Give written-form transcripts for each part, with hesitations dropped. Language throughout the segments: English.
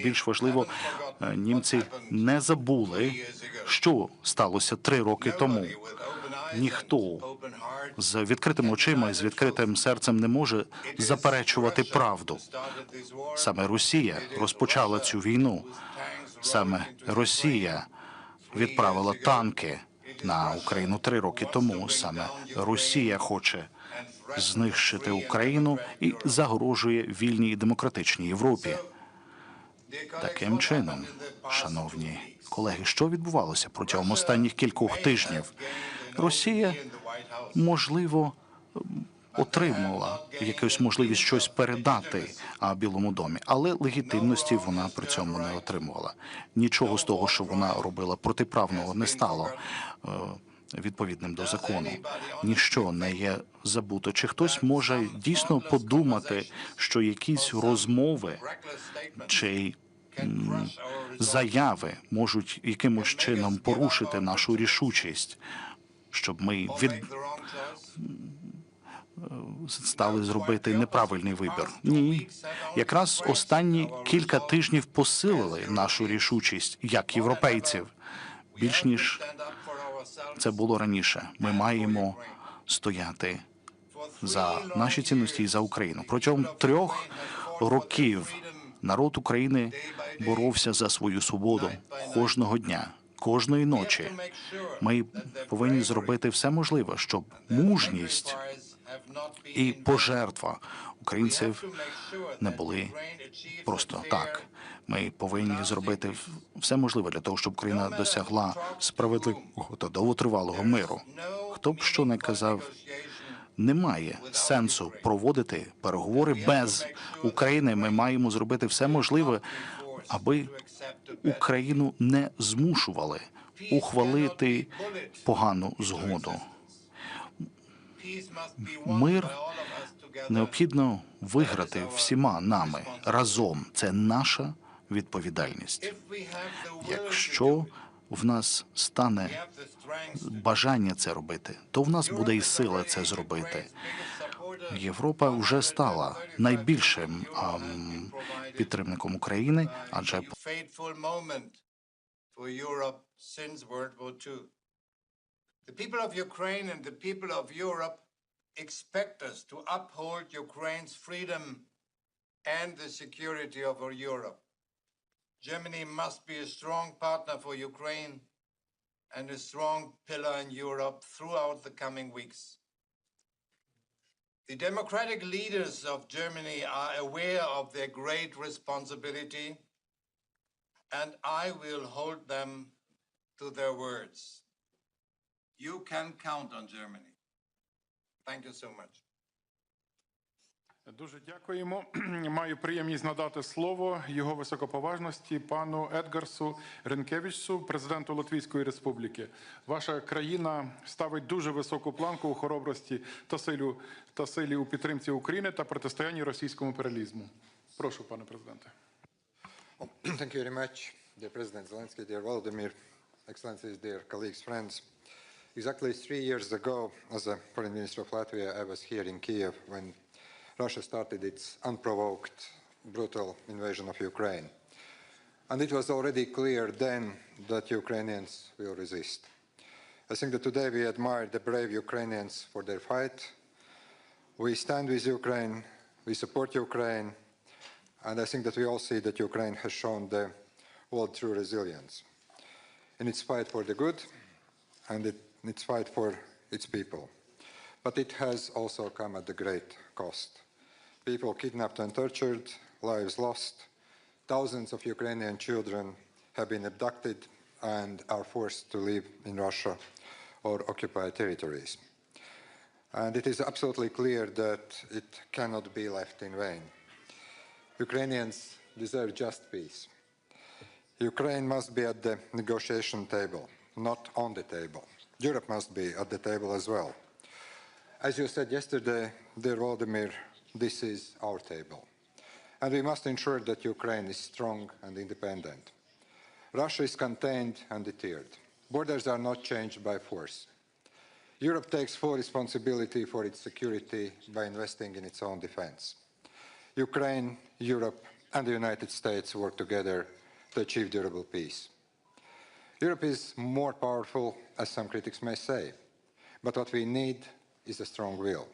більш важливо, німці не забули, що сталося 3 роки тому. Ніхто з відкритими очима і з відкритим серцем не може заперечувати правду. Саме Росія розпочала цю війну. Саме Росія відправила танки на Україну 3 роки тому. Саме Росія хоче знищити Україну і загрожує вільній і демократичній Європі. Таким чином, шановні колеги, що відбувалося протягом останніх кількох тижнів? Росія, можливо, отримала якусь можливість щось передати Білому домі, але легітимності вона при цьому не отримувала. Нічого з того, що вона робила протиправного, не стало відповідним до закону. Ніщо не є забуто. Чи хтось може дійсно подумати, що якісь розмови чи заяви можуть якимось чином порушити нашу рішучість, щоб ми стали зробити неправильний вибір? Ні. Якраз останні кілька тижнів посилили нашу рішучість як європейців, більш ніж це було раніше. Ми маємо стояти за наші цінності і за Україну. Протягом 3 років народ України боровся за свою свободу кожного дня, кожної ночі. Ми повинні зробити все можливе, щоб мужність і пожертва українців не були просто так. Ми повинні зробити все можливе для того, щоб Україна досягла справедливого та довготривалого миру. Хто б що не казав, немає сенсу проводити переговори без України. Ми маємо зробити все можливе, аби Україну не змушували ухвалити погану згоду. Мир необхідно виграти всіма нами разом. Це наша відповідальність. Якщо в нас стане бажання це робити, то в нас буде і сила це зробити. Європа вже стала найбільшим підтримником України, адже The people of Ukraine and the people of Europe expect us to uphold Ukraine's freedom and the security of Europe. Germany must be a strong partner for Ukraine and a strong pillar in Europe throughout the coming weeks. The democratic leaders of Germany are aware of their great responsibility, and I will hold them to their words. You can count on Germany. Thank you so much. Дуже дякуємо. Маю приємність надати слово його високоповажності пану Едгарсу Ренкевичсу, президенту Латвійської Республіки. Ваша країна ставить дуже високу планку у хоробрості та силі у підтримці України та протистоянні російському імперіалізму. Прошу, пане президенте. Thank you very much, dear President Zelensky, dear Volodymyr, Excellencies, dear colleagues, friends. Exactly 3 years ago, as a Foreign Minister of Latvia, I was here in Kiev when Russia started its unprovoked, brutal invasion of Ukraine. And it was already clear then that Ukrainians will resist. I think that today we admire the brave Ukrainians for their fight. We stand with Ukraine, we support Ukraine, and I think that we all see that Ukraine has shown the world true resilience in its fight for the good and in its fight for its people. But it has also come at a great cost. People kidnapped and tortured, lives lost. Thousands of Ukrainian children have been abducted and are forced to live in Russia or occupied territories. And it is absolutely clear that it cannot be left in vain. Ukrainians deserve just peace. Ukraine must be at the negotiation table, not on the table. Europe must be at the table as well. As you said yesterday, dear Volodymyr, this is our table. And we must ensure that Ukraine is strong and independent. Russia is contained and deterred. Borders are not changed by force. Europe takes full responsibility for its security by investing in its own defense. Ukraine, Europe, and the United States work together to achieve durable peace. Europe is more powerful, as some critics may say, but what we need is a strong will.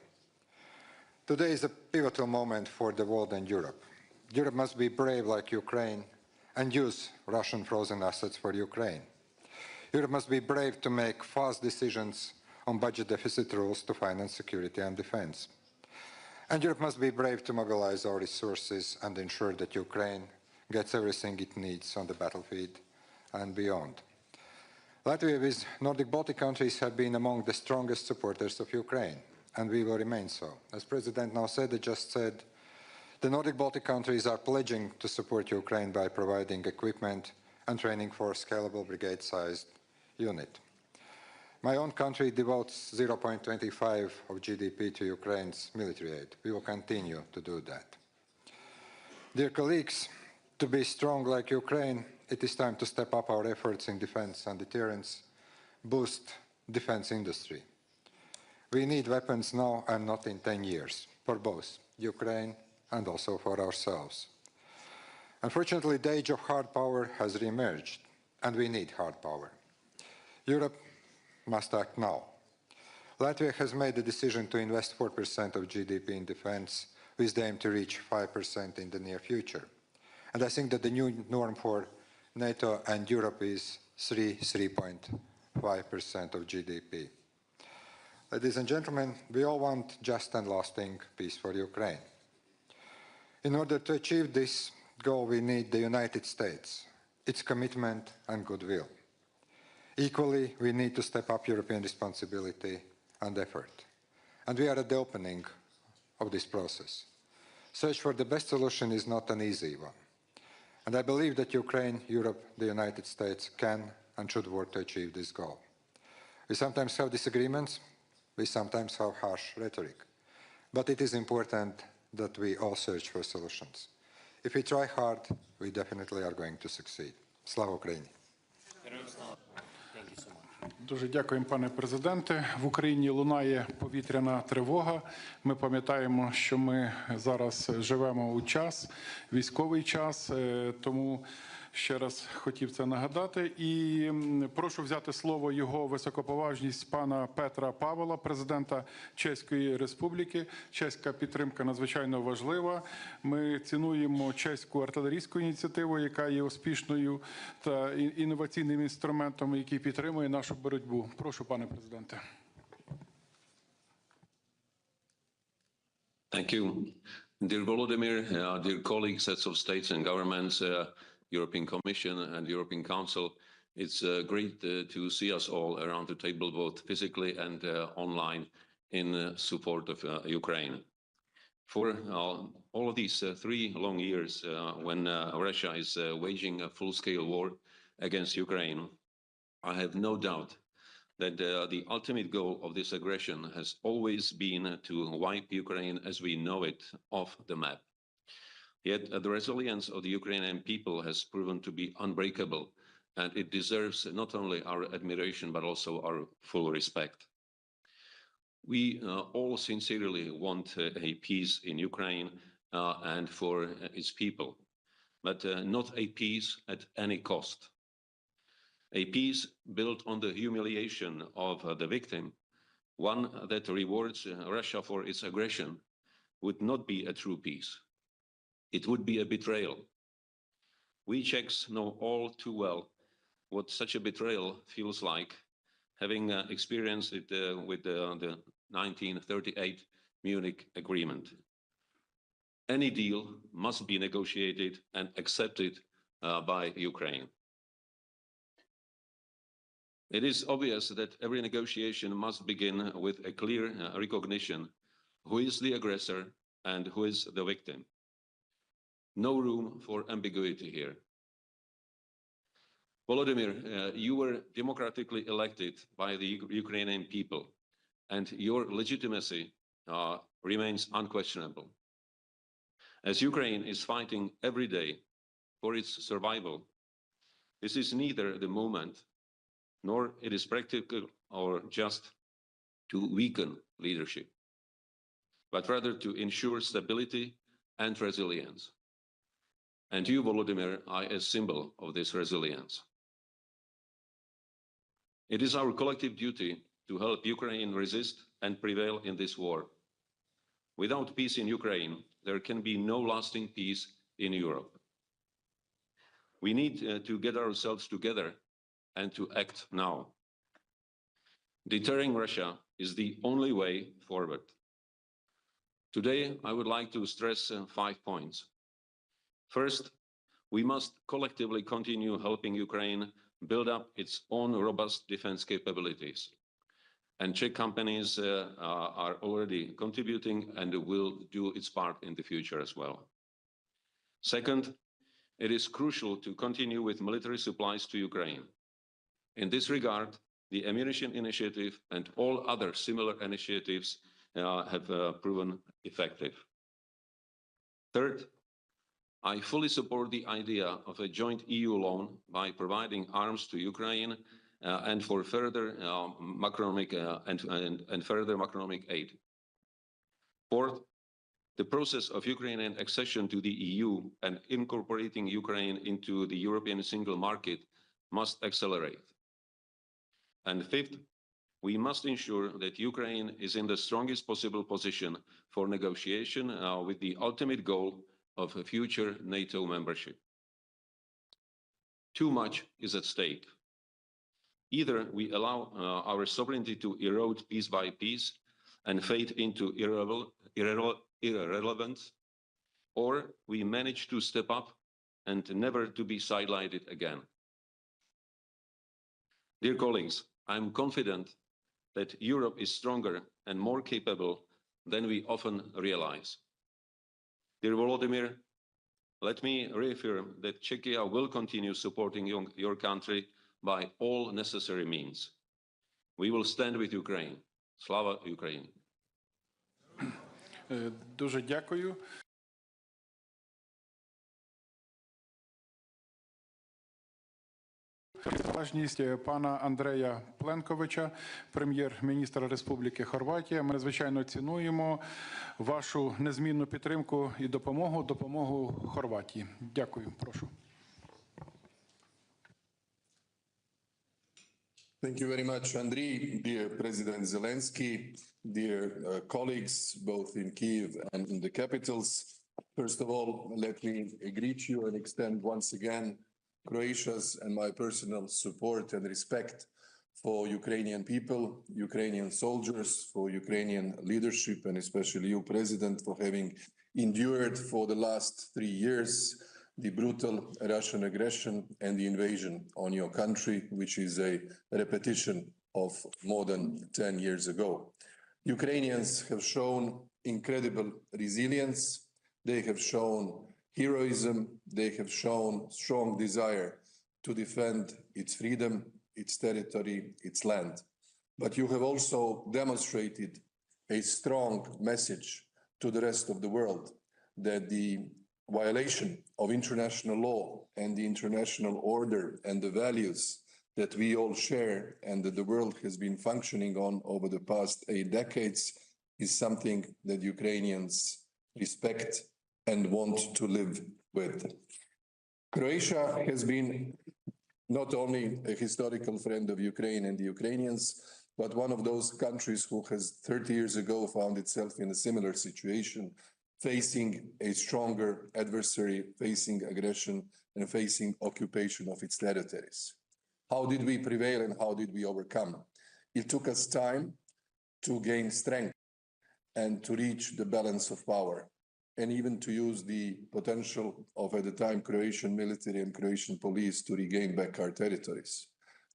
Today is a pivotal moment for the world and Europe. Europe must be brave like Ukraine and use Russian frozen assets for Ukraine. Europe must be brave to make fast decisions on budget deficit rules to finance security and defense. And Europe must be brave to mobilize our resources and ensure that Ukraine gets everything it needs on the battlefield and beyond. Latvia, with Nordic Baltic countries, have been among the strongest supporters of Ukraine, and we will remain so. As President Nauseda just said, the Nordic Baltic countries are pledging to support Ukraine by providing equipment and training for a scalable brigade-sized unit. My own country devotes 0.25 of GDP to Ukraine's military aid. We will continue to do that. Dear colleagues, to be strong like Ukraine, it is time to step up our efforts in defense and deterrence, boost defense industry. We need weapons now and not in 10 years, for both Ukraine and also for ourselves. Unfortunately, the age of hard power has re-emerged, and we need hard power. Europe must act now. Latvia has made the decision to invest 4% of GDP in defense, with the aim to reach 5% in the near future. And I think that the new norm for NATO and Europe is 3.5% of GDP. Ladies and gentlemen, we all want just and lasting peace for Ukraine. In order to achieve this goal, we need the United States, its commitment and goodwill. Equally, we need to step up European responsibility and effort. And we are at the opening of this process. Search for the best solution is not an easy one. And I believe that Ukraine, Europe, the United States can and should work to achieve this goal. We sometimes have disagreements, we sometimes have harsh rhetoric, but it is important that we all search for solutions. If we try hard, we definitely are going to succeed. Slava Ukraini! Дуже дякуємо, пане президенте. В Україні лунає повітряна тривога. Ми пам'ятаємо, що ми зараз живемо у час, військовий час, тому ще раз хотів це нагадати. І прошу взяти слово його високоповажність пана Петра Павла, президента Чеської Республіки. Чеська підтримка надзвичайно важлива. Ми цінуємо чеську артилерійську ініціативу, яка є успішною та інноваційним інструментом, який підтримує нашу боротьбу. Прошу, пане президенте. Thank you. Dear Volodymyr, dear colleagues, heads of states and governments, European Commission and European Council, it's great to see us all around the table, both physically and online, in support of Ukraine. For all of these 3 long years when Russia is waging a full-scale war against Ukraine, I have no doubt that the ultimate goal of this aggression has always been to wipe Ukraine as we know it off the map. Yet the resilience of the Ukrainian people has proven to be unbreakable, and it deserves not only our admiration, but also our full respect. We all sincerely want a peace in Ukraine and for its people, but not a peace at any cost. A peace built on the humiliation of the victim, one that rewards Russia for its aggression, would not be a true peace. It would be a betrayal. We Czechs know all too well what such a betrayal feels like, having experienced it with the 1938 Munich Agreement. Any deal must be negotiated and accepted by Ukraine. It is obvious that every negotiation must begin with a clear recognition who is the aggressor and who is the victim. No room for ambiguity here. Volodymyr, you were democratically elected by the Ukrainian people, and your legitimacy remains unquestionable. As Ukraine is fighting every day for its survival, this is neither the moment nor it is practical or just to weaken leadership, but rather to ensure stability and resilience. And you, Volodymyr, are a symbol of this resilience. It is our collective duty to help Ukraine resist and prevail in this war. Without peace in Ukraine, there can be no lasting peace in Europe. We need to get ourselves together and to act now. Deterring Russia is the only way forward. Today, I would like to stress 5 points. First, we must collectively continue helping Ukraine build up its own robust defense capabilities. And Czech companies are already contributing and will do its part in the future as well. Second, it is crucial to continue with military supplies to Ukraine. In this regard, the ammunition initiative and all other similar initiatives have proven effective. Third, I fully support the idea of a joint EU loan by providing arms to Ukraine and for further macroeconomic aid. Fourth, the process of Ukrainian accession to the EU and incorporating Ukraine into the European single market must accelerate. And fifth, we must ensure that Ukraine is in the strongest possible position for negotiation with the ultimate goal of a future NATO membership. Too much is at stake. Either we allow our sovereignty to erode piece by piece and fade into irrelevance, or we manage to step up and never to be sidelined again. Dear colleagues, I'm confident that Europe is stronger and more capable than we often realize. Dear Volodymyr, let me reaffirm that Czechia will continue supporting your country by all necessary means. We will stand with Ukraine. Slava Ukraine. Дуже дякую. Важність пана Андрея Пленковича, прем'єр-міністра Республіки Хорватія. Ми, звичайно, цінуємо вашу незмінну підтримку і допомогу Хорватії. Дякую. Прошу. Thank you very much, Andriy. Dear President Zelensky, dear colleagues, both in Kyiv and in the capitals. First of all, let me greet you and extend once again Croatia's and my personal support and respect for Ukrainian people, Ukrainian soldiers, for Ukrainian leadership, and especially you, President, for having endured for the last 3 years the brutal Russian aggression and the invasion on your country, which is a repetition of more than 10 years ago. Ukrainians have shown incredible resilience. They have shown heroism. They have shown strong desire to defend its freedom, its territory, its land. But you have also demonstrated a strong message to the rest of the world that the violation of international law and the international order and the values that we all share and that the world has been functioning on over the past 8 decades is something that Ukrainians respect and want to live with. Croatia has been not only a historical friend of Ukraine and the Ukrainians, but one of those countries who has 30 years ago found itself in a similar situation, facing a stronger adversary, facing aggression, and facing occupation of its territories. How did we prevail and how did we overcome? It took us time to gain strength and to reach the balance of power, and even to use the potential of, at the time, Croatian military and Croatian police to regain back our territories.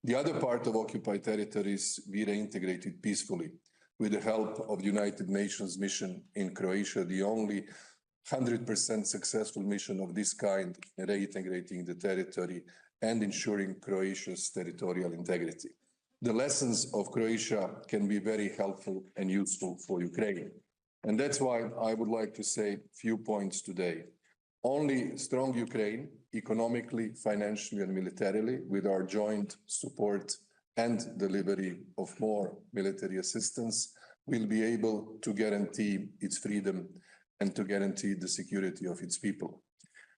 The other part of occupied territories we reintegrated peacefully with the help of the United Nations mission in Croatia, the only 100% successful mission of this kind, reintegrating the territory and ensuring Croatia's territorial integrity. The lessons of Croatia can be very helpful and useful for Ukraine. And that's why I would like to say a few points today. Only strong Ukraine, economically, financially, and militarily, with our joint support and delivery of more military assistance, will be able to guarantee its freedom and to guarantee the security of its people.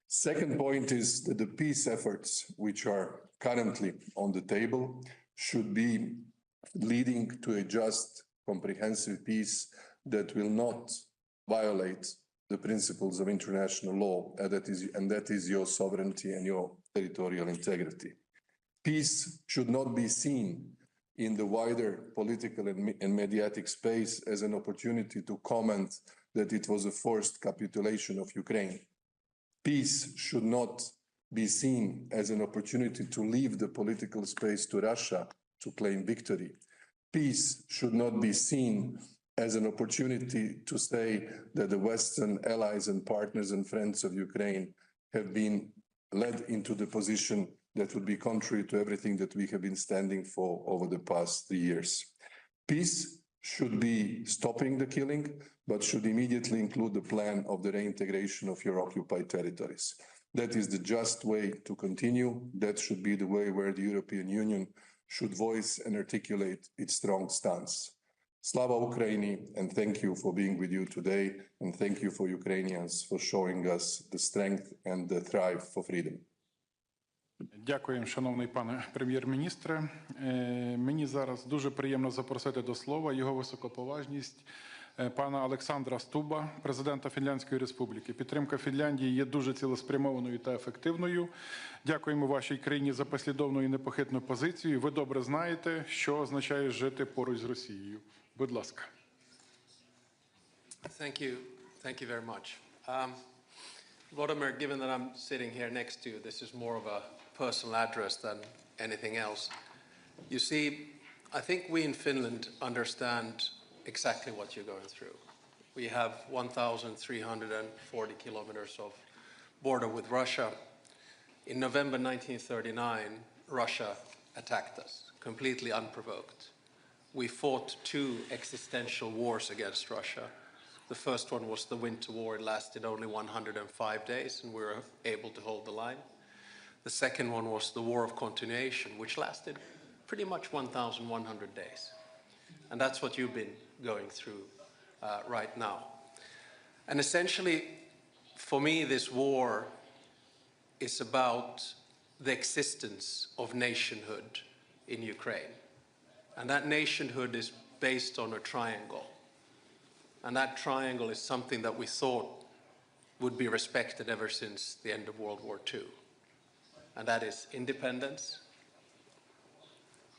Second point is that the peace efforts which are currently on the table should be leading to a just, comprehensive peace that will not violate the principles of international law, and that is your sovereignty and your territorial integrity. Peace should not be seen in the wider political and mediatic space as an opportunity to comment that it was a forced capitulation of Ukraine. Peace should not be seen as an opportunity to leave the political space to Russia to claim victory. Peace should not be seen as an opportunity to say that the Western allies and partners and friends of Ukraine have been led into the position that would be contrary to everything that we have been standing for over the past 3 years. Peace should be stopping the killing, but should immediately include the plan of the reintegration of your occupied territories. That is the just way to continue. That should be the way where the European Union should voice and articulate its strong stance. Slava Ukraini, and thank you for being with you today, and thank you for Ukrainians for showing us the strength and the thrive for freedom. Дякуємо, шановний пане прем'єр-міністре. Мені зараз дуже приємно запросити до слова його високоповажність пана Олександра Стуба, президента Фінляндської Республіки. Підтримка Фінляндії є дуже цілеспрямованою та ефективною. Дякуємо вашій країні за послідовну і непохитну позицію. Ви добре знаєте, що означає жити поруч з Росією. Будь ласка. Thank you very much. Volodymyr, given that I'm sitting here next to you, this is more of a personal address than anything else. You see, I think we in Finland understand exactly what you're going through. We have 1,340 kilometers of border with Russia. In November 1939, Russia attacked us, completely unprovoked. We fought 2 existential wars against Russia. The first one was the Winter War. It lasted only 105 days, and we were able to hold the line. The second one was the War of Continuation, which lasted pretty much 1,100 days. And that's what you've been going through right now. And essentially, for me, this war is about the existence of nationhood in Ukraine. And that nationhood is based on a triangle. And that triangle is something that we thought would be respected ever since the end of World War II. And that is independence,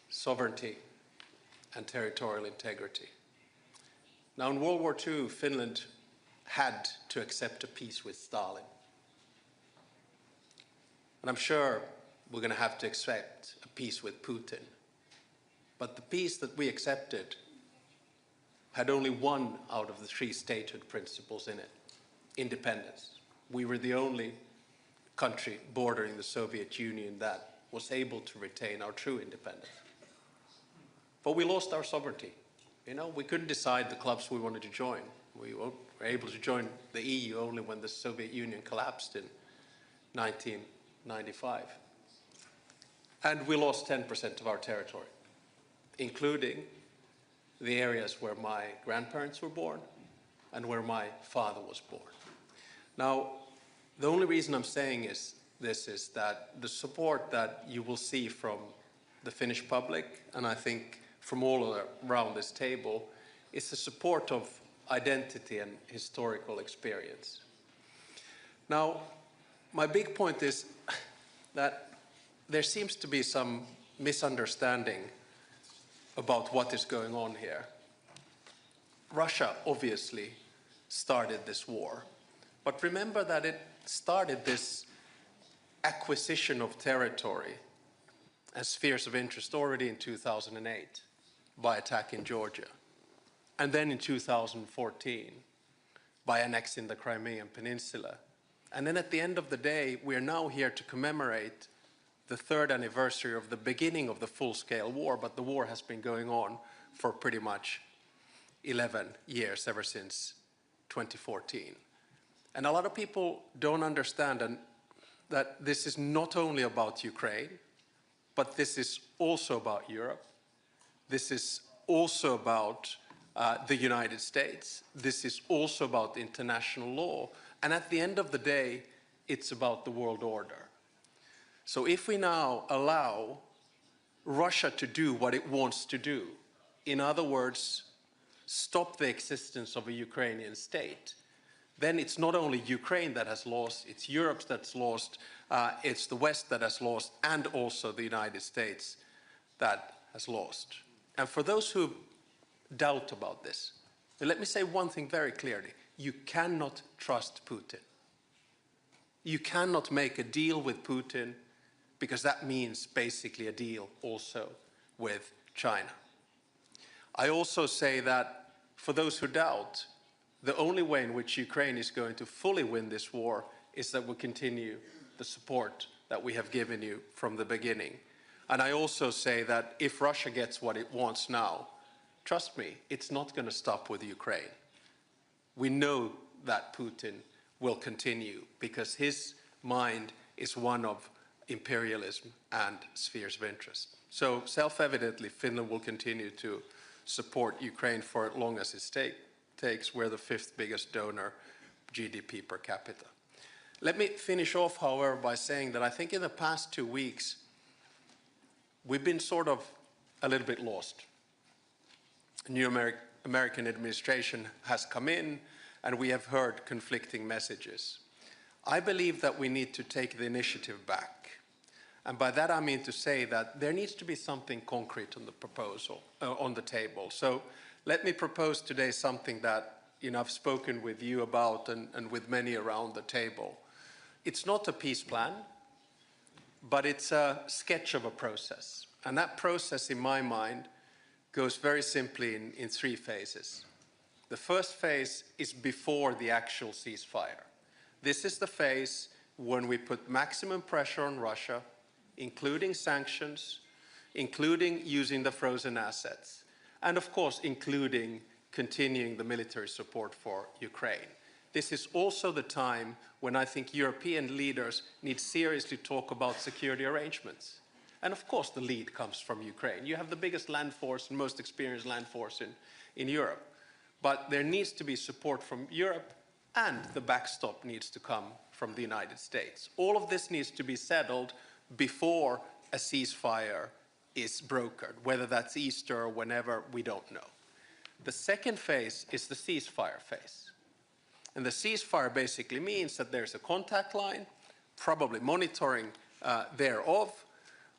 sovereignty, and territorial integrity. Now, in World War II, Finland had to accept a peace with Stalin. And I'm sure we're going to have to accept a peace with Putin. But the peace that we accepted had only one out of the 3 statehood principles in it: independence. We were the only country bordering the Soviet Union that was able to retain our true independence. But we lost our sovereignty. You know, we couldn't decide the clubs we wanted to join. We were able to join the EU only when the Soviet Union collapsed in 1995. And we lost 10% of our territory, including the areas where my grandparents were born and where my father was born. Now, the only reason I'm saying this is that the support that you will see from the Finnish public, and I think from all around this table, is the support of identity and historical experience. Now, my big point is that there seems to be some misunderstanding about what is going on here. Russia obviously started this war, but remember that it started this acquisition of territory and spheres of interest already in 2008 by attacking Georgia, and then in 2014 by annexing the Crimean Peninsula. And then at the end of the day, we are now here to commemorate the 3rd anniversary of the beginning of the full-scale war, but the war has been going on for pretty much 11 years, ever since 2014. And a lot of people don't understand that this is not only about Ukraine, but this is also about Europe. This is also about the United States. This is also about international law. And at the end of the day, it's about the world order. So if we now allow Russia to do what it wants to do, in other words, stop the existence of a Ukrainian state, then it's not only Ukraine that has lost, it's Europe that's lost, it's the West that has lost, and also the United States that has lost. And for those who doubt about this, let me say one thing very clearly. You cannot trust Putin. You cannot make a deal with Putin because that means basically a deal also with China. I also say that for those who doubt, the only way in which Ukraine is going to fully win this war is that we continue the support that we have given you from the beginning. And I also say that if Russia gets what it wants now, trust me, it's not going to stop with Ukraine. We know that Putin will continue because his mind is one of imperialism and spheres of interest. So self-evidently, Finland will continue to support Ukraine for as long as it takes. We're the 5th biggest donor, GDP per capita. Let me finish off, however, by saying that I think in the past 2 weeks, we've been sort of a little bit lost. A new American administration has come in, and we have heard conflicting messages. I believe that we need to take the initiative back. And by that I mean to say that there needs to be something concrete on the proposal, on the table. So let me propose today something that I've spoken with you about and with many around the table. It's not a peace plan, but it's a sketch of a process. And that process, in my mind, goes very simply in 3 phases. The first phase is before the actual ceasefire. This is the phase when we put maximum pressure on Russia, including sanctions, including using the frozen assets, and of course, including continuing the military support for Ukraine. This is also the time when I think European leaders need seriously talk about security arrangements. And of course, the lead comes from Ukraine. You have the biggest land force and most experienced land force in Europe. But there needs to be support from Europe, and the backstop needs to come from the United States. All of this needs to be settled before a ceasefire is brokered, whether that's Easter or whenever, we don't know. The second phase is the ceasefire phase. And the ceasefire basically means that there's a contact line, probably monitoring thereof,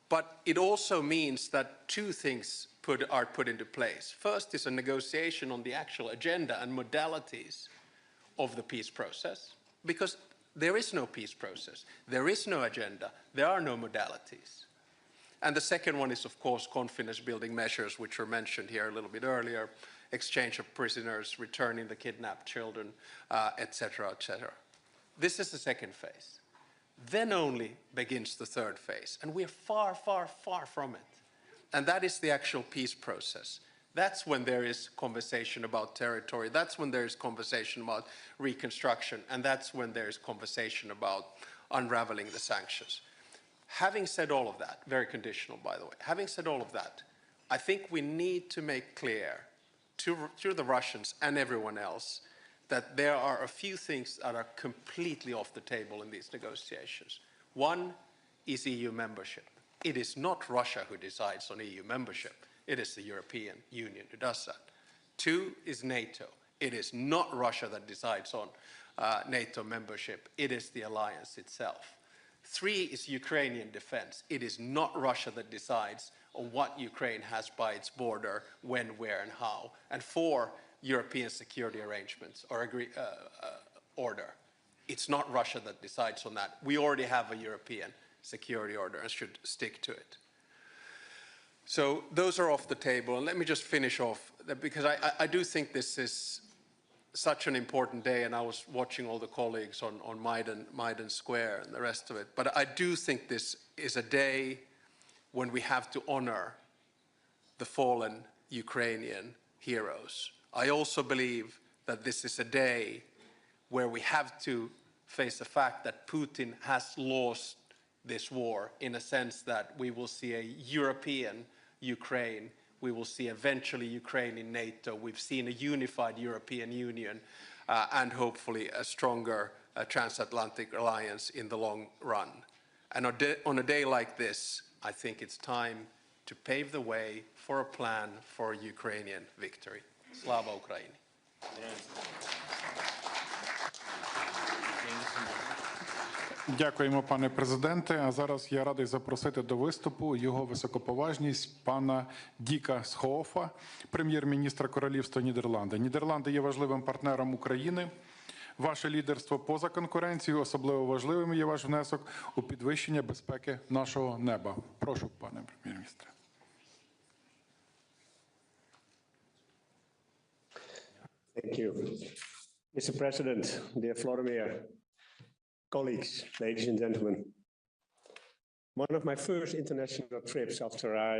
but it also means that 2 things are put into place. First is a negotiation on the actual agenda and modalities of the peace process, because there is no peace process, there is no agenda, there are no modalities. And the second one is, of course, confidence-building measures, which were mentioned here a little bit earlier, exchange of prisoners, returning the kidnapped children, etc., etc. This is the second phase. Then only begins the third phase, and we're far, far, far from it. And that is the actual peace process. That's when there is conversation about territory, that's when there is conversation about reconstruction, and that's when there is conversation about unraveling the sanctions. Having said all of that, very conditional by the way, having said all of that, I think we need to make clear to the Russians and everyone else that there are a few things that are completely off the table in these negotiations. One is EU membership. It is not Russia who decides on EU membership. It is the European Union who does that. 2 is NATO. It is not Russia that decides on NATO membership. It is the alliance itself. 3 is Ukrainian defense. It is not Russia that decides on what Ukraine has by its border, when, where, and how. And 4, European security arrangements or order. It's not Russia that decides on that. We already have a European security order and should stick to it. So those are off the table. And let me just finish off, because I do think this is such an important day, and I was watching all the colleagues on Maidan Square and the rest of it. But I do think this is a day when we have to honor the fallen Ukrainian heroes. I also believe that this is a day where we have to face the fact that Putin has lost this war, in a sense that we will see a European Ukraine, we will see eventually Ukraine in NATO, we've seen a unified European Union, and hopefully a stronger transatlantic alliance in the long run. And on a day like this, I think it's time to pave the way for a plan for Ukrainian victory. Slava Ukraini. Дякуємо, пане президенте. А зараз я радий запросити до виступу його високоповажність пана Діка Схоофа, прем'єр-міністра Королівства Нідерланди. Нідерланди є важливим партнером України. Ваше лідерство поза конкуренцією, особливо важливим є ваш внесок у підвищення безпеки нашого неба. Прошу, пане прем'єр-міністре. Thank you. Mr. President, dear Vladimir, colleagues, ladies and gentlemen. One of my first international trips after I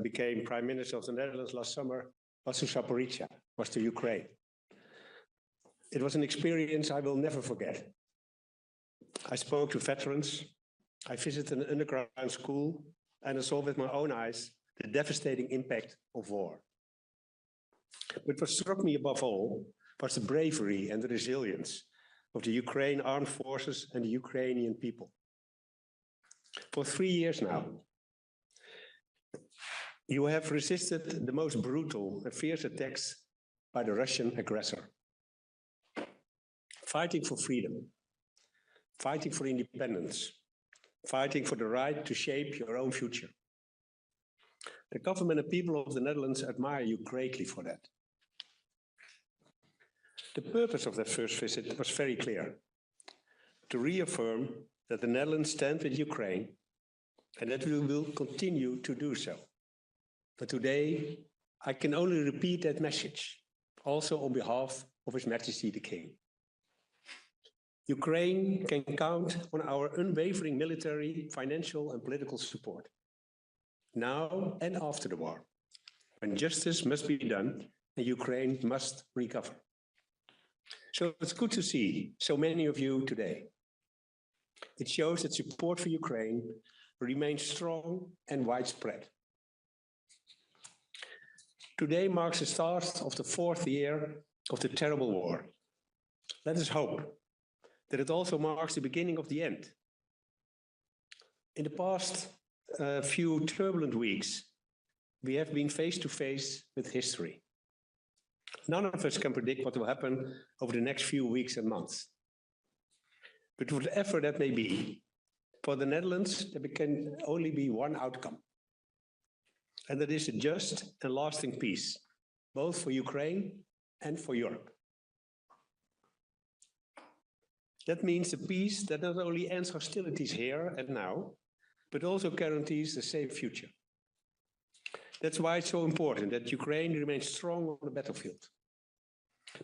became Prime Minister of the Netherlands last summer was to Zaporizhia, was to Ukraine. It was an experience I will never forget. I spoke to veterans, I visited an underground school, and I saw with my own eyes the devastating impact of war. But what struck me above all was the bravery and the resilience of the Ukraine armed forces and the Ukrainian people. For 3 years now, you have resisted the most brutal and fierce attacks by the Russian aggressor. Fighting for freedom, fighting for independence, fighting for the right to shape your own future. The government and people of the Netherlands admire you greatly for that. The purpose of that first visit was very clear: to reaffirm that the Netherlands stand with Ukraine and that we will continue to do so. But today, I can only repeat that message, also on behalf of His Majesty the King. Ukraine can count on our unwavering military, financial, and political support, now and after the war, when justice must be done and Ukraine must recover. So it's good to see so many of you today. It shows that support for Ukraine remains strong and widespread. Today marks the start of the 4th year of the terrible war. Let us hope that it also marks the beginning of the end. In the past few turbulent weeks, we have been face to face with history. None of us can predict what will happen over the next few weeks and months. But whatever that may be, for the Netherlands, there can only be one outcome. And that is a just and lasting peace, both for Ukraine and for Europe. That means a peace that not only ends hostilities here and now, but also guarantees a safe future. That's why it's so important that Ukraine remains strong on the battlefield.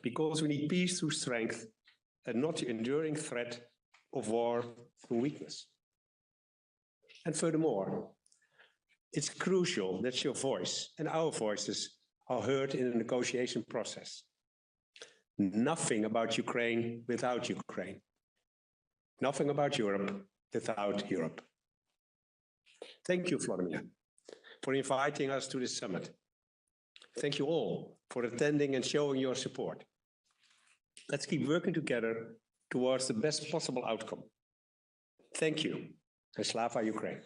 Because we need peace through strength and not the enduring threat of war through weakness. And furthermore, it's crucial that your voice and our voices are heard in the negotiation process. Nothing about Ukraine without Ukraine. Nothing about Europe without Europe. Thank you, Vladimir, for inviting us to this summit. Thank you all for attending and showing your support. Let's keep working together towards the best possible outcome. Thank you, and Slava Ukraine.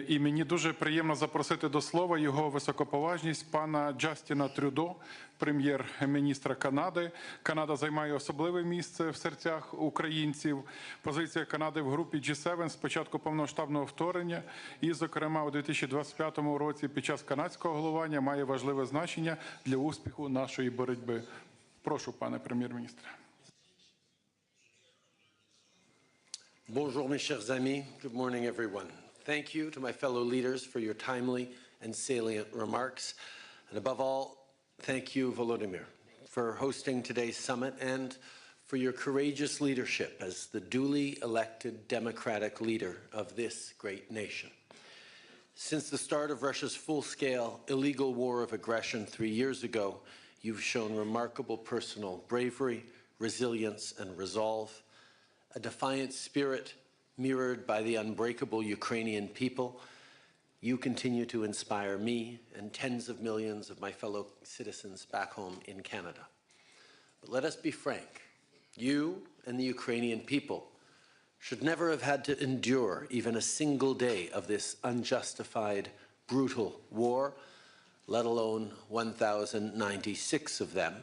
І мені дуже приємно запросити до слова його високоповажність пана Джастіна Трюдо, прем'єр-міністра Канади. Канада займає особливе місце в серцях українців. Позиція Канади в групі G7 з початку повномасштабного вторгнення і, зокрема, у 2025 році під час канадського головування має важливе значення для успіху нашої боротьби. Прошу, пане прем'єр-міністре. Bonjour, mes chers amis. Good morning, everyone. Thank you to my fellow leaders for your timely and salient remarks. And above all, thank you, Volodymyr, for hosting today's summit and for your courageous leadership as the duly elected democratic leader of this great nation. Since the start of Russia's full-scale illegal war of aggression 3 years ago, you've shown remarkable personal bravery, resilience, and resolve, a defiant spirit mirrored by the unbreakable Ukrainian people. you continue to inspire me and tens of millions of my fellow citizens back home in Canada. But let us be frank, you and the Ukrainian people should never have had to endure even a single day of this unjustified, brutal war, let alone 1,096 of them,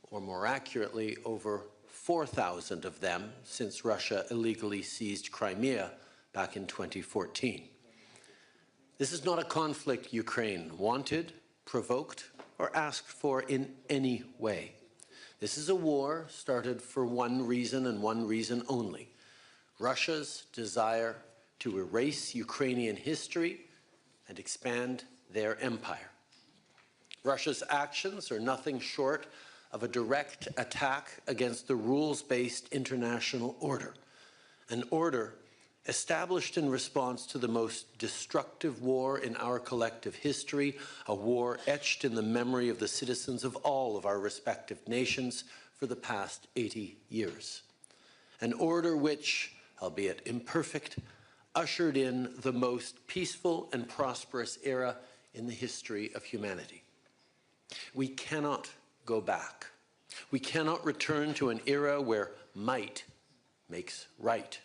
or more accurately, over 4,000 of them since Russia illegally seized Crimea back in 2014. This is not a conflict Ukraine wanted, provoked, or asked for in any way. This is a war started for one reason and one reason only: Russia's desire to erase Ukrainian history and expand their empire. Russia's actions are nothing short of a direct attack against the rules-based international order, an order established in response to the most destructive war in our collective history, a war etched in the memory of the citizens of all of our respective nations for the past 80 years. An order which, albeit imperfect, ushered in the most peaceful and prosperous era in the history of humanity. We cannot go back. We cannot return to an era where might makes right.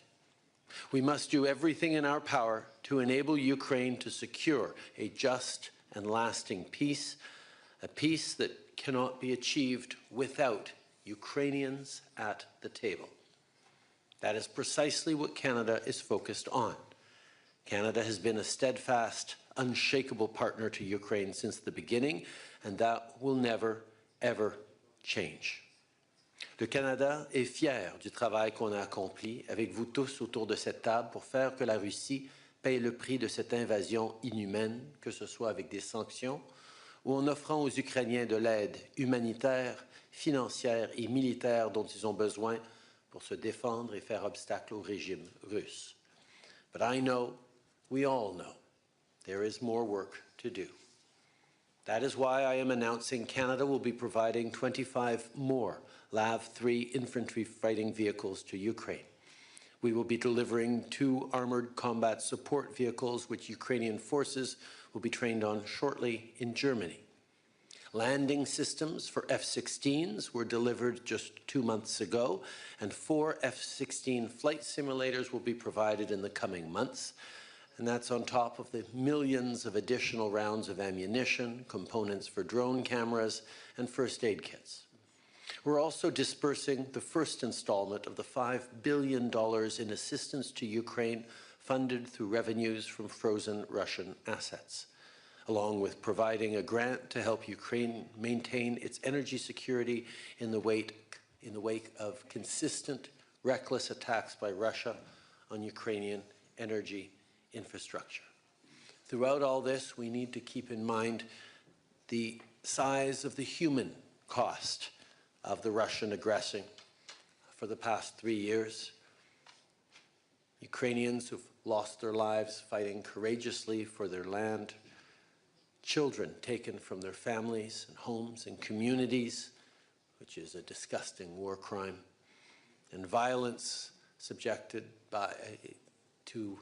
We must do everything in our power to enable Ukraine to secure a just and lasting peace, a peace that cannot be achieved without Ukrainians at the table. That is precisely what Canada is focused on. Canada has been a steadfast, unshakable partner to Ukraine since the beginning, and that will never, ever change. Le Canada est fier du travail qu'on a accompli avec vous tous autour de cette table pour faire que la Russie paye le prix de cette invasion inhumaine, que ce soit avec des sanctions ou en offrant aux Ukrainiens de l'aide humanitaire, financière et militaire dont ils ont besoin pour se défendre et faire obstacle au régime russe. But I know, we all know, there is more work to do. That is why I am announcing Canada will be providing 25 more LAV-3 infantry fighting vehicles to Ukraine. We will be delivering 2 armored combat support vehicles which Ukrainian forces will be trained on shortly in Germany. Landing systems for F-16s were delivered just 2 months ago, and 4 F-16 flight simulators will be provided in the coming months. And that's on top of the millions of additional rounds of ammunition, components for drone cameras, and first aid kits. We're also dispersing the first installment of the $5 billion in assistance to Ukraine funded through revenues from frozen Russian assets, along with providing a grant to help Ukraine maintain its energy security in the wake of consistent, reckless attacks by Russia on Ukrainian energy infrastructure. Throughout all this, we need to keep in mind the size of the human cost of the Russian aggression for the past 3 years. Ukrainians who've lost their lives fighting courageously for their land, children taken from their families and homes and communities, which is a disgusting war crime, and violence subjected to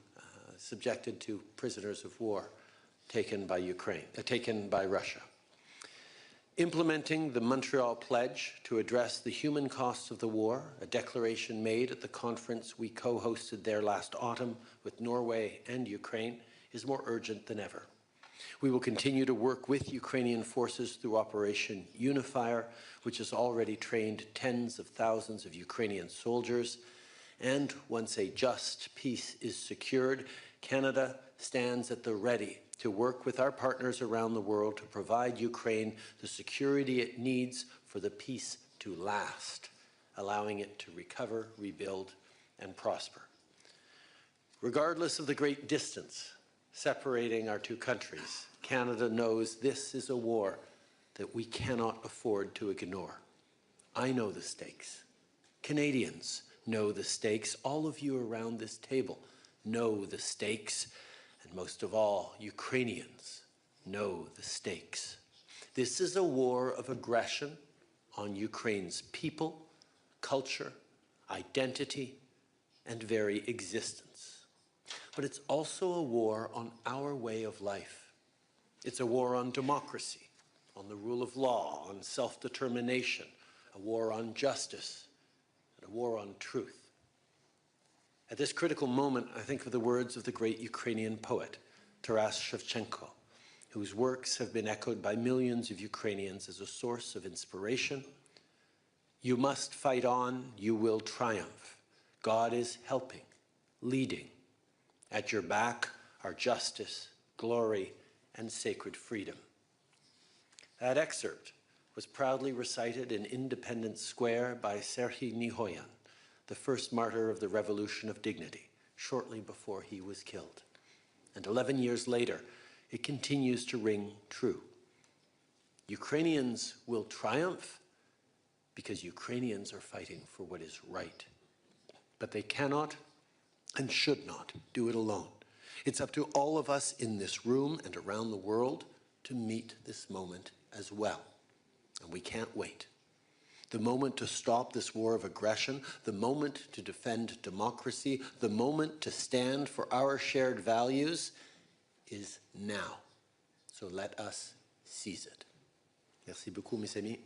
prisoners of war taken by Russia. Implementing the Montreal Pledge to address the human costs of the war, a declaration made at the conference we co-hosted there last autumn with Norway and Ukraine, is more urgent than ever. We will continue to work with Ukrainian forces through Operation Unifier, which has already trained tens of thousands of Ukrainian soldiers. And once a just peace is secured, Canada stands at the ready to work with our partners around the world to provide Ukraine the security it needs for the peace to last, allowing it to recover, rebuild, and prosper. Regardless of the great distance separating our two countries, Canada knows this is a war that we cannot afford to ignore. I know the stakes. Canadians know the stakes. All of you around this table know the stakes. And most of all, Ukrainians know the stakes. This is a war of aggression on Ukraine's people, culture, identity, and very existence. But it's also a war on our way of life. It's a war on democracy, on the rule of law, on self-determination, a war on justice, and a war on truth. At this critical moment, I think of the words of the great Ukrainian poet, Taras Shevchenko, whose works have been echoed by millions of Ukrainians as a source of inspiration. You must fight on, you will triumph. God is helping, leading. At your back are justice, glory, and sacred freedom. That excerpt was proudly recited in Independence Square by Serhiy Nihoyan, the first martyr of the Revolution of Dignity, shortly before he was killed. And 11 years later, it continues to ring true. Ukrainians will triumph because Ukrainians are fighting for what is right. But they cannot and should not do it alone. It's up to all of us in this room and around the world to meet this moment as well. And we can't wait. The moment to stop this war of aggression, the moment to defend democracy, the moment to stand for our shared values is now. So let us seize it. Merci beaucoup, mes amis.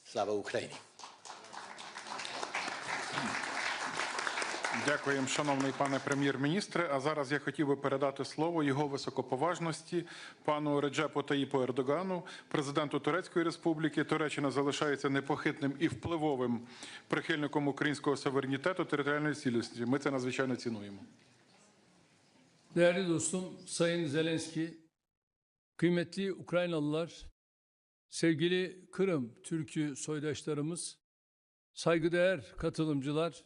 Slava Ukraini. Дякуємо, шановний пане прем'єр-міністре. А зараз я хотів би передати слово його високоповажності пану Реджепу Таїпу Ердогану, президенту Турецької Республіки. Туреччина залишається непохитним і впливовим прихильником українського суверенітету, територіальної цілісності. Ми це надзвичайно цінуємо. Değerli dostum, Sayın Zelenski, kıymetli Ukraynalılar, sevgili Kırım Türk'ü soydaşlarımız, saygıdeğer katılımcılar,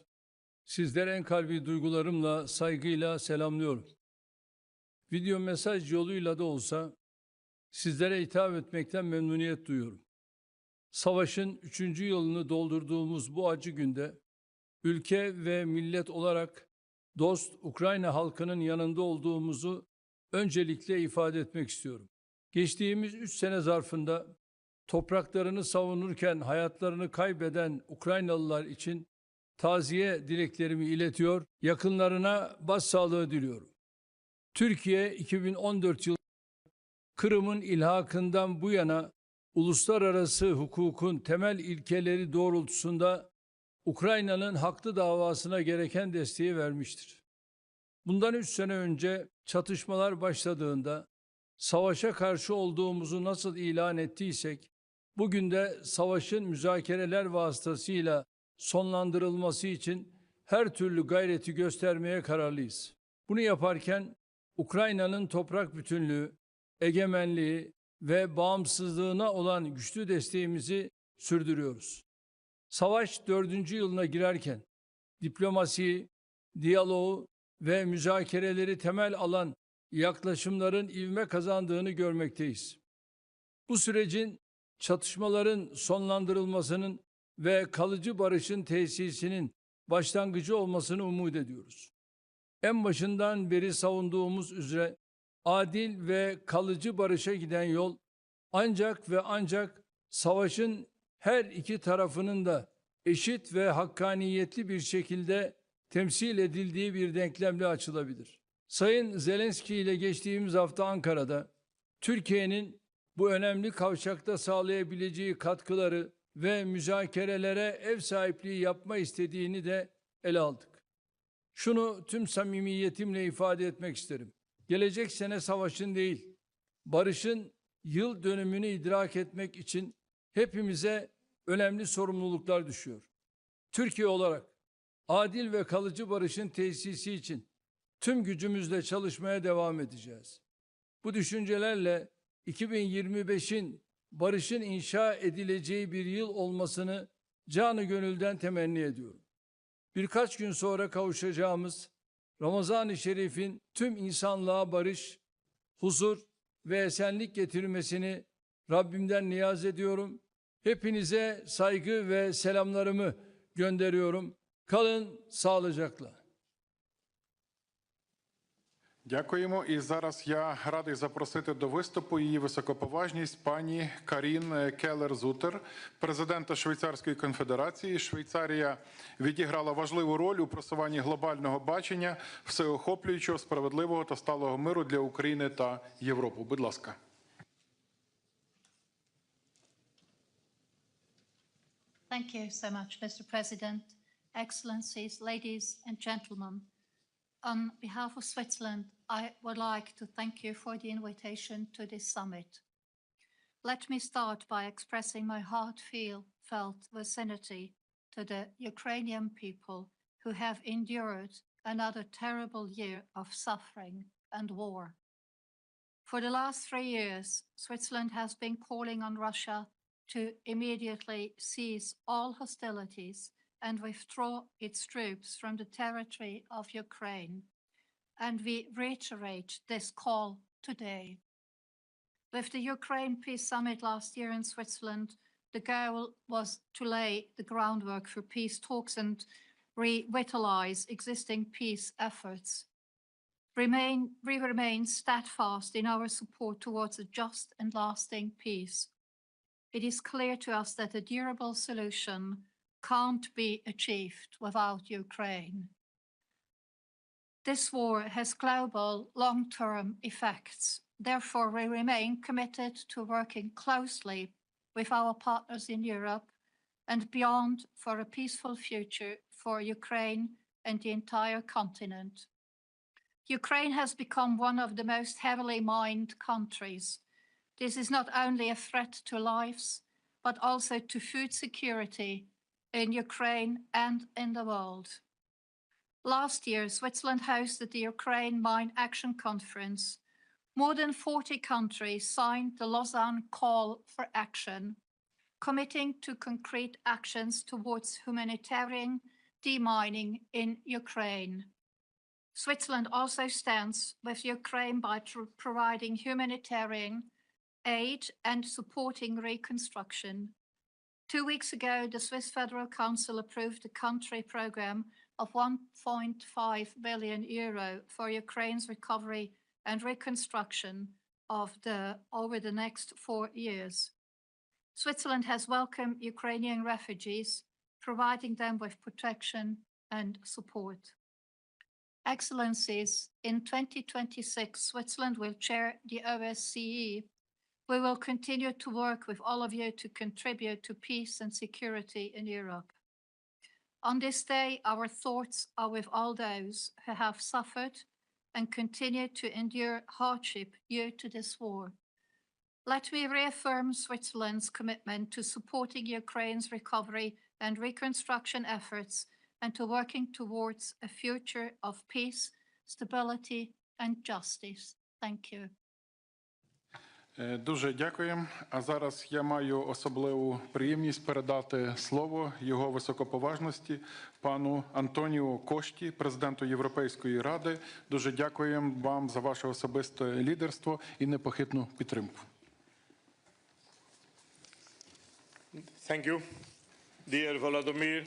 sizlere en kalbi duygularımla, saygıyla selamlıyorum. Video mesaj yoluyla da olsa sizlere hitap etmekten memnuniyet duyuyorum. Savaşın 3. yılını doldurduğumuz bu acı günde ülke ve millet olarak dost Ukrayna halkının yanında olduğumuzu öncelikle ifade etmek istiyorum. Geçtiğimiz 3 sene zarfında topraklarını savunurken hayatlarını kaybeden Ukraynalılar için taziye dileklerimi iletiyor, yakınlarına başsağlığı diliyorum. Türkiye 2014 yılında Kırım'ın ilhakından bu yana uluslararası hukukun temel ilkeleri doğrultusunda Ukrayna'nın haklı davasına gereken desteği vermiştir. Bundan 3 sene önce çatışmalar başladığında savaşa karşı olduğumuzu nasıl ilan ettiysek, bugün de savaşın müzakereler vasıtasıyla sonlandırılması için her türlü gayreti göstermeye kararlıyız. Bunu yaparken Ukrayna'nın toprak bütünlüğü, egemenliği ve bağımsızlığına olan güçlü desteğimizi sürdürüyoruz. Savaş 4. yılına girerken diplomasiyi, diyaloğu ve müzakereleri temel alan yaklaşımların ivme kazandığını görmekteyiz. Bu sürecin çatışmaların sonlandırılmasının ve kalıcı barışın tesisinin başlangıcı olmasını umut ediyoruz. En başından beri savunduğumuz üzere adil ve kalıcı barışa giden yol ancak ve ancak savaşın her iki tarafının da eşit ve hakkaniyetli bir şekilde temsil edildiği bir denklemle açılabilir. Sayın Zelenski ile geçtiğimiz hafta Ankara'da Türkiye'nin bu önemli kavşakta sağlayabileceği katkıları ve müzakerelere ev sahipliği yapma istediğini de ele aldık. Şunu tüm samimiyetimle ifade etmek isterim. Gelecek sene savaşın değil, barışın yıl dönümünü idrak etmek için hepimize önemli sorumluluklar düşüyor. Türkiye olarak adil ve kalıcı barışın tesisi için tüm gücümüzle çalışmaya devam edeceğiz. Bu düşüncelerle 2025'in barışın inşa edileceği bir yıl olmasını canı gönülden temenni ediyorum. Birkaç gün sonra kavuşacağımız Ramazan-ı Şerif'in tüm insanlığa barış, huzur ve esenlik getirmesini Rabbimden niyaz ediyorum. Hepinize saygı ve selamlarımı gönderiyorum. Kalın sağlıcakla. Дякуємо. І зараз я радий запросити до виступу її високоповажність пані Карін Келлер-Зутер, президента Швейцарської конфедерації. Швейцарія відіграла важливу роль у просуванні глобального бачення всеохоплюючого, справедливого та сталого миру для України та Європи. Будь ласка. Thank you so much, Mr. President, Excellencies, ladies and gentlemen. On behalf of Switzerland, I would like to thank you for the invitation to this summit. Let me start by expressing my heartfelt vicinity to the Ukrainian people who have endured another terrible year of suffering and war. For the last 3 years, Switzerland has been calling on Russia to immediately cease all hostilities and withdraw its troops from the territory of Ukraine. And we reiterate this call today. With the Ukraine Peace Summit last year in Switzerland, the goal was to lay the groundwork for peace talks and revitalize existing peace efforts. We remain steadfast in our support towards a just and lasting peace. It is clear to us that a durable solution can't be achieved without Ukraine. This war has global long-term effects. Therefore, we remain committed to working closely with our partners in Europe and beyond for a peaceful future for Ukraine and the entire continent. Ukraine has become one of the most heavily mined countries. This is not only a threat to lives, but also to food security in Ukraine and in the world. Last year, Switzerland hosted the Ukraine Mine Action Conference. More than 40 countries signed the Lausanne Call for Action, committing to concrete actions towards humanitarian demining in Ukraine. Switzerland also stands with Ukraine by providing humanitarian aid and supporting reconstruction. 2 weeks ago, the Swiss Federal Council approved a country program of 1.5 billion euro for Ukraine's recovery and reconstruction over the next 4 years. Switzerland has welcomed Ukrainian refugees, providing them with protection and support. Excellencies, in 2026, Switzerland will chair the OSCE. We will continue to work with all of you to contribute to peace and security in Europe. On this day, our thoughts are with all those who have suffered and continue to endure hardship due to this war. Let me reaffirm Switzerland's commitment to supporting Ukraine's recovery and reconstruction efforts and to working towards a future of peace, stability and justice. Thank you. Дуже дякуємо. А зараз я маю особливу приємність передати слово його високоповажності пану Антоніо Кошті, президенту Європейської ради. Дуже дякуємо вам за ваше особисте лідерство і непохитну підтримку. Thank you, dear Volodymyr,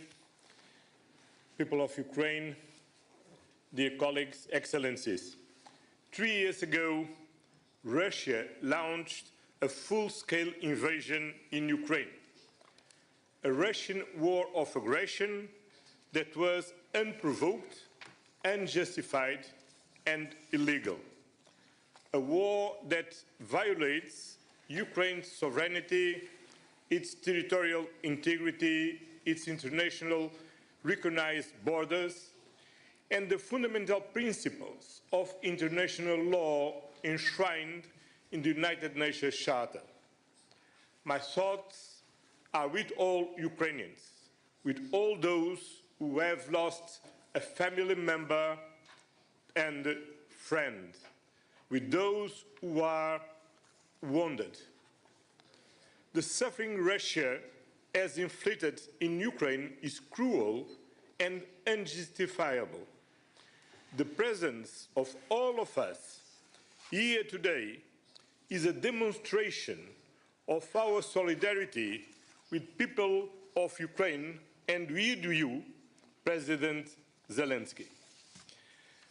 people of Ukraine, dear colleagues, excellencies. 3 years ago, Russia launched a full-scale invasion in Ukraine, a Russian war of aggression that was unprovoked, unjustified, and illegal. A war that violates Ukraine's sovereignty, its territorial integrity, its international recognized borders, and the fundamental principles of international law enshrined in the United Nations Charter. My thoughts are with all Ukrainians, with all those who have lost a family member and friend, with those who are wounded. The suffering Russia has inflicted in Ukraine is cruel and unjustifiable. The presence of all of us here today is a demonstration of our solidarity with people of Ukraine and with you, President Zelensky.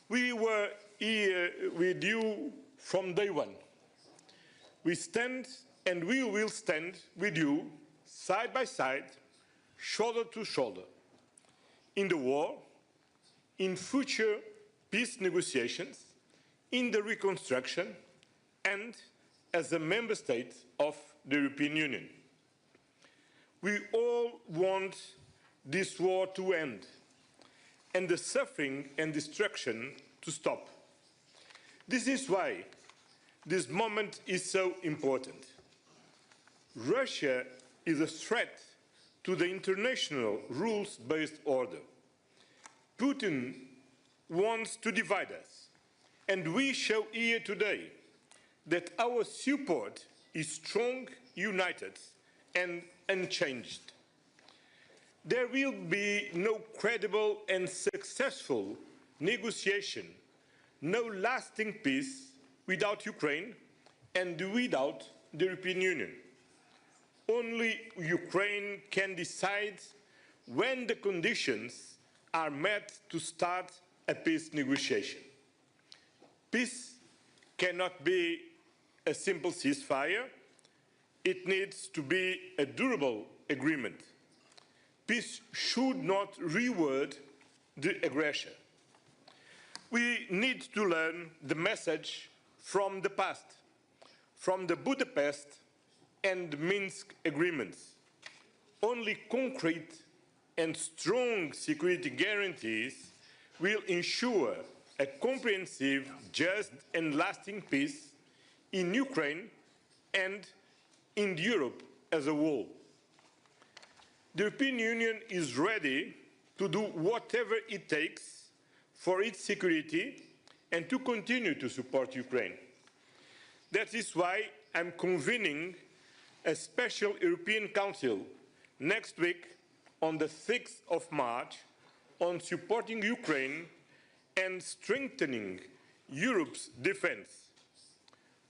We were here with you from day one. We stand and we will stand with you side by side, shoulder to shoulder, in the war, in future peace negotiations, in the reconstruction, and as a member state of the European Union. We all want this war to end and the suffering and destruction to stop. This is why this moment is so important. Russia is a threat to the international rules-based order. Putin wants to divide us, and we show here today that our support is strong, united, and unchanged. There will be no credible and successful negotiation, no lasting peace without Ukraine and without the European Union. Only Ukraine can decide when the conditions are met to start a peace negotiation. Peace cannot be a simple ceasefire. It needs to be a durable agreement. Peace should not reward the aggression. We need to learn the message from the past, from the Budapest and Minsk agreements. Only concrete and strong security guarantees will ensure a comprehensive, just and lasting peace in Ukraine and in Europe as a whole. The European Union is ready to do whatever it takes for its security and to continue to support Ukraine. That is why I'm convening a special European Council next week on the 6th of March on supporting Ukraine and strengthening Europe's defense.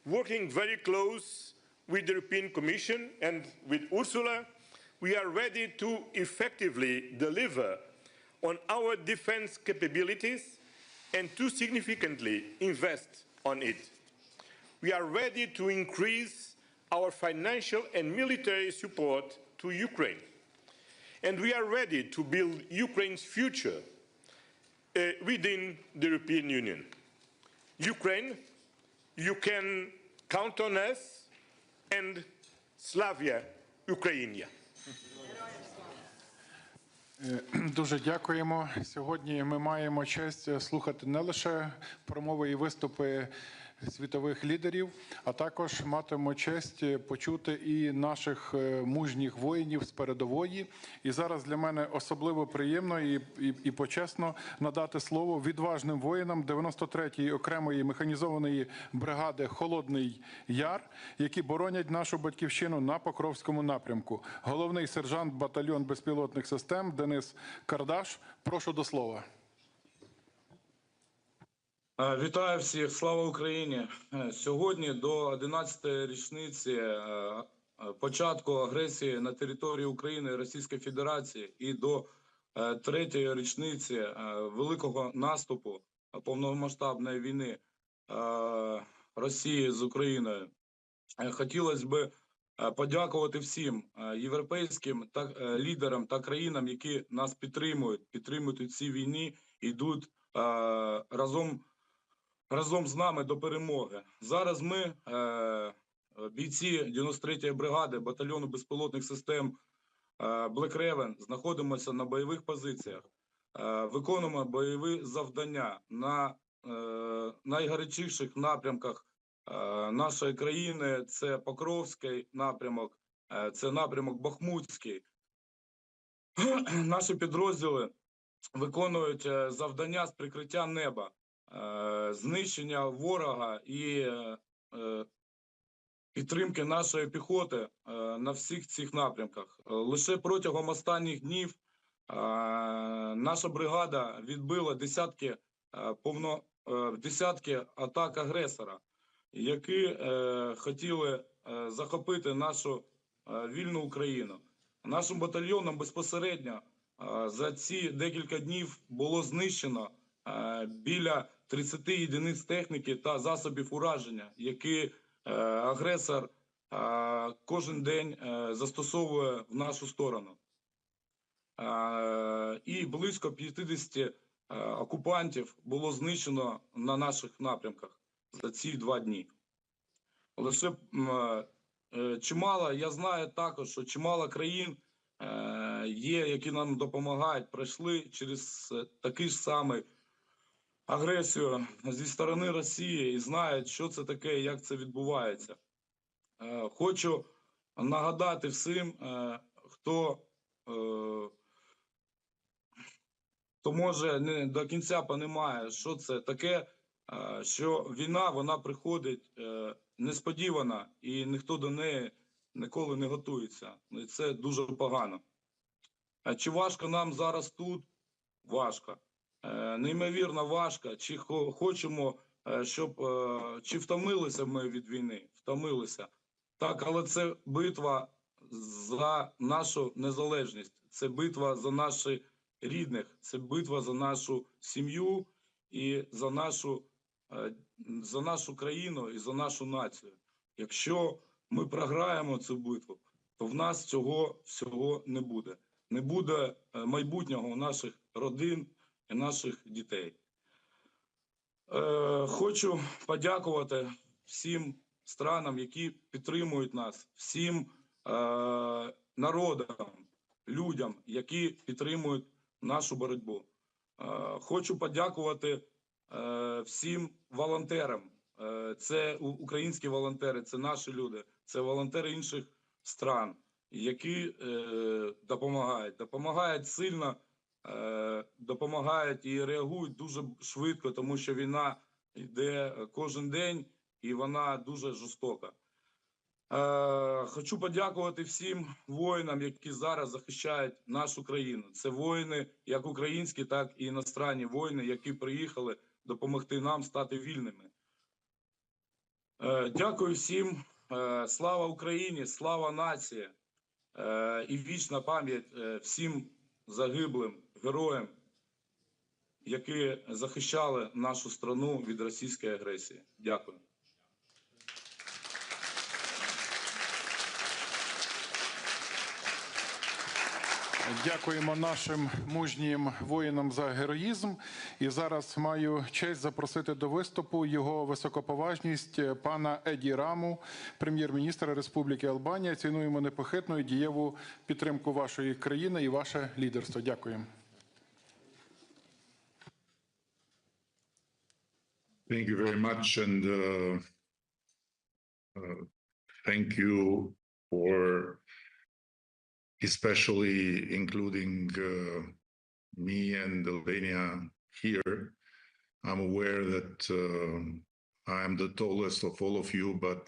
Working very close with the European Commission and with Ursula, we are ready to effectively deliver on our defense capabilities and to significantly invest on it. We are ready to increase our financial and military support to Ukraine. And we are ready to build Ukraine's future within the European Union. Ukraine, you can count on us, and Slavia Ukrainia. Дуже дякуємо. Сьогодні ми маємо честь слухати не лише промови і виступи світових лідерів, а також матимемо честь почути і наших мужніх воїнів з передової. І зараз для мене особливо приємно і почесно надати слово відважним воїнам 93-ї окремої механізованої бригади «Холодний Яр», які боронять нашу батьківщину на Покровському напрямку. Головний сержант батальйон безпілотних систем Денис Кардаш. Прошу до слова. Вітаю всіх, слава Україні! Сьогодні до 11-ї річниці початку агресії на території України Російської Федерації і до 3-ї річниці великого наступу повномасштабної війни Росії з Україною. Хотілося б подякувати всім європейським лідерам та країнам, які нас підтримують у цій війні, йдуть разом з нами до перемоги. Зараз ми, бійці 93-ї бригади батальйону безпілотних систем Black Raven, знаходимося на бойових позиціях, виконуємо бойові завдання на найгарячіших напрямках нашої країни. Це Покровський напрямок, це напрямок Бахмутський. Наші підрозділи виконують завдання з прикриття неба, знищення ворога і підтримки нашої піхоти на всіх цих напрямках. Лише протягом останніх днів наша бригада відбила десятки атак агресора, які хотіли захопити нашу вільну Україну. Нашим батальйоном безпосередньо за ці декілька днів було знищено біля 30 єдиниць техніки та засобів ураження, які агресор кожен день застосовує в нашу сторону. І близько 50 окупантів було знищено на наших напрямках за ці 2 дні. Лише чимало, я знаю також, що чимало країн є, які нам допомагають, пройшли через такий ж самий агресію зі сторони Росії і знають, що це таке і як це відбувається. Хочу нагадати всім, хто може не до кінця розуміє, що це таке, що війна, вона приходить несподівано і ніхто до неї ніколи не готується. І це дуже погано. Чи важко нам зараз тут? Важко. Неймовірно важко. Чи хочемо, щоб... Чи втомилися ми від війни? Втомилися. Так, але це битва за нашу незалежність. Це битва за наших рідних. Це битва за нашу сім'ю і за нашу країну і за нашу націю. Якщо ми програємо цю битву, то в нас цього всього не буде. Не буде майбутнього у наших родин і наших дітей. Хочу подякувати всім странам, які підтримують нас, всім народам, людям, які підтримують нашу боротьбу. Хочу подякувати всім волонтерам. Це українські волонтери, це наші люди, це волонтери інших стран, які допомагають сильно, допомагають і реагують дуже швидко, тому що війна йде кожен день і вона дуже жорстока. Хочу подякувати всім воїнам, які зараз захищають нашу країну. Це воїни, як українські, так і іностранні воїни, які приїхали допомогти нам стати вільними. Дякую всім. Слава Україні, слава нації і вічна пам'ять всім загиблим героям, які захищали нашу страну від російської агресії. Дякую. Дякуємо нашим мужнім воїнам за героїзм. І зараз маю честь запросити до виступу його високоповажність пана Еді Раму, прем'єр-міністра Республіки Албанія. Цінуємо непохитну і дієву підтримку вашої країни і ваше лідерство. Дякуємо. Thank you very much, and thank you for especially including me and Albania here. I'm aware that I am the tallest of all of you, but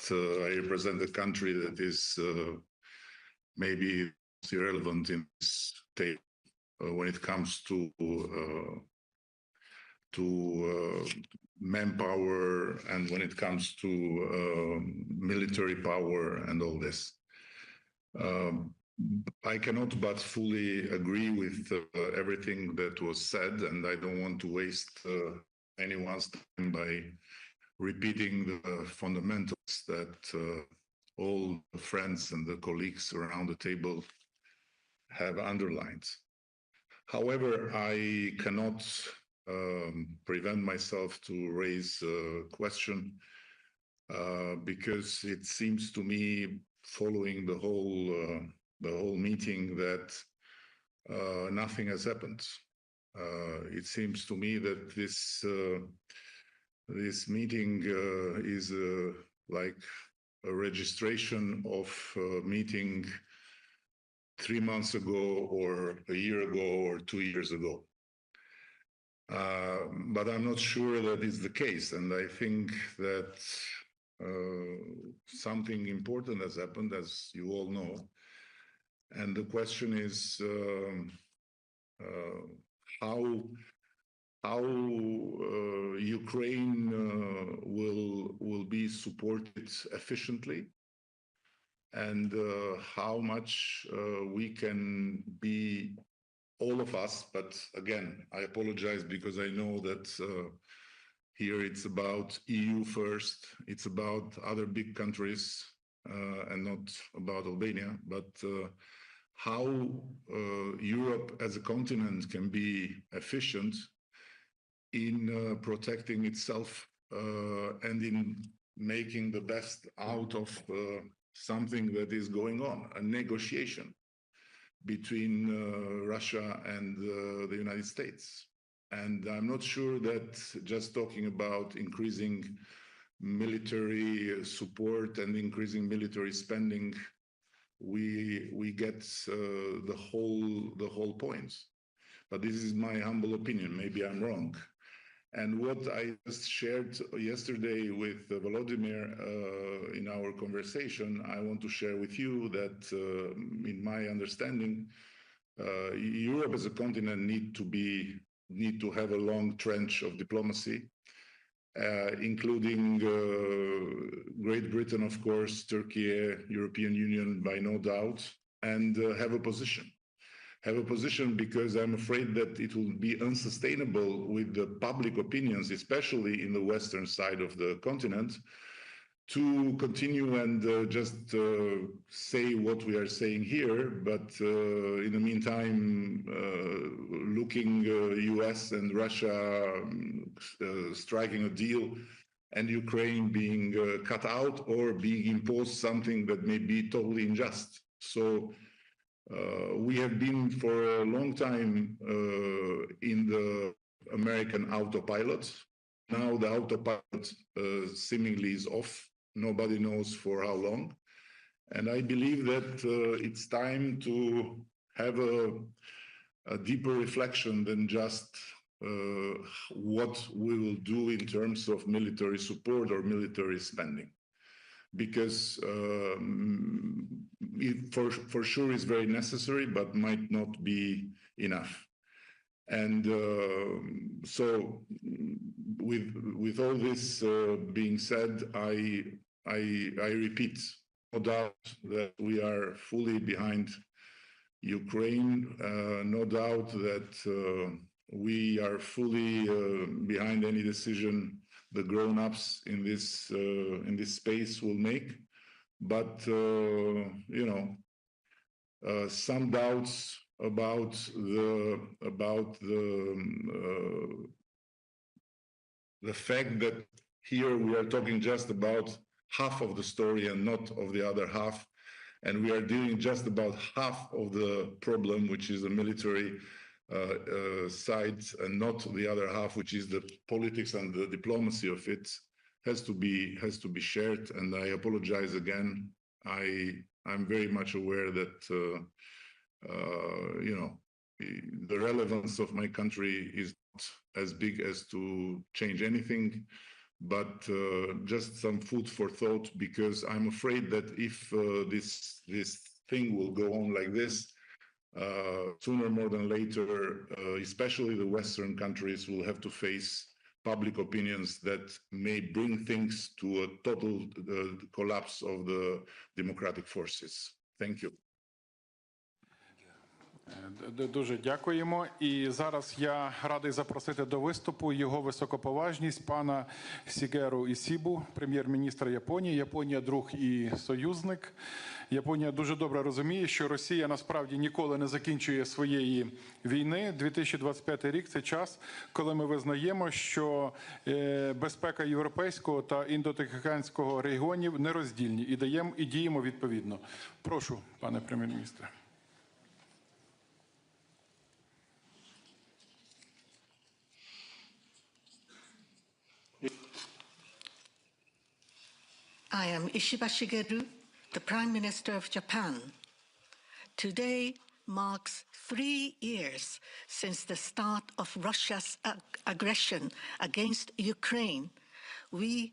I represent a country that is maybe irrelevant in this state when it comes to manpower and when it comes to military power and all this. I cannot but fully agree with everything that was said, and I don't want to waste anyone's time by repeating the fundamentals that all the friends and the colleagues around the table have underlined. However, I cannot prevent myself to raise a question because it seems to me, following the whole meeting, that nothing has happened. It seems to me that this meeting is like a registration of a meeting 3 months ago, or a year ago, or 2 years ago. But I'm not sure that is the case, and I think that something important has happened, as you all know. And the question is how Ukraine will be supported efficiently, and how much we can be all of us, but again, I apologize because I know that here it's about EU first, it's about other big countries and not about Albania, but how Europe as a continent can be efficient in protecting itself and in making the best out of something that is going on, a negotiation between Russia and the United States. And I'm not sure that just talking about increasing military support and increasing military spending, we get the whole point. But this is my humble opinion. Maybe I'm wrong. And what I just shared yesterday with Volodymyr in our conversation, I want to share with you that, in my understanding, Europe as a continent need to have a long trench of diplomacy, including Great Britain, of course, Turkey, European Union, by no doubt, and have a position. Have a position because I'm afraid that it will be unsustainable with the public opinions, especially in the western side of the continent, to continue and just say what we are saying here, but in the meantime, looking US and Russia striking a deal and Ukraine being cut out or being imposed something that may be totally unjust. So we have been for a long time in the American autopilot. Now the autopilot seemingly is off. Nobody knows for how long. And I believe that it's time to have a deeper reflection than just what we will do in terms of military support or military spending. Because it for sure is very necessary, but might not be enough. And so with all this being said, I repeat, no doubt that we are fully behind Ukraine, no doubt that we are fully behind any decision the grown-ups in this space will make, but you know, some doubts about the fact that here we are talking just about half of the story and not of the other half, and we are dealing just about half of the problem, which is the military side, and not the other half, which is the politics and the diplomacy of it, has to be shared. And I apologize again. I'm very much aware that you know, the relevance of my country is not as big as to change anything, but just some food for thought, because I'm afraid that if this thing will go on like this, sooner more than later, especially the Western countries will have to face public opinions that may bring things to a total collapse of the democratic forces. Thank you. Дуже дякуємо. І зараз я радий запросити до виступу його високоповажність пана Сігеру Ісібу, прем'єр-міністра Японії. Японія – друг і союзник. Японія дуже добре розуміє, що Росія насправді ніколи не закінчує своєї війни. 2025 рік – це час, коли ми визнаємо, що безпека європейського та індотихоокеанського регіонів нероздільні і діємо відповідно. Прошу, пане прем'єр-міністре. I am Ishiba Shigeru, the Prime Minister of Japan. Today marks 3 years since the start of Russia's aggression against Ukraine. We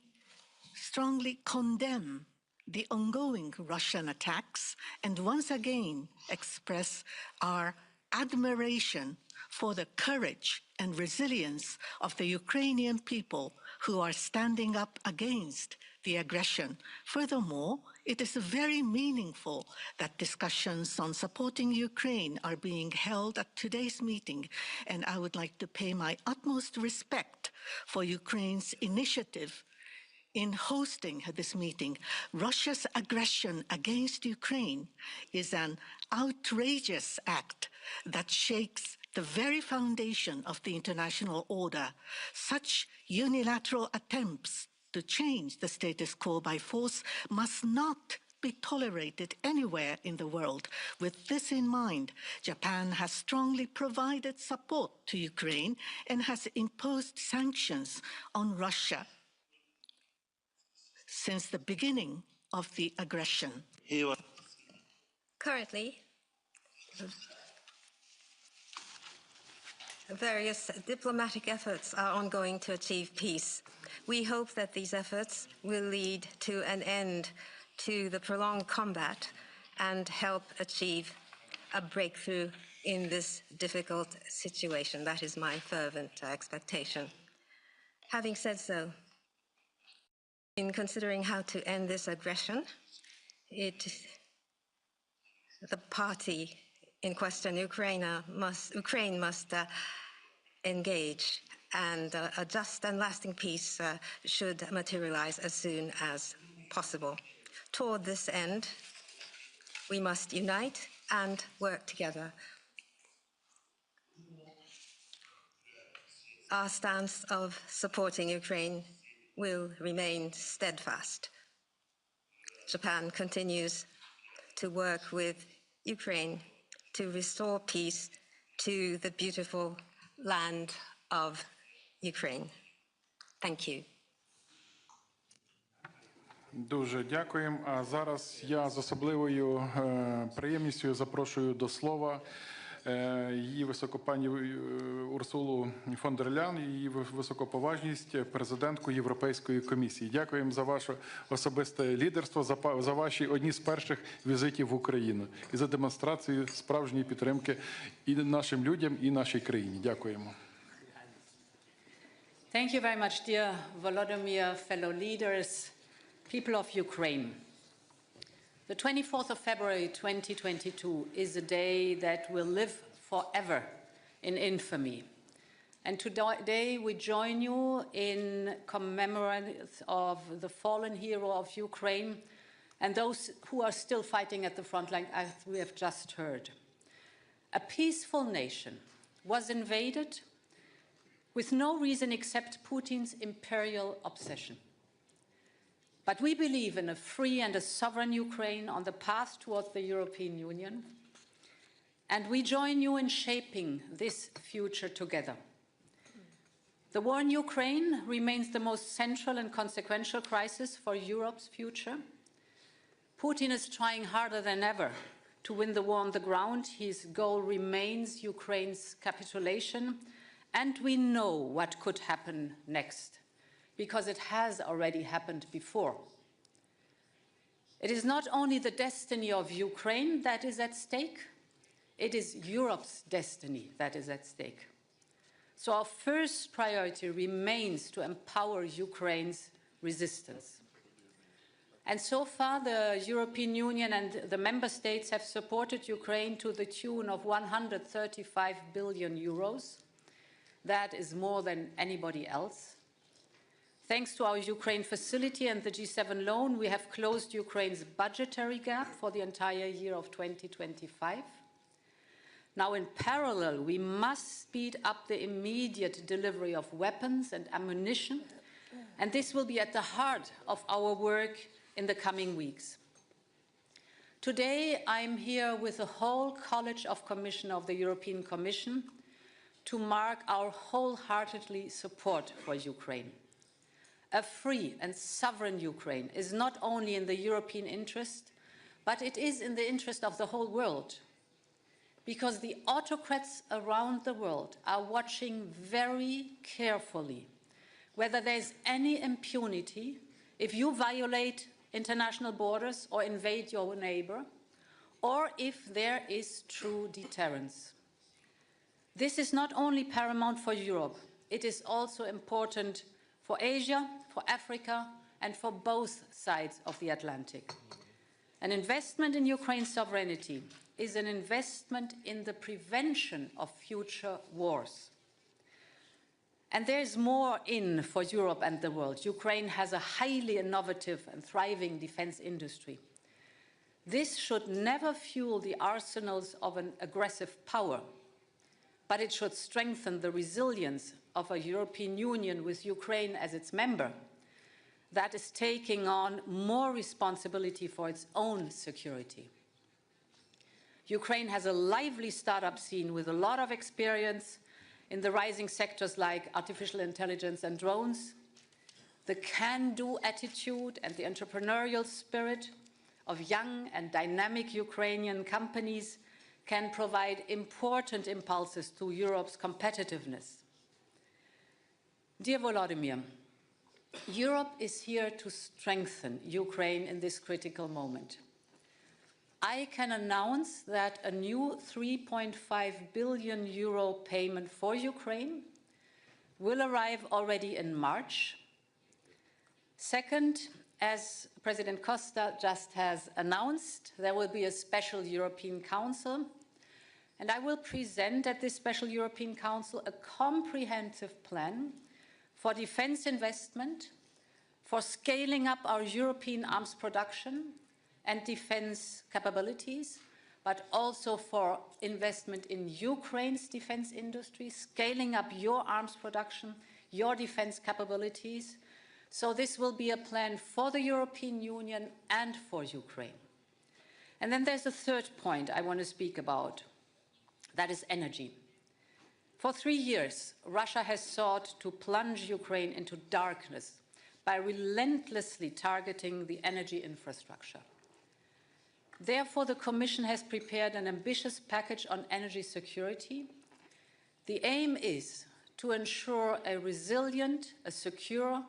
strongly condemn the ongoing Russian attacks and once again express our admiration for the courage and resilience of the Ukrainian people who are standing up against the aggression. Furthermore, It is very meaningful that discussions on supporting Ukraine are being held at today's meeting, and I would like to pay my utmost respect for Ukraine's initiative in hosting this meeting. Russia's aggression against Ukraine is an outrageous act that shakes the very foundation of the international order. Such unilateral attempts to change the status quo by force must not be tolerated anywhere in the world. With this in mind, Japan has strongly provided support to Ukraine and has imposed sanctions on Russia since the beginning of the aggression. Currently, various diplomatic efforts are ongoing to achieve peace. We hope that these efforts will lead to an end to the prolonged combat and help achieve a breakthrough in this difficult situation. That is my fervent expectation. Having said so, in considering how to end this aggression, the party in question, Ukraine must engage, and a just and lasting peace should materialize as soon as possible. Toward this end, we must unite and work together. Our stance of supporting Ukraine will remain steadfast. Japan continues to work with Ukraine to restore peace to the beautiful land of Ukraine. Thank you. Дуже дякуємо. А зараз я з особливою приємністю запрошую до слова її високопані Урсулу фон дер Ляйен, її високоповажність, президентку Європейської комісії. Дякуємо за ваше особисте лідерство, за ваші одні з перших візитів в Україну і за демонстрацію справжньої підтримки і нашим людям, і нашій країні. Дякуємо. Thank you very much, dear Volodymyr, fellow leaders, people of Ukraine. The 24th of February 2022 is a day that will live forever in infamy. And today we join you in commemoration of the fallen hero of Ukraine and those who are still fighting at the front line, as we have just heard. A peaceful nation was invaded with no reason except Putin's imperial obsession. But we believe in a free and a sovereign Ukraine on the path towards the European Union, and we join you in shaping this future together. The war in Ukraine remains the most central and consequential crisis for Europe's future. Putin is trying harder than ever to win the war on the ground. His goal remains Ukraine's capitulation, and we know what could happen next, because it has already happened before. It is not only the destiny of Ukraine that is at stake, it is Europe's destiny that is at stake. So our first priority remains to empower Ukraine's resistance. And so far, the European Union and the member states have supported Ukraine to the tune of 135 billion euros. That is more than anybody else. Thanks to our Ukraine facility and the G7 loan, we have closed Ukraine's budgetary gap for the entire year of 2025. Now, in parallel, we must speed up the immediate delivery of weapons and ammunition, and this will be at the heart of our work in the coming weeks. Today, I'm here with the whole College of Commissioners of the European Commission to mark our wholeheartedly support for Ukraine. A free and sovereign Ukraine is not only in the European interest, but it is in the interest of the whole world, because the autocrats around the world are watching very carefully whether there's any impunity if you violate international borders or invade your neighbor, or if there is true deterrence. This is not only paramount for Europe, it is also important for Asia, for Africa, and for both sides of the Atlantic. An investment in Ukraine's sovereignty is an investment in the prevention of future wars. And there's more in for Europe and the world. Ukraine has a highly innovative and thriving defense industry. This should never fuel the arsenals of an aggressive power, but it should strengthen the resilience of a European Union with Ukraine as its member that is taking on more responsibility for its own security. Ukraine has a lively startup scene with a lot of experience in the rising sectors like artificial intelligence and drones. The can-do attitude and the entrepreneurial spirit of young and dynamic Ukrainian companies can provide important impulses to Europe's competitiveness. Dear Volodymyr, Europe is here to strengthen Ukraine in this critical moment. I can announce that a new 3.5 billion euro payment for Ukraine will arrive already in March. Second, as President Costa just has announced, there will be a special European Council, and I will present at this special European Council a comprehensive plan for defense investment, for scaling up our European arms production and defense capabilities, but also for investment in Ukraine's defense industry, scaling up your arms production, your defense capabilities. So this will be a plan for the European Union and for Ukraine. And then there's a third point I want to speak about. That is energy. For 3 years, Russia has sought to plunge Ukraine into darkness by relentlessly targeting the energy infrastructure. Therefore, the Commission has prepared an ambitious package on energy security. The aim is to ensure a resilient, a secure,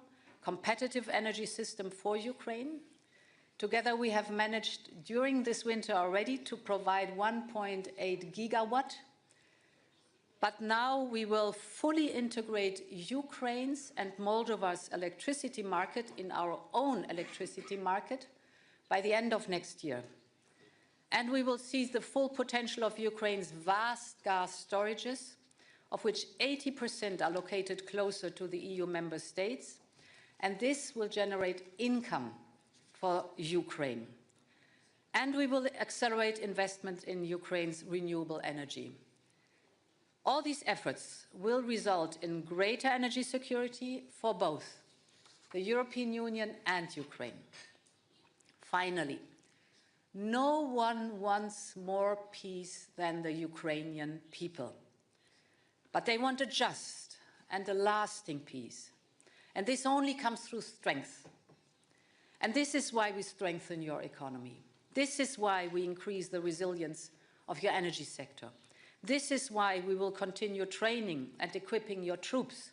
competitive energy system for Ukraine. Together, we have managed during this winter already to provide 1.8 gigawatt. But now we will fully integrate Ukraine's and Moldova's electricity market in our own electricity market by the end of next year. And we will seize the full potential of Ukraine's vast gas storages, of which 80% are located closer to the EU member states. And this will generate income for Ukraine. And we will accelerate investment in Ukraine's renewable energy. All these efforts will result in greater energy security for both the European Union and Ukraine. Finally, no one wants more peace than the Ukrainian people. But they want a just and a lasting peace. And this only comes through strength. And this is why we strengthen your economy. This is why we increase the resilience of your energy sector. This is why we will continue training and equipping your troops.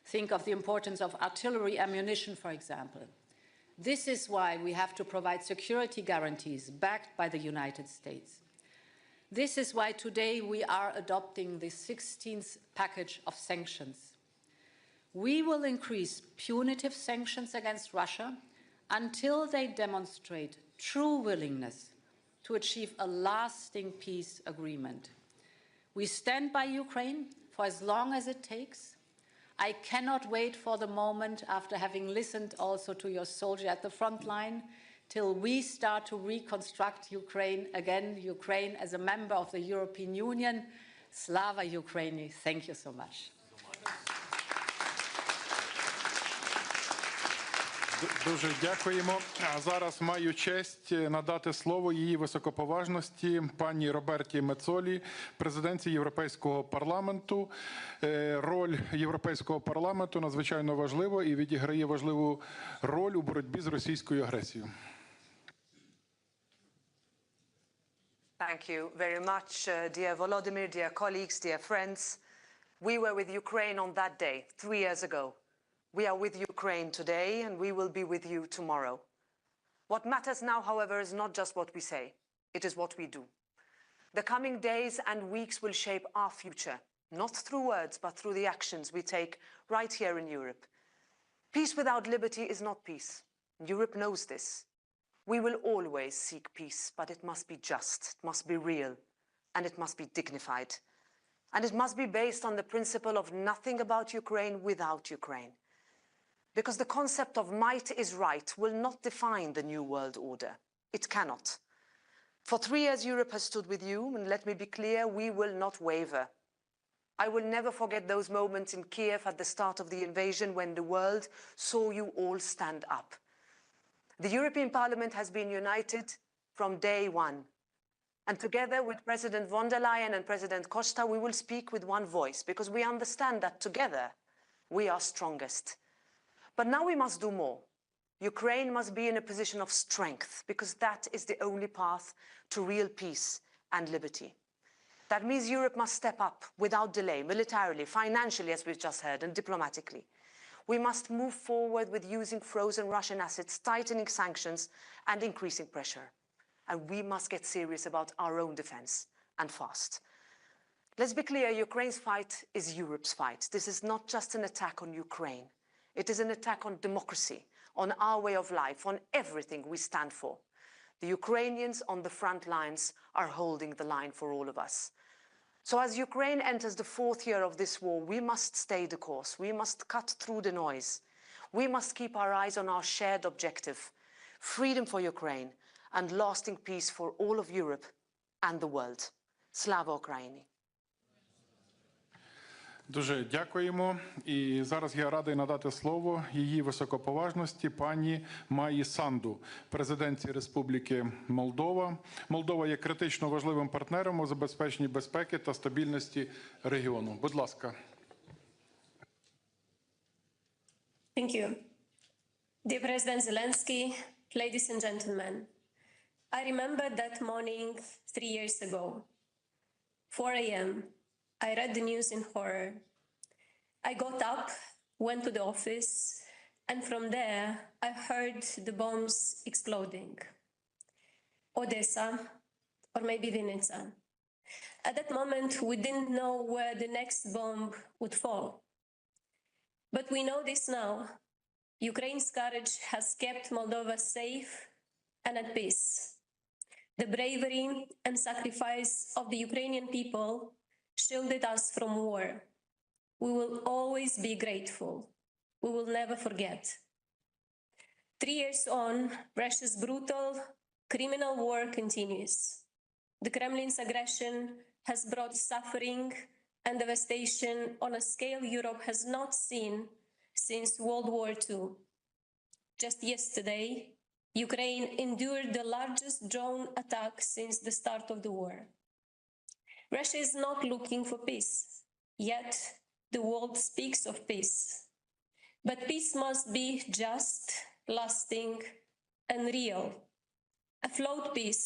Think of the importance of artillery ammunition, for example. This is why we have to provide security guarantees backed by the United States. This is why today we are adopting the 16th package of sanctions. We will increase punitive sanctions against Russia until they demonstrate true willingness to achieve a lasting peace agreement. We stand by Ukraine for as long as it takes. I cannot wait for the moment, after having listened also to your soldier at the front line, till we start to reconstruct Ukraine again, Ukraine as a member of the European Union. Slava Ukraini. Thank you so much. Дуже дякуємо. А зараз маю честь надати слово її високоповажності пані Роберті Мецолі, президентці Європейського парламенту. Роль Європейського парламенту надзвичайно важлива і відіграє важливу роль у боротьбі з російською агресією. Thank you very much, dear Volodymyr, dear colleagues, dear friends. We were with Ukraine on that day, 3 years ago. We are with Ukraine today, and we will be with you tomorrow. What matters now, however, is not just what we say. It is what we do. The coming days and weeks will shape our future, not through words, but through the actions we take right here in Europe. Peace without liberty is not peace. Europe knows this. We will always seek peace, but it must be just, it must be real, and it must be dignified. And it must be based on the principle of nothing about Ukraine without Ukraine. Because the concept of might is right will not define the new world order. It cannot. For 3 years, Europe has stood with you, and let me be clear, we will not waver. I will never forget those moments in Kiev at the start of the invasion when the world saw you all stand up. The European Parliament has been united from day one. And together with President von der Leyen and President Costa, we will speak with one voice because we understand that together we are strongest. But now we must do more. Ukraine must be in a position of strength because that is the only path to real peace and liberty. That means Europe must step up without delay, militarily, financially, as we've just heard, and diplomatically. We must move forward with using frozen Russian assets, tightening sanctions, and increasing pressure. And we must get serious about our own defense, and fast. Let's be clear, Ukraine's fight is Europe's fight. This is not just an attack on Ukraine. It is an attack on democracy, on our way of life, on everything we stand for. The Ukrainians on the front lines are holding the line for all of us. So as Ukraine enters the 4th year of this war, we must stay the course. We must cut through the noise. We must keep our eyes on our shared objective, freedom for Ukraine and lasting peace for all of Europe and the world. Slava Ukraini! Дуже дякуємо. І зараз я радий надати слово її високоповажності пані Майі Санду, президентці Республіки Молдова. Молдова є критично важливим партнером у забезпеченні безпеки та стабільності регіону. Будь ласка. Thank you. Dear President Zelensky, ladies and gentlemen, I remember that morning 3 years ago, 4 a.m., I read the news in horror. I got up, went to the office, and from there, I heard the bombs exploding. Odessa, or maybe Vinica. At that moment, we didn't know where the next bomb would fall. But we know this now. Ukraine's courage has kept Moldova safe and at peace. The bravery and sacrifice of the Ukrainian people shielded us from war. We will always be grateful. We will never forget. 3 years on, Russia's brutal criminal war continues. The Kremlin's aggression has brought suffering and devastation on a scale Europe has not seen since World War II. Just yesterday, Ukraine endured the largest drone attack since the start of the war. Russia is not looking for peace, yet the world speaks of peace. But peace must be just, lasting, and real. A flawed peace,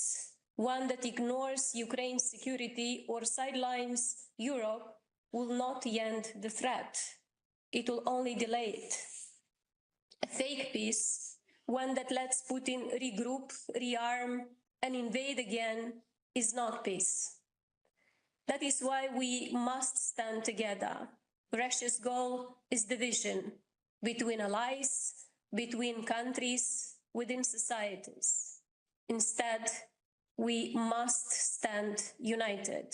one that ignores Ukraine's security or sidelines Europe, will not end the threat. It will only delay it. A fake peace, one that lets Putin regroup, rearm, and invade again, is not peace. That is why we must stand together. Russia's goal is division between allies, between countries, within societies. Instead, we must stand united.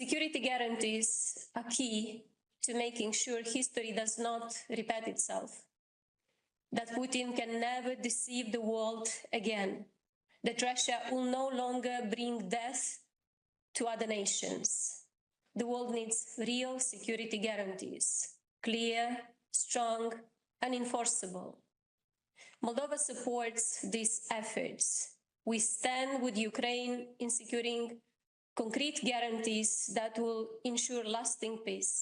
Security guarantees are key to making sure history does not repeat itself, that Putin can never deceive the world again, that Russia will no longer bring death to other nations. The world needs real security guarantees, clear, strong, and enforceable. Moldova supports these efforts. We stand with Ukraine in securing concrete guarantees that will ensure lasting peace.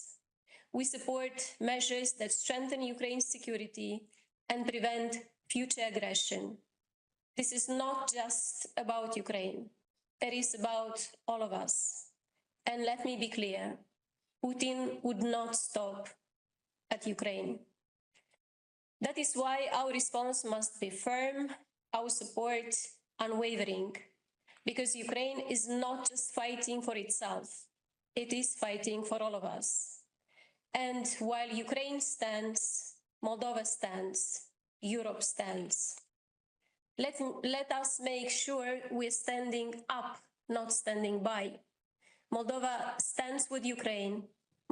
We support measures that strengthen Ukraine's security and prevent future aggression. This is not just about Ukraine. It is about all of us. And let me be clear, Putin would not stop at Ukraine. That is why our response must be firm, our support unwavering, because Ukraine is not just fighting for itself, it is fighting for all of us. And while Ukraine stands, Moldova stands, Europe stands. Let us make sure we're standing up, not standing by. Moldova stands with Ukraine.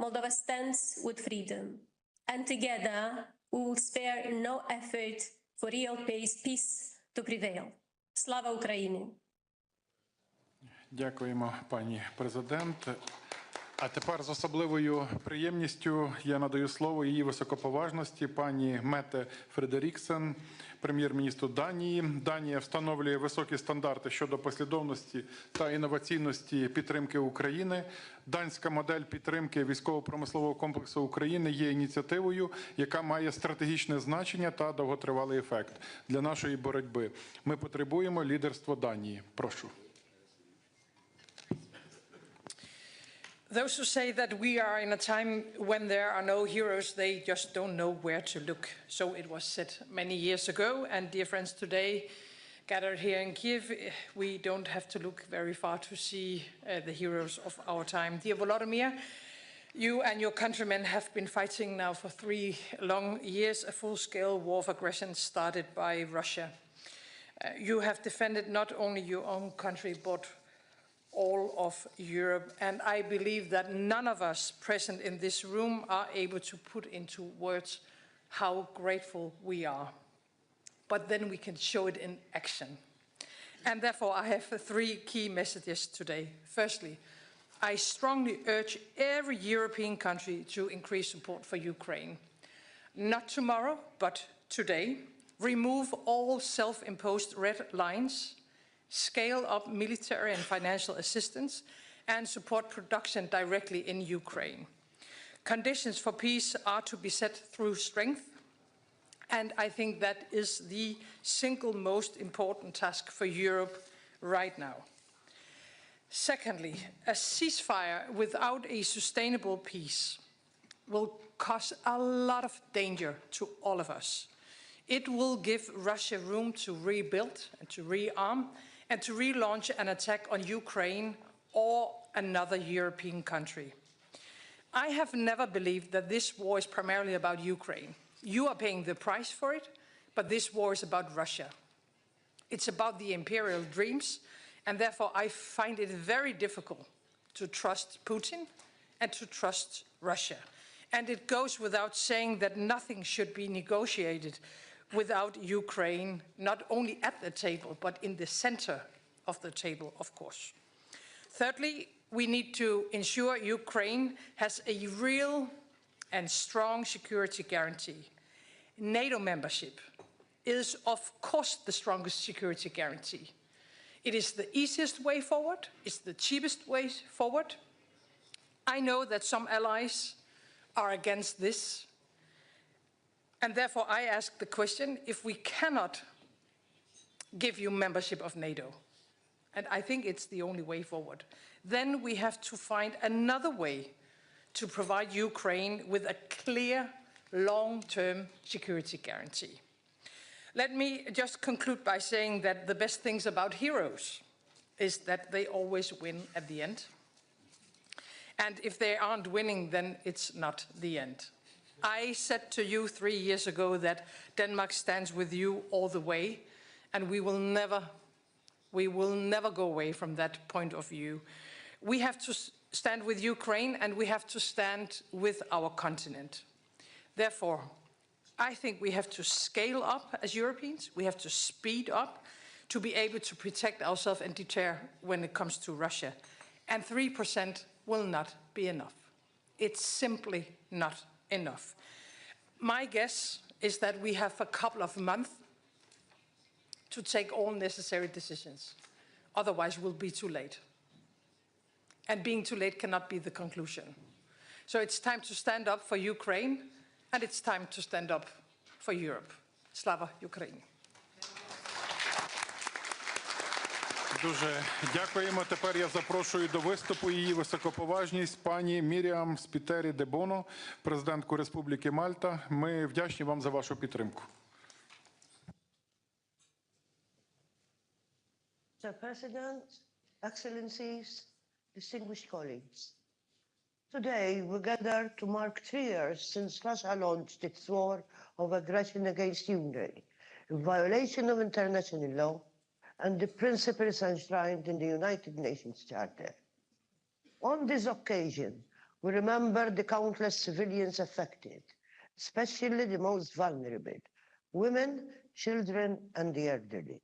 Moldova stands with freedom. And together, we will spare no effort for real peace to prevail. Slava Ukraini! Дякуємо, пані президент. А тепер з особливою приємністю я надаю слово її високоповажності пані Мете Фредеріксен, прем'єр-міністру Данії. Данія встановлює високі стандарти щодо послідовності та інноваційності підтримки України. Данська модель підтримки військово-промислового комплексу України є ініціативою, яка має стратегічне значення та довготривалий ефект для нашої боротьби. Ми потребуємо лідерства Данії. Прошу. Those who say that we are in a time when there are no heroes, they just don't know where to look. So it was said many years ago, and dear friends, today gathered here in Kiev, we don't have to look very far to see the heroes of our time. Dear Volodymyr, you and your countrymen have been fighting now for 3 long years, a full-scale war of aggression started by Russia. You have defended not only your own country, but all of Europe, and I believe that none of us present in this room are able to put into words how grateful we are. But then we can show it in action. And therefore, I have 3 key messages today. Firstly, I strongly urge every European country to increase support for Ukraine. Not tomorrow, but today. Remove all self-imposed red lines, scale up military and financial assistance, and support production directly in Ukraine. Conditions for peace are to be set through strength, and I think that is the single most important task for Europe right now. Secondly, a ceasefire without a sustainable peace will cause a lot of danger to all of us. It will give Russia room to rebuild and to rearm and to relaunch an attack on Ukraine or another European country. I have never believed that this war is primarily about Ukraine. You are paying the price for it, but this war is about Russia. It's about the imperial dreams, and therefore I find it very difficult to trust Putin and to trust Russia. And it goes without saying that nothing should be negotiated without Ukraine, not only at the table, but in the center of the table, of course. Thirdly, we need to ensure Ukraine has a real and strong security guarantee. NATO membership is, of course, the strongest security guarantee. It is the easiest way forward, it's the cheapest way forward. I know that some allies are against this, and therefore I ask the question, if we cannot give you membership of NATO, and I think it's the only way forward, then we have to find another way to provide Ukraine with a clear, long-term security guarantee. Let me just conclude by saying that the best things about heroes is that they always win at the end. And if they aren't winning, then it's not the end. I said to you 3 years ago that Denmark stands with you all the way, and we will never go away from that point of view. We have to stand with Ukraine, and we have to stand with our continent. Therefore, I think we have to scale up as Europeans. We have to speed up to be able to protect ourselves and deter when it comes to Russia. And 3% will not be enough. It's simply not enough. My guess is that we have a couple of months to take all necessary decisions. Otherwise, we'll be too late. And being too late cannot be the conclusion. So it's time to stand up for Ukraine, and it's time to stand up for Europe. Slava Ukraini. Дуже дякуємо. Тепер я запрошую до виступу її високоповажність пані Міріам Спітері де Боно, президентку Республіки Мальта. Ми вдячні вам за вашу підтримку. Mr. President, Excellencies, distinguished colleagues. Today, we gather to mark 3 years since Russia launched its war of aggression against Ukraine, in violation of international law and the principles enshrined in the United Nations Charter. On this occasion, we remember the countless civilians affected, especially the most vulnerable, women, children, and the elderly.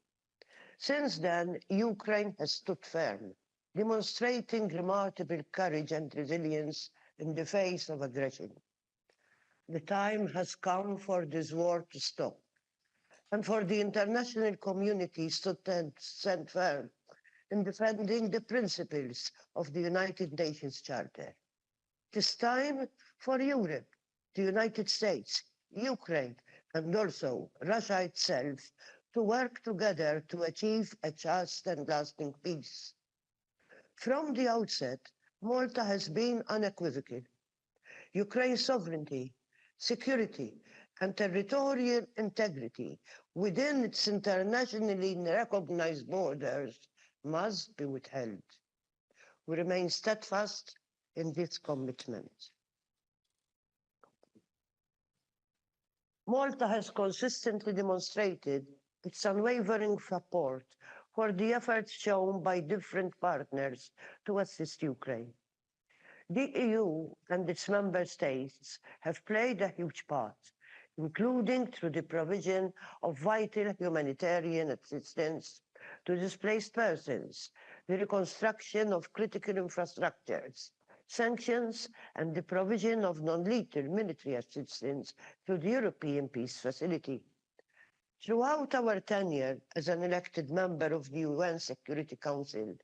Since then, Ukraine has stood firm, demonstrating remarkable courage and resilience in the face of aggression. The time has come for this war to stop, and for the international community to stand firm in defending the principles of the United Nations Charter. It is time for Europe, the United States, Ukraine, and also Russia itself to work together to achieve a just and lasting peace. From the outset, Malta has been unequivocal. Ukraine's sovereignty, security, and territorial integrity within its internationally recognized borders must be withheld. We remain steadfast in this commitment. Malta has consistently demonstrated its unwavering support for the efforts shown by different partners to assist Ukraine. The EU and its member states have played a huge part, including through the provision of vital humanitarian assistance to displaced persons, the reconstruction of critical infrastructures, sanctions, and the provision of non-lethal military assistance through the European Peace Facility. Throughout our tenure as an elected member of the UN Security Council,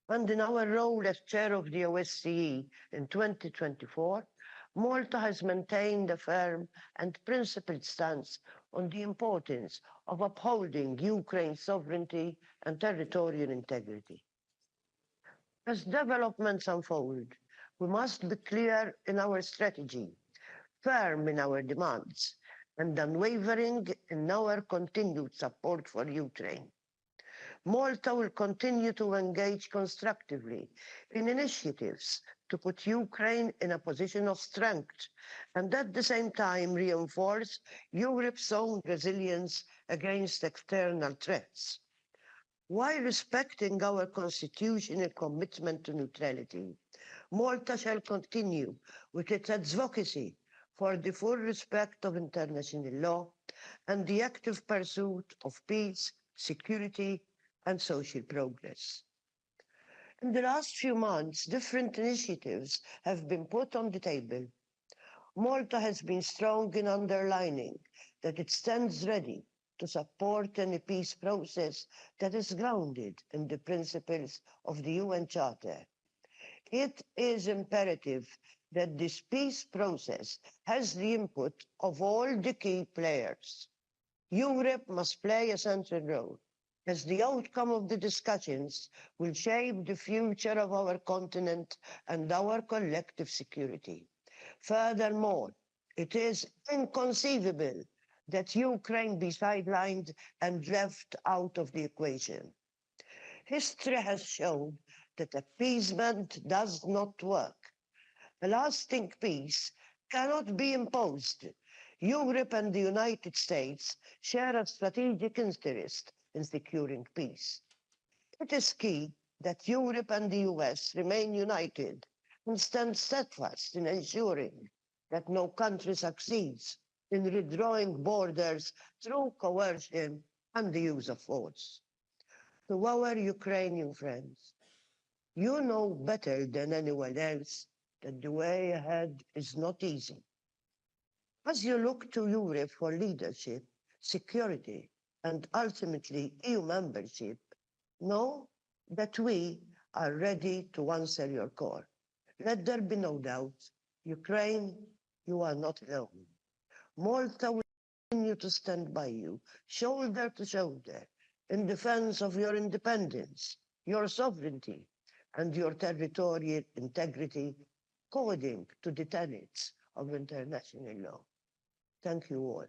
and in our role as chair of the OSCE in 2024, Malta has maintained a firm and principled stance on the importance of upholding Ukraine's sovereignty and territorial integrity. As developments unfold, we must be clear in our strategy, firm in our demands, and unwavering in our continued support for Ukraine. Malta will continue to engage constructively in initiatives to put Ukraine in a position of strength and at the same time reinforce Europe's own resilience against external threats. While respecting our constitutional commitment to neutrality, Malta shall continue with its advocacy for the full respect of international law and the active pursuit of peace, security, and social progress. In the last few months, different initiatives have been put on the table. Malta has been strong in underlining that it stands ready to support any peace process that is grounded in the principles of the UN Charter. It is imperative that this peace process has the input of all the key players. Europe must play a central role, as the outcome of the discussions will shape the future of our continent and our collective security. Furthermore, it is inconceivable that Ukraine be sidelined and left out of the equation. History has shown that appeasement does not work. A lasting peace cannot be imposed. Europe and the United States share a strategic interest in securing peace. It is key that Europe and the US remain united and stand steadfast in ensuring that no country succeeds in redrawing borders through coercion and the use of force. To our Ukrainian friends, you know better than anyone else that the way ahead is not easy. As you look to Europe for leadership, security, and ultimately EU membership, know that we are ready to answer your call. Let there be no doubt, Ukraine, you are not alone. Malta will continue to stand by you, shoulder to shoulder, in defense of your independence, your sovereignty, and your territorial integrity, according to the tenets of international law. Thank you all.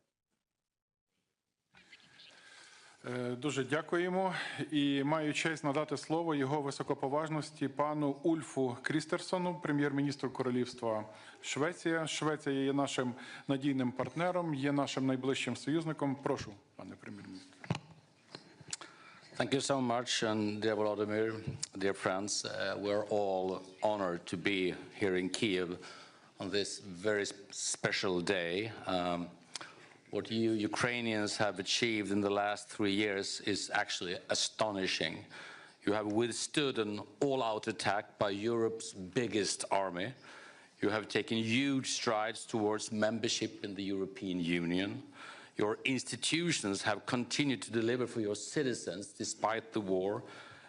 Дуже дякуємо і маю честь надати слово його високоповажності пану Ульфу Крістерсону, прем'єр-міністру Королівства Швеція. Швеція є нашим надійним партнером, є нашим найближчим союзником. Прошу, пане прем'єр-міністр. Thank you so much, and dear Volodymyr, dear friends, we're all honored to be here in Kyiv on this very special day. What you Ukrainians have achieved in the last 3 years is actually astonishing. You have withstood an all-out attack by Europe's biggest army. You have taken huge strides towards membership in the European Union. Your institutions have continued to deliver for your citizens despite the war,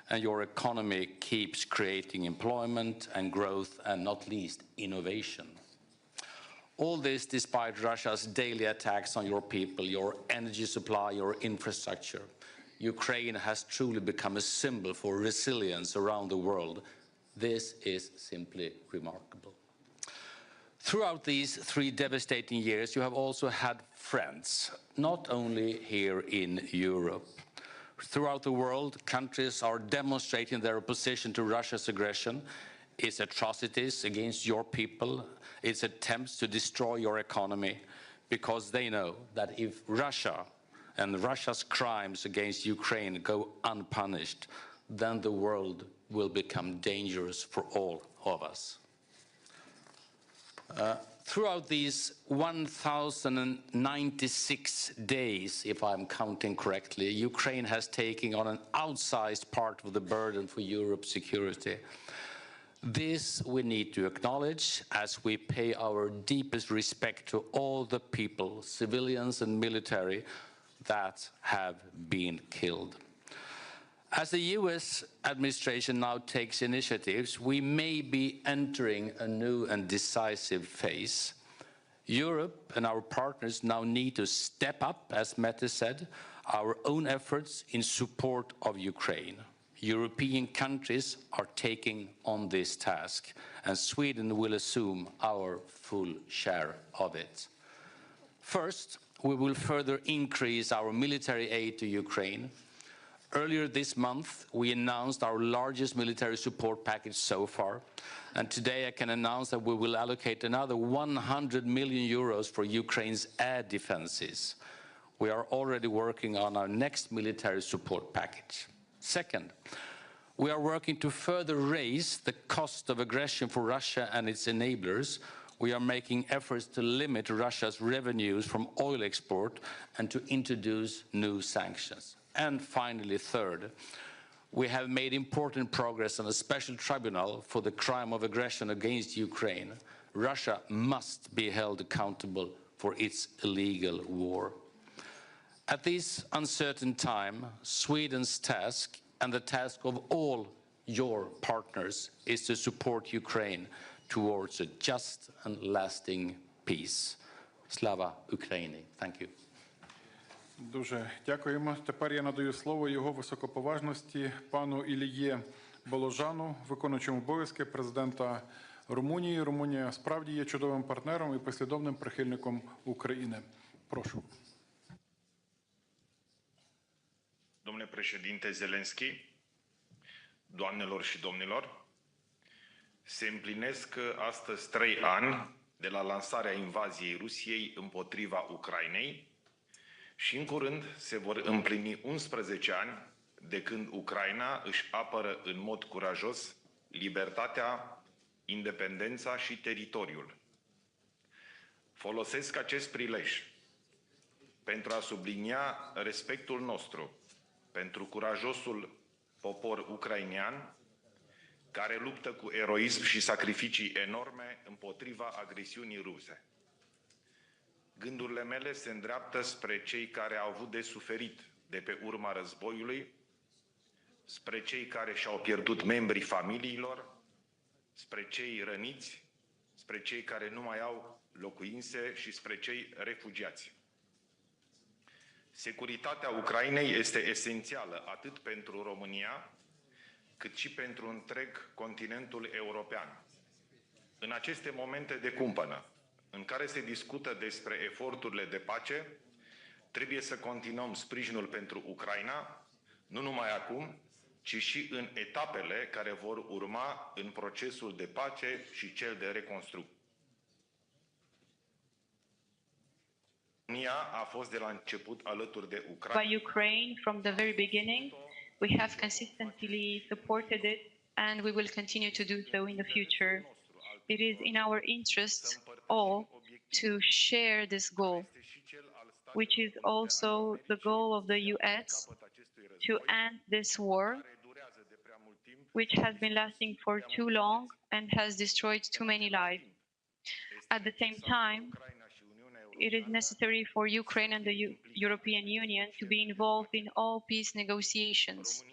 and your economy keeps creating employment and growth, and not least innovation. All this despite Russia's daily attacks on your people, your energy supply, your infrastructure. Ukraine has truly become a symbol for resilience around the world. This is simply remarkable. Throughout these 3 devastating years, you have also had friends, not only here in Europe. Throughout the world, countries are demonstrating their opposition to Russia's aggression, its atrocities against your people, its attempts to destroy your economy, because they know that if Russia and Russia's crimes against Ukraine go unpunished, then the world will become dangerous for all of us. Throughout these 1,096 days, if I'm counting correctly, Ukraine has taken on an outsized part of the burden for Europe's security. This we need to acknowledge as we pay our deepest respect to all the people, civilians and military, that have been killed. As the US administration now takes initiatives, we may be entering a new and decisive phase. Europe and our partners now need to step up, as Mette said, our own efforts in support of Ukraine. European countries are taking on this task, and Sweden will assume our full share of it. First, we will further increase our military aid to Ukraine. Earlier this month, we announced our largest military support package so far, and today I can announce that we will allocate another 100 million euros for Ukraine's air defenses. We are already working on our next military support package. Second, we are working to further raise the cost of aggression for Russia and its enablers. We are making efforts to limit Russia's revenues from oil export and to introduce new sanctions. And finally, third, we have made important progress on a special tribunal for the crime of aggression against Ukraine. Russia must be held accountable for its illegal war. At this uncertain time, Sweden's task and the task of all your partners is to support Ukraine towards a just and lasting peace. Slava Ukraini. Thank you. Дуже дякуємо. Тепер я надаю слово його високоповажності пану Іліє Боложану, виконуючому обов'язки президента Румунії. Румунія справді є чудовим партнером і послідовним прихильником України. Прошу. Domnule președinte Zelenski, doamnelor și domnilor, se împlinesc astăzi 3 ani de la lansarea invaziei Rusiei împotriva Ucrainei și în curând se vor împlini 11 ani de când Ucraina își apără în mod curajos libertatea, independența și teritoriul. Folosesc acest prilej pentru a sublinia respectul nostru pentru curajosul popor ucrainean care luptă cu eroism și sacrificii enorme împotriva agresiunii ruse. Gândurile mele se îndreaptă spre cei care au avut de suferit de pe urma războiului, spre cei care și-au pierdut membrii familiilor, spre cei răniți, spre cei care nu mai au locuințe și spre cei refugiați. Securitatea Ucrainei este esențială atât pentru România, cât și pentru întreg continentul european. În aceste momente de cumpănă, în care se discută despre eforturile de pace, Trebuie să continuăm sprijinul pentru Ucraina, nu numai acum, ci și în etapele care vor urma în procesul de pace și cel de reconstrucție. România a fost de la început alături de Ucraina. By Ukraine from the very beginning, we have consistently supported it and we will continue to do so in the future. It is in our interests all to share this goal, which is also the goal of the US, to end this war, which has been lasting for too long and has destroyed too many lives. At the same time, it is necessary for Ukraine and the European Union to be involved in all peace negotiations.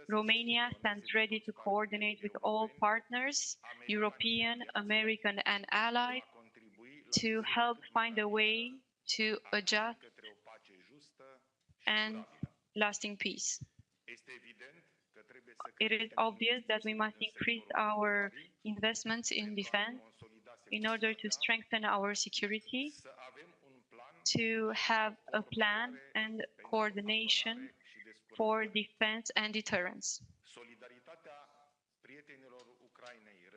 Romania stands ready to coordinate with all partners, European, American, and allied, to help find a way to a just and lasting peace. It is obvious that we must increase our investments in defense in order to strengthen our security, to have a plan and coordination for defense and deterrence.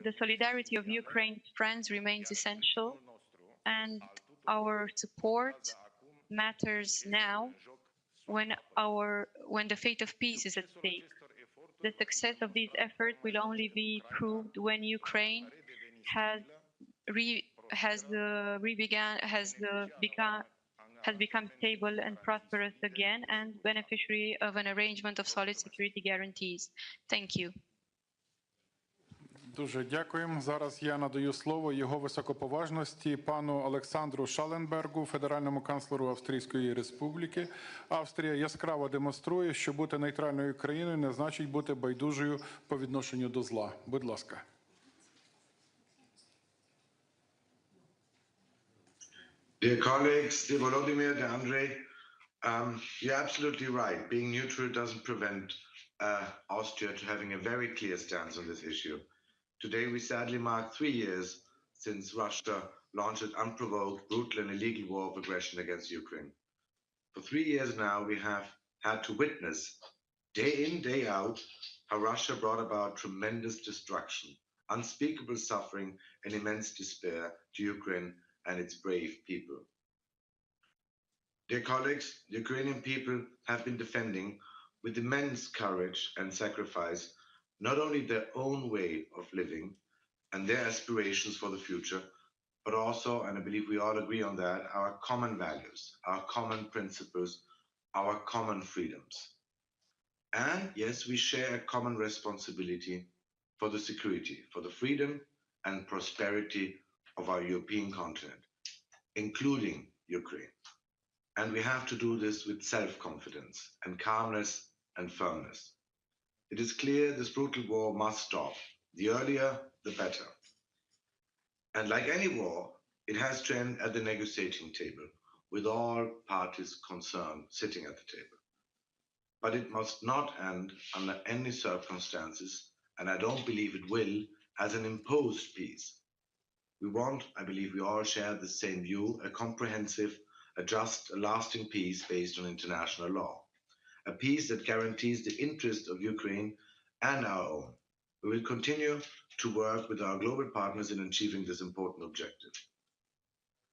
The solidarity of Ukraine's friends remains essential, and our support matters now when the fate of peace is at stake. The success of these efforts will only be proved when Ukraine has become stable and prosperous again and beneficiary of an arrangement of solid security guarantees. Thank you. Дуже дякуємо. Зараз я надаю слово його високоповажності пану Олександру Шаленбергу, федеральному канцлеру Австрійської Республіки. Австрія яскраво демонструє, що бути нейтральною країною не значить бути байдужою по відношенню до зла. Будь ласка. Dear colleagues, dear Volodymyr, dear Andrei, you're absolutely right. Being neutral doesn't prevent Austria to having a very clear stance on this issue. Today, we sadly mark 3 years since Russia launched an unprovoked, brutal and illegal war of aggression against Ukraine. For 3 years now, we have had to witness, day in, day out, how Russia brought about tremendous destruction, unspeakable suffering and immense despair to Ukraine and its brave people. Dear colleagues, the Ukrainian people have been defending with immense courage and sacrifice not only their own way of living and their aspirations for the future, but also, and I believe we all agree on that, our common values, our common principles, our common freedoms. And yes, we share a common responsibility for the security, for the freedom and prosperity of our European continent, including Ukraine. And we have to do this with self-confidence and calmness and firmness. It is clear this brutal war must stop. The earlier, the better. And like any war, it has to end at the negotiating table, with all parties concerned sitting at the table. But it must not end under any circumstances, and I don't believe it will, as an imposed peace. We want, I believe we all share the same view, a comprehensive, a just, a lasting peace based on international law. A peace that guarantees the interest of Ukraine and our own. We will continue to work with our global partners in achieving this important objective.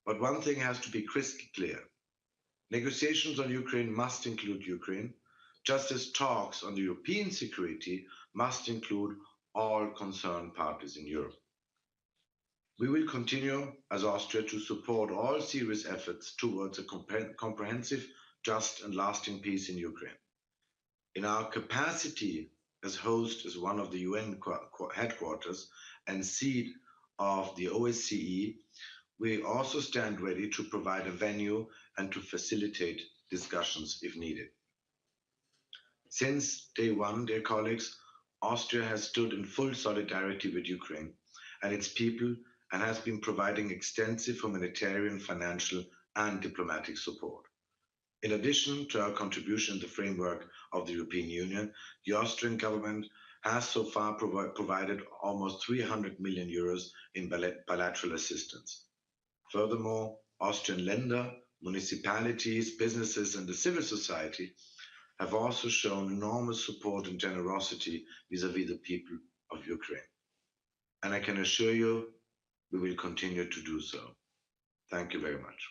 But one thing has to be crystal clear. Negotiations on Ukraine must include Ukraine, just as talks on the European security must include all concerned parties in Europe. We will continue as Austria to support all serious efforts towards a comprehensive, just and lasting peace in Ukraine. In our capacity as host as one of the UN headquarters and seat of the OSCE, we also stand ready to provide a venue and to facilitate discussions if needed. Since day one, dear colleagues, Austria has stood in full solidarity with Ukraine and its people and has been providing extensive humanitarian, financial, and diplomatic support. In addition to our contribution in the framework of the European Union, the Austrian government has so far provided almost 300 million euros in bilateral assistance. Furthermore, Austrian lender municipalities, businesses, and the civil society have also shown enormous support and generosity vis-à-vis the people of Ukraine. And I can assure you, we will continue to do so. Thank you very much.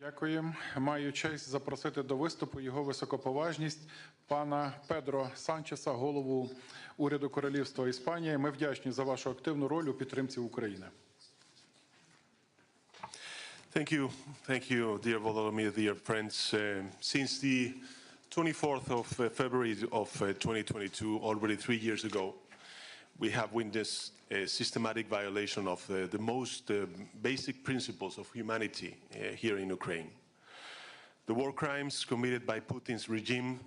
Дякуємо. Маю честь запросити до виступу його високоповажність пана Педро Санчеса, голову уряду Королівства Іспанії. Ми вдячні за вашу активну роль у підтримці України. Thank you, dear Volodymyr, dear friends. Since the 24th of February of 2022, already 3 years ago, we have witnessed a systematic violation of the most basic principles of humanity here in Ukraine. The war crimes committed by Putin's regime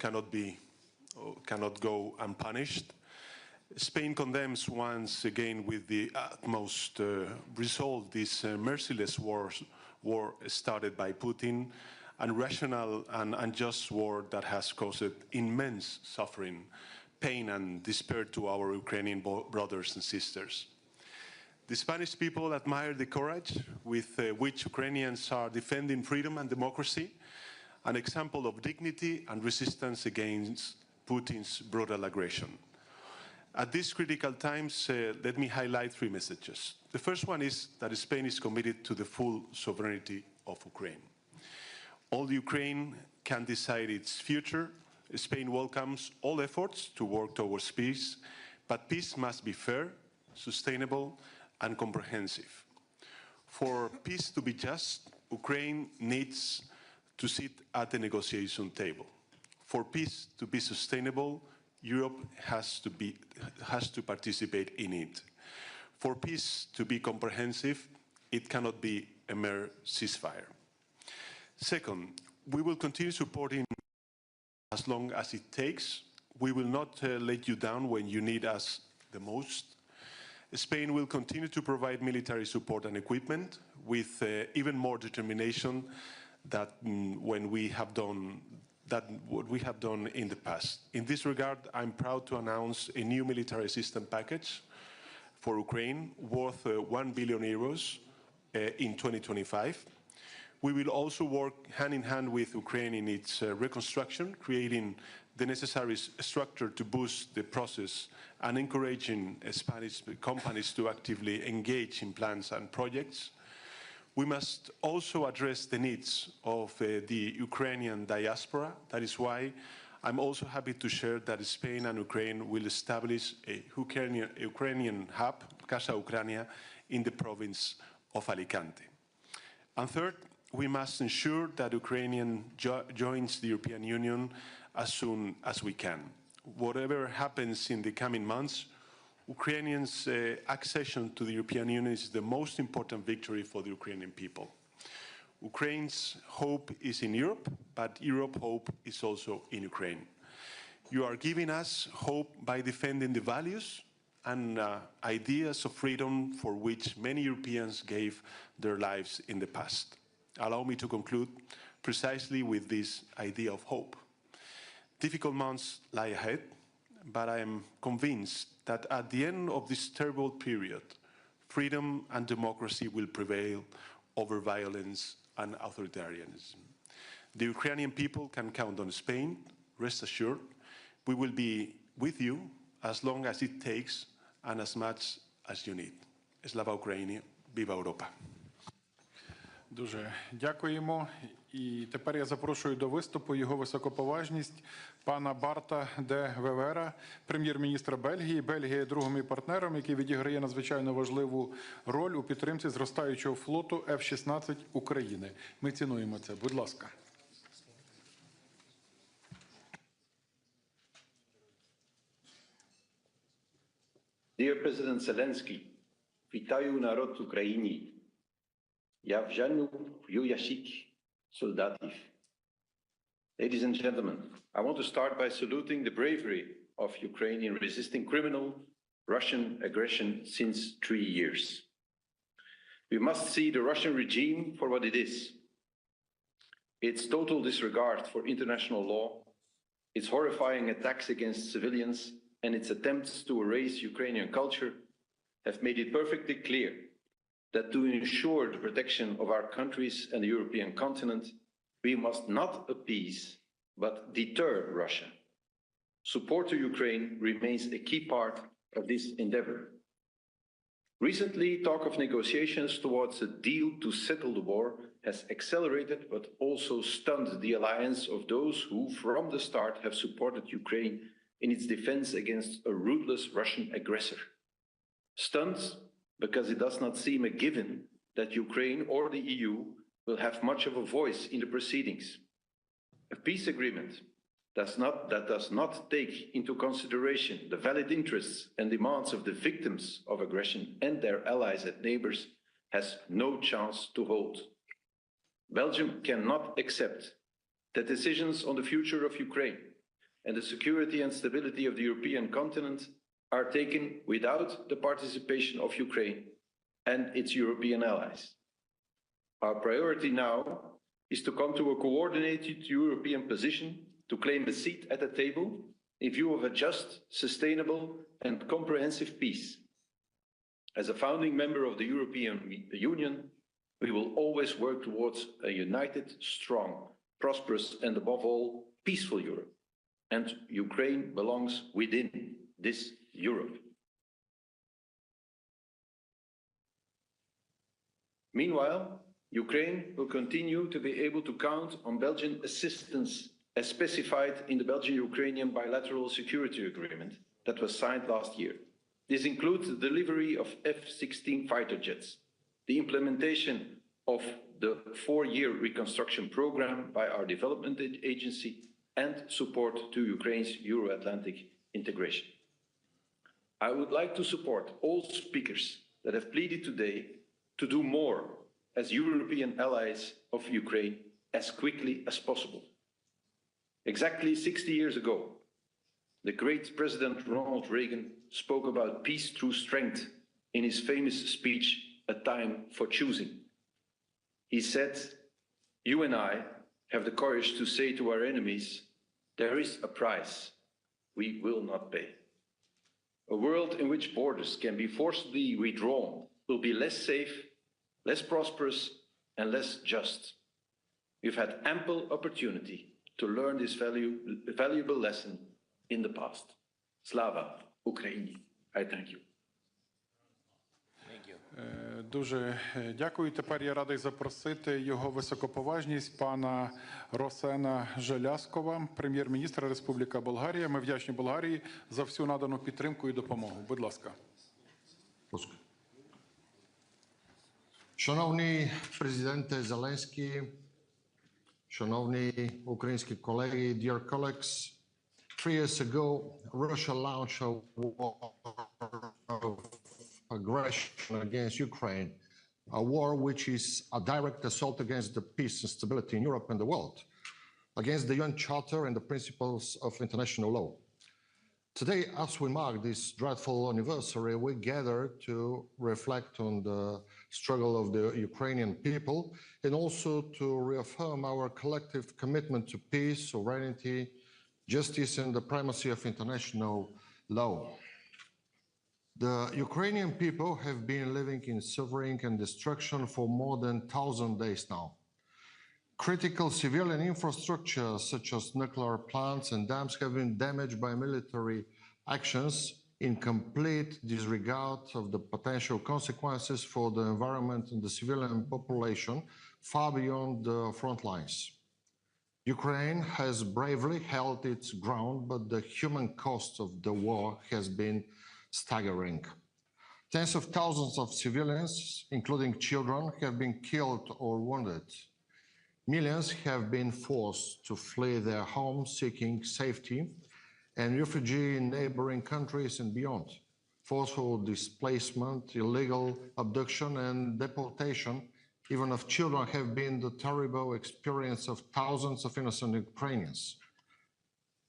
cannot go unpunished. Spain condemns once again with the utmost resolve this merciless war started by Putin, irrational and unjust war that has caused immense suffering, pain and despair to our Ukrainian brothers and sisters. The Spanish people admire the courage with which Ukrainians are defending freedom and democracy, an example of dignity and resistance against Putin's brutal aggression. At these critical times, let me highlight 3 messages. The first one is that Spain is committed to the full sovereignty of Ukraine. All Ukraine can decide its future. Spain welcomes all efforts to work towards peace, but peace must be fair, sustainable, and comprehensive. For peace to be just, Ukraine needs to sit at the negotiation table. For peace to be sustainable, Europe has to participate in it. For peace to be comprehensive, it cannot be a mere ceasefire. Second, we will continue supporting as long as it takes. We will not let you down when you need us the most. Spain will continue to provide military support and equipment with even more determination than what we have done in the past. In this regard, I'm proud to announce a new military assistance package for Ukraine worth 1 billion euros in 2025. We will also work hand in hand with Ukraine in its reconstruction, creating the necessary structure to boost the process and encouraging Spanish companies to actively engage in plans and projects. We must also address the needs of the Ukrainian diaspora. That is why I'm also happy to share that Spain and Ukraine will establish a Ukrainian hub, Casa Ucrania, in the province of Alicante. And third, we must ensure that Ukraine joins the European Union as soon as we can. Whatever happens in the coming months, Ukrainians' accession to the European Union is the most important victory for the Ukrainian people. Ukraine's hope is in Europe, but Europe's hope is also in Ukraine. You are giving us hope by defending the values and ideas of freedom for which many Europeans gave their lives in the past. Allow me to conclude precisely with this idea of hope. Difficult months lie ahead, but I am convinced that at the end of this terrible period, freedom and democracy will prevail over violence and authoritarianism. The Ukrainian people can count on Spain. Rest assured, we will be with you as long as it takes and as much as you need. Slava Ukraini, viva Europa. Дуже дякуємо. І тепер я запрошую до виступу його високоповажність пана Барта де Вевера, прем'єр-міністра Бельгії. Бельгія є другим і партнером, який відіграє надзвичайно важливу роль у підтримці зростаючого флоту F-16 України. Ми цінуємо це. Будь ласка. Dear President Zelensky, вітаю народ України. Я вжану юящих солдатів. Ladies and gentlemen, I want to start by saluting the bravery of Ukraine in resisting criminal Russian aggression since 3 years. We must see the Russian regime for what it is. Its total disregard for international law, its horrifying attacks against civilians, and its attempts to erase Ukrainian culture have made it perfectly clear that to ensure the protection of our countries and the European continent, we must not appease, but deter Russia. Support to Ukraine remains a key part of this endeavor. Recently, talk of negotiations towards a deal to settle the war has accelerated, but also stunned the alliance of those who, from the start, have supported Ukraine in its defense against a ruthless Russian aggressor. Stunned because it does not seem a given that Ukraine or the EU will have much of a voice in the proceedings. A peace agreement that does not take into consideration the valid interests and demands of the victims of aggression and their allies and neighbors has no chance to hold. Belgium cannot accept that decisions on the future of Ukraine and the security and stability of the European continent are taken without the participation of Ukraine and its European allies. Our priority now is to come to a coordinated European position to claim a seat at the table in view of a just, sustainable and comprehensive peace. As a founding member of the European Union, we will always work towards a united, strong, prosperous and above all, peaceful Europe. And Ukraine belongs within this Europe. Meanwhile, Ukraine will continue to be able to count on Belgian assistance as specified in the Belgian-Ukrainian bilateral security agreement that was signed last year. This includes the delivery of F-16 fighter jets, the implementation of the 4-year reconstruction program by our development agency, and support to Ukraine's Euro-Atlantic integration. I would like to support all speakers that have pleaded today to do more as European allies of Ukraine as quickly as possible. Exactly 60 years ago, the great President Ronald Reagan spoke about peace through strength in his famous speech, A Time for Choosing. He said, "You and I have the courage to say to our enemies, there is a price we will not pay. A world in which borders can be forcibly withdrawn will be less safe, less prosperous, and less just. We've had ample opportunity to learn this valuable lesson in the past. Slava Ukraini." I thank you. Дуже дякую. Тепер я радий запросити його високоповажність пана Росена Желязкова, прем'єр-міністра Республіки Болгарія. Ми вдячні Болгарії за всю надану підтримку і допомогу. Будь ласка. Шановний президенте Зеленський, шановні українські колеги, dear colleagues, 3 years ago, Russia launched a war of aggression against Ukraine, a war which is a direct assault against the peace and stability in Europe and the world, against the UN Charter and the principles of international law. Today, as we mark this dreadful anniversary, we gather to reflect on the struggle of the Ukrainian people and also to reaffirm our collective commitment to peace, sovereignty, justice, and the primacy of international law. The Ukrainian people have been living in suffering and destruction for more than 1,000 days now. Critical civilian infrastructure, such as nuclear plants and dams, have been damaged by military actions in complete disregard of the potential consequences for the environment and the civilian population far beyond the front lines. Ukraine has bravely held its ground, but the human cost of the war has been staggering. Tens of thousands of civilians, including children, have been killed or wounded. Millions have been forced to flee their homes seeking safety and refuge in neighboring countries and beyond. Forceful displacement, illegal abduction and deportation, even of children, have been the terrible experience of thousands of innocent Ukrainians.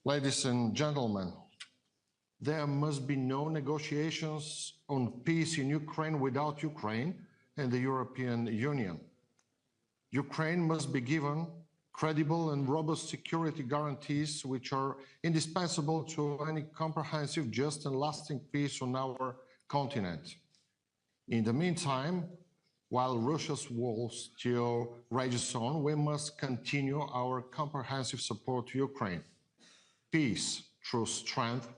Ladies and gentlemen, there must be no negotiations on peace in Ukraine without Ukraine and the European Union. Ukraine must be given credible and robust security guarantees which are indispensable to any comprehensive, just and lasting peace on our continent. In the meantime, While Russia's war still rages on, we must continue our comprehensive support to Ukraine. Peace through strength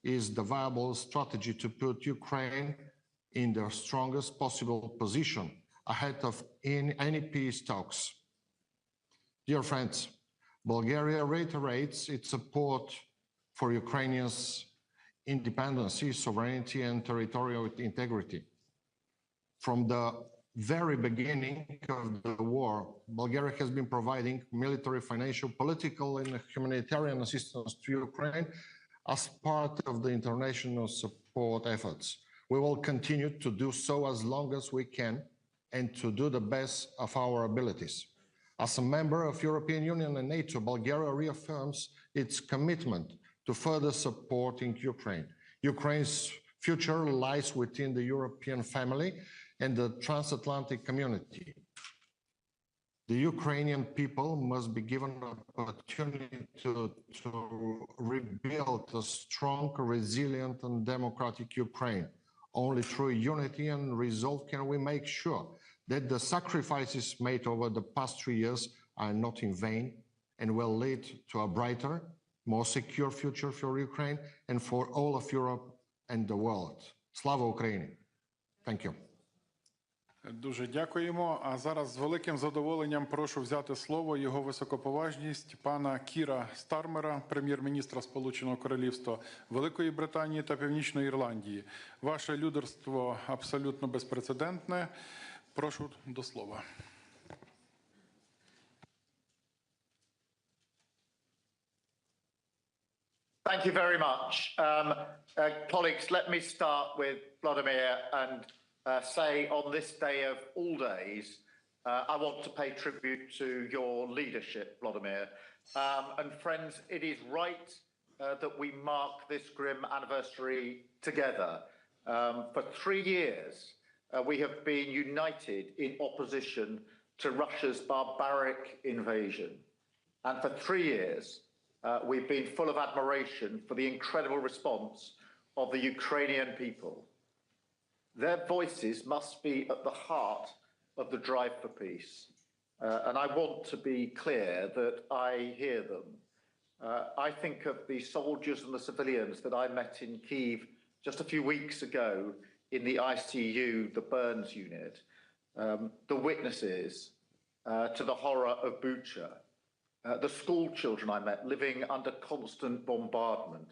is the viable strategy to put Ukraine in the strongest possible position ahead of any peace talks. Dear friends, Bulgaria reiterates its support for Ukrainians' independence, sovereignty, and territorial integrity. From the very beginning of the war, Bulgaria has been providing military, financial, political, and humanitarian assistance to Ukraine as part of the international support efforts. We will continue to do so as long as we can and to do the best of our abilities. As a member of European Union and NATO, Bulgaria reaffirms its commitment to further supporting Ukraine. Ukraine's future lies within the European family and the transatlantic community. The Ukrainian people must be given an opportunity to rebuild a strong, resilient, and democratic Ukraine. Only through unity and resolve can we make sure that the sacrifices made over the past 3 years are not in vain and will lead to a brighter, more secure future for Ukraine and for all of Europe and the world. Slava Ukraini! Thank you. Дуже дякуємо. А зараз з великим задоволенням прошу взяти слово його високоповажність пана Кіра Стармера, прем'єр-міністра Сполученого Королівства Великої Британії та Північної Ірландії. Ваше лідерство абсолютно безпрецедентне. Прошу до слова. Thank you very much. Colleagues, let me start with Vladimir and say on this day of all days, I want to pay tribute to your leadership, Vladimir. And friends, it is right that we mark this grim anniversary together. For 3 years, we have been united in opposition to Russia's barbaric invasion. And for 3 years, we've been full of admiration for the incredible response of the Ukrainian people. Their voices must be at the heart of the drive for peace. And I want to be clear that I hear them. I think of the soldiers and the civilians that I met in Kyiv just a few weeks ago in the ICU, the burns unit, the witnesses to the horror of Bucha, the school children I met living under constant bombardment,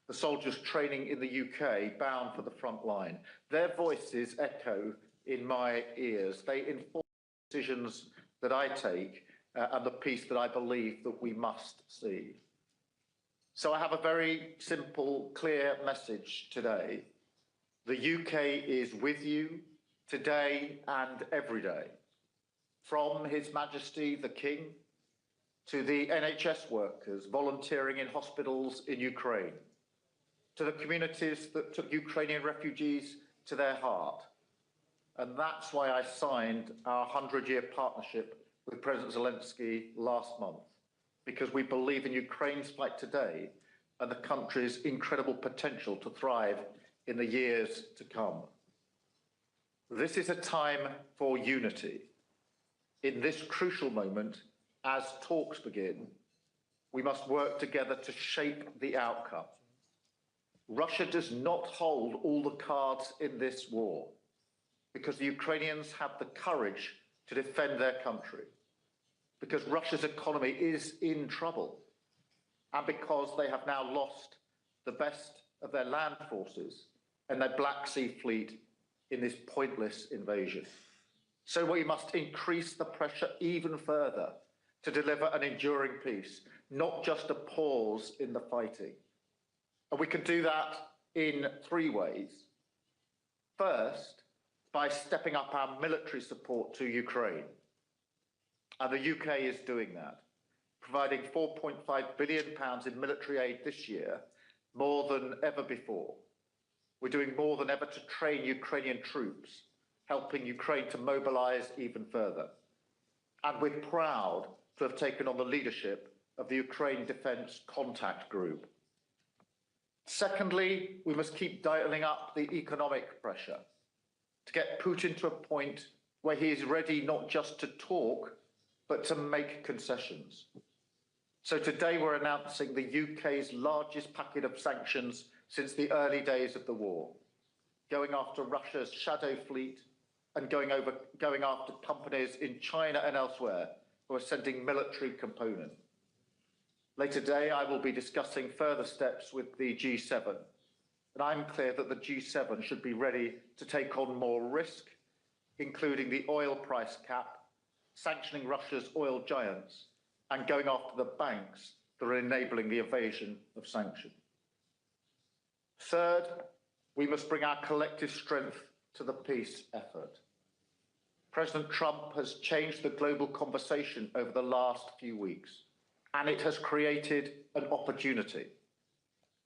the soldiers training in the UK bound for the front line. Their voices echo in my ears. They inform the decisions that I take and the peace that I believe that we must see. So I have a very simple, clear message today. The UK is with you today and every day. From His Majesty the King to the NHS workers volunteering in hospitals in Ukraine, to the communities that took Ukrainian refugees to their heart. And that's why I signed our 100-year partnership with President Zelensky last month, because we believe in Ukraine's fight today and the country's incredible potential to thrive in the years to come. This is a time for unity. In this crucial moment, as talks begin, we must work together to shape the outcome. Russia does not hold all the cards in this war because the Ukrainians have the courage to defend their country, because Russia's economy is in trouble, and because they have now lost the best of their land forces and their Black Sea fleet in this pointless invasion. So we must increase the pressure even further to deliver an enduring peace, not just a pause in the fighting. And we can do that in 3 ways. First, by stepping up our military support to Ukraine. And the UK is doing that, providing £4.5 billion in military aid this year, more than ever before. We're doing more than ever to train Ukrainian troops, helping Ukraine to mobilize even further. And we're proud to have taken on the leadership of the Ukraine Defence Contact Group. Secondly, we must keep dialing up the economic pressure to get Putin to a point where he is ready not just to talk, but to make concessions. So today we're announcing the UK's largest packet of sanctions since the early days of the war, going after Russia's shadow fleet and going after companies in China and elsewhere who are sending military components. Later today, I will be discussing further steps with the G7, and I'm clear that the G7 should be ready to take on more risk, including the oil price cap, sanctioning Russia's oil giants, and going after the banks that are enabling the evasion of sanctions. Third, we must bring our collective strength to the peace effort. President Trump has changed the global conversation over the last few weeks, and it has created an opportunity.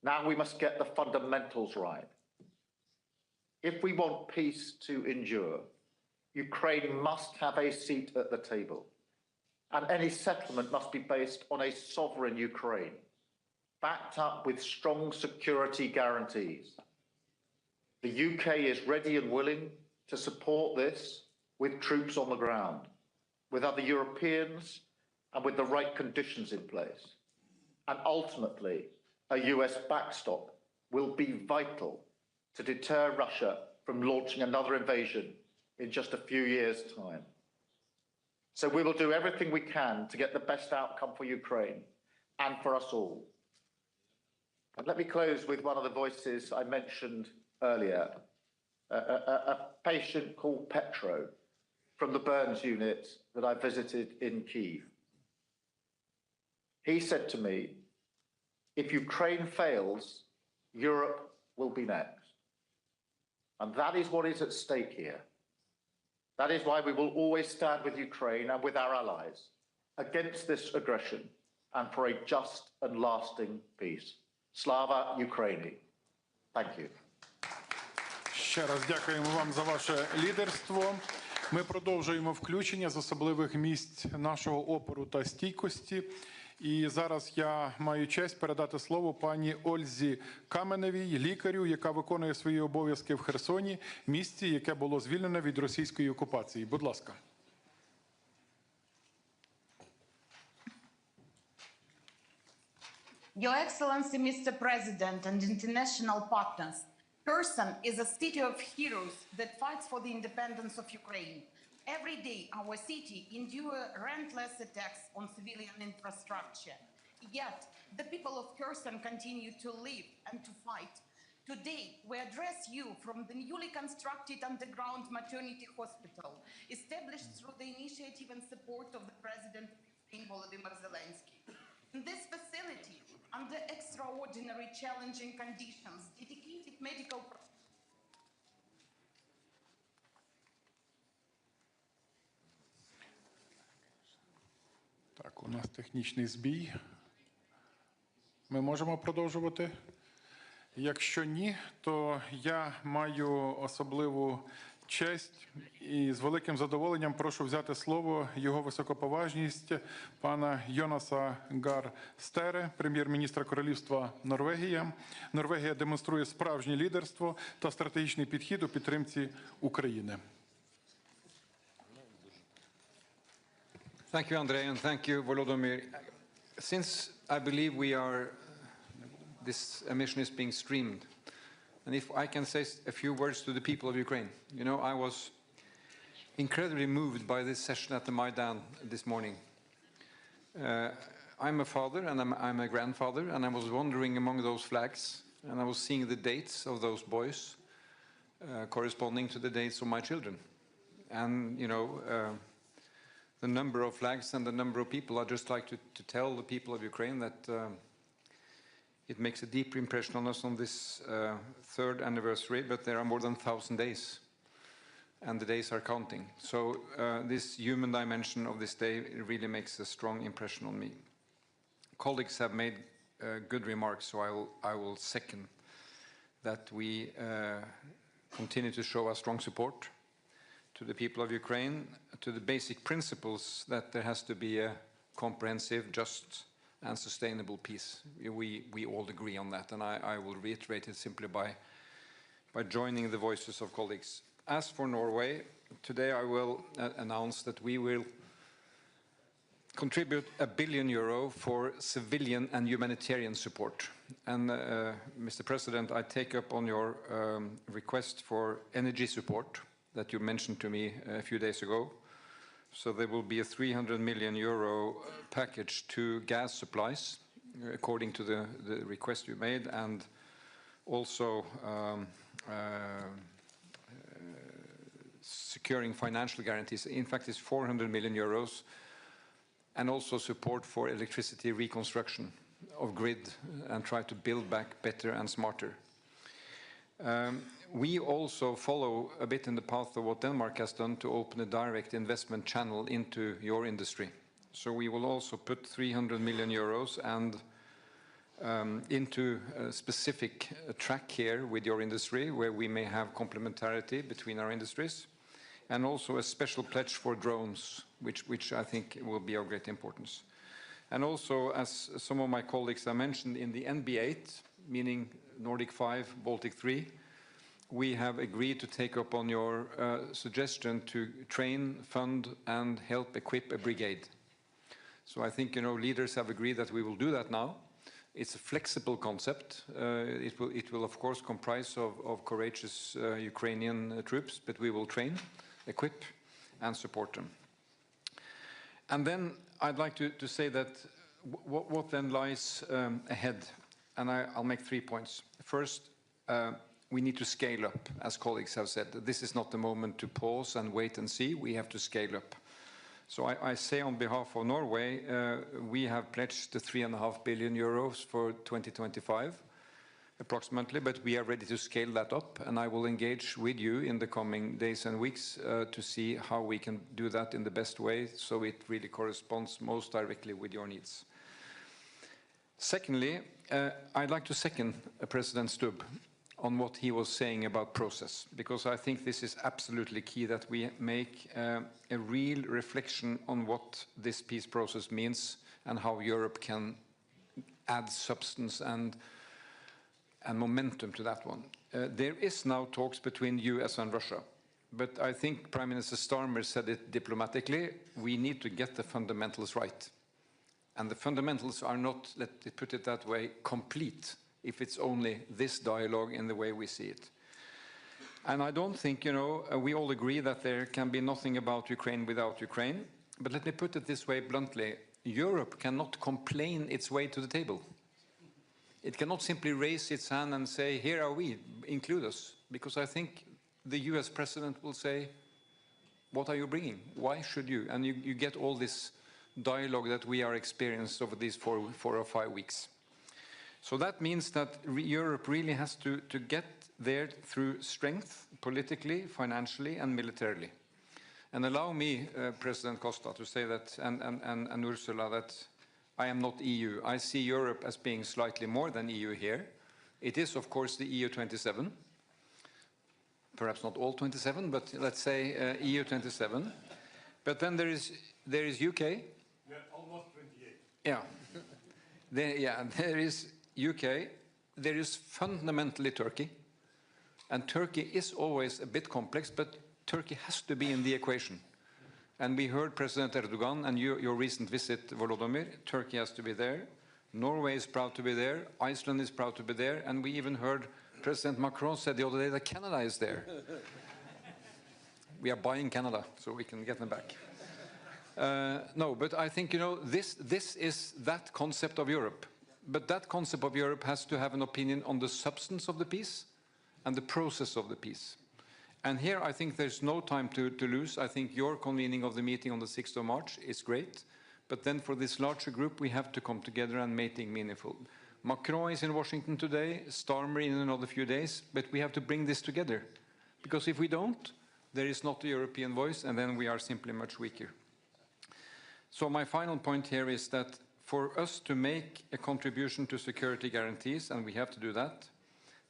Now we must get the fundamentals right. If we want peace to endure, Ukraine must have a seat at the table, and any settlement must be based on a sovereign Ukraine, backed up with strong security guarantees. The UK is ready and willing to support this with troops on the ground, with other Europeans, and with the right conditions in place. And ultimately, a US backstop will be vital to deter Russia from launching another invasion in just a few years' time. So we will do everything we can to get the best outcome for Ukraine and for us all. And let me close with one of the voices I mentioned earlier, a patient called Petro from the burns unit that I visited in Kyiv. He said to me, if Ukraine fails, Europe will be next. And that is what is at stake here. That is why we will always stand with Ukraine and with our allies against this aggression and for a just and lasting peace. Slava Ukraini. Thank you. Ще раз дякуємо вам за ваше лідерство. Ми продовжуємо включення з особливих місць нашого опору та стійкості. І зараз я маю честь передати слово пані Ользі Каменевій, лікарю, яка виконує свої обов'язки в Херсоні, місті, яке було звільнене від російської окупації. Будь ласка. Your Excellency, Mr. President and international partners, Kherson is a city of heroes that fights for the independence of Ukraine. Every day, our city endures relentless attacks on civilian infrastructure. Yet, the people of Kherson continue to live and to fight. Today, we address you from the newly constructed underground maternity hospital, established through the initiative and support of the President of Ukraine Volodymyr Zelensky. In this facility, under extraordinary challenging conditions, dedicated medical Так, у нас технічний збій. Ми можемо продовжувати? Якщо ні, то я маю особливу честь і з великим задоволенням прошу взяти слово його високоповажність пана Йонаса Гар Стере, прем'єр-міністра Королівства Норвегія. Норвегія демонструє справжнє лідерство та стратегічний підхід у підтримці України. Thank you, Andrei, and thank you, Volodymyr. Since I believe this mission is being streamed, and if I can say a few words to the people of Ukraine. You know, I was incredibly moved by this session at the Maidan this morning. I'm a father and I'm a grandfather, and I was wandering among those flags, and I was seeing the dates of those boys corresponding to the dates of my children. And, you know, the number of flags and the number of people, I'd just like to tell the people of Ukraine that it makes a deep impression on us on this third anniversary, but there are more than 1,000 days, and the days are counting. So this human dimension of this day really makes a strong impression on me. Colleagues have made good remarks, so I will second that we continue to show our strong support to the people of Ukraine, to the basic principles that there has to be a comprehensive, just, and sustainable peace. We all agree on that, and I will reiterate it simply by joining the voices of colleagues. As for Norway, today I will announce that we will contribute €1 billion for civilian and humanitarian support. And Mr. President, I take up on your request for energy support that you mentioned to me a few days ago. So there will be a €300 million package to gas supplies, according to the request you made, and also securing financial guarantees. In fact, it's €400 million, and also support for electricity reconstruction of grid and try to build back better and smarter. We also follow a bit in the path of what Denmark has done to open a direct investment channel into your industry. So we will also put €300 million and into a specific track here with your industry, where we may have complementarity between our industries, and also a special pledge for drones, which I think will be of great importance. And also, as some of my colleagues have mentioned, in the NB8, meaning Nordic 5, Baltic 3, we have agreed to take up on your suggestion to train, fund, and help equip a brigade. So I think, leaders have agreed that we will do that now. It's a flexible concept. It will of course comprise of courageous Ukrainian troops, but we will train, equip, and support them. And then I'd like to say that what then lies ahead, and I'll make 3 points. First, we need to scale up, as colleagues have said. This is not the moment to pause and wait and see. We have to scale up. So I say on behalf of Norway, we have pledged the €3.5 billion for 2025, approximately, but we are ready to scale that up, and I will engage with you in the coming days and weeks to see how we can do that in the best way, so it really corresponds most directly with your needs. Secondly, I'd like to second President Stubb on what he was saying about process, because I think this is absolutely key, that we make a real reflection on what this peace process means and how Europe can add substance and momentum to that one. There is now talks between US and Russia, but I think Prime Minister Starmer said it diplomatically. We need to get the fundamentals right. And the fundamentals are not, let me put it that way, complete, if it's only this dialogue in the way we see it. And I don't think, we all agree that there can be nothing about Ukraine without Ukraine. But let me put it this way bluntly. Europe cannot complain its way to the table. It cannot simply raise its hand and say, here are we, include us. Because I think the US president will say, what are you bringing? Why should you? And you get all this dialogue that we are experiencing over these 4 or 5 weeks. So that means that Europe really has to get there through strength, politically, financially, and militarily. And allow me, President Costa, to say that, and Ursula, that I am not EU. I see Europe as being slightly more than EU here. It is, of course, the EU 27. Perhaps not all 27, but let's say EU 27. But then there is UK. Yeah, almost 28. Yeah. There is UK, there is fundamentally Turkey, and Turkey is always a bit complex, but Turkey has to be in the equation. And we heard President Erdogan and your recent visit, Volodymyr, Turkey has to be there, Norway is proud to be there, Iceland is proud to be there, and we even heard President Macron said the other day that Canada is there. We are buying Canada, so we can get them back. No, but I think, this is that concept of Europe. But that concept of Europe has to have an opinion on the substance of the peace and the process of the peace. And here I think there's no time to lose. I think your convening of the meeting on the 6th of March is great. But then for this larger group, we have to come together and make it meaningful. Macron is in Washington today, Starmer in another few days, but we have to bring this together. Because if we don't, there is not a European voice, and then we are simply much weaker. So my final point here is that for us to make a contribution to security guarantees, and we have to do that,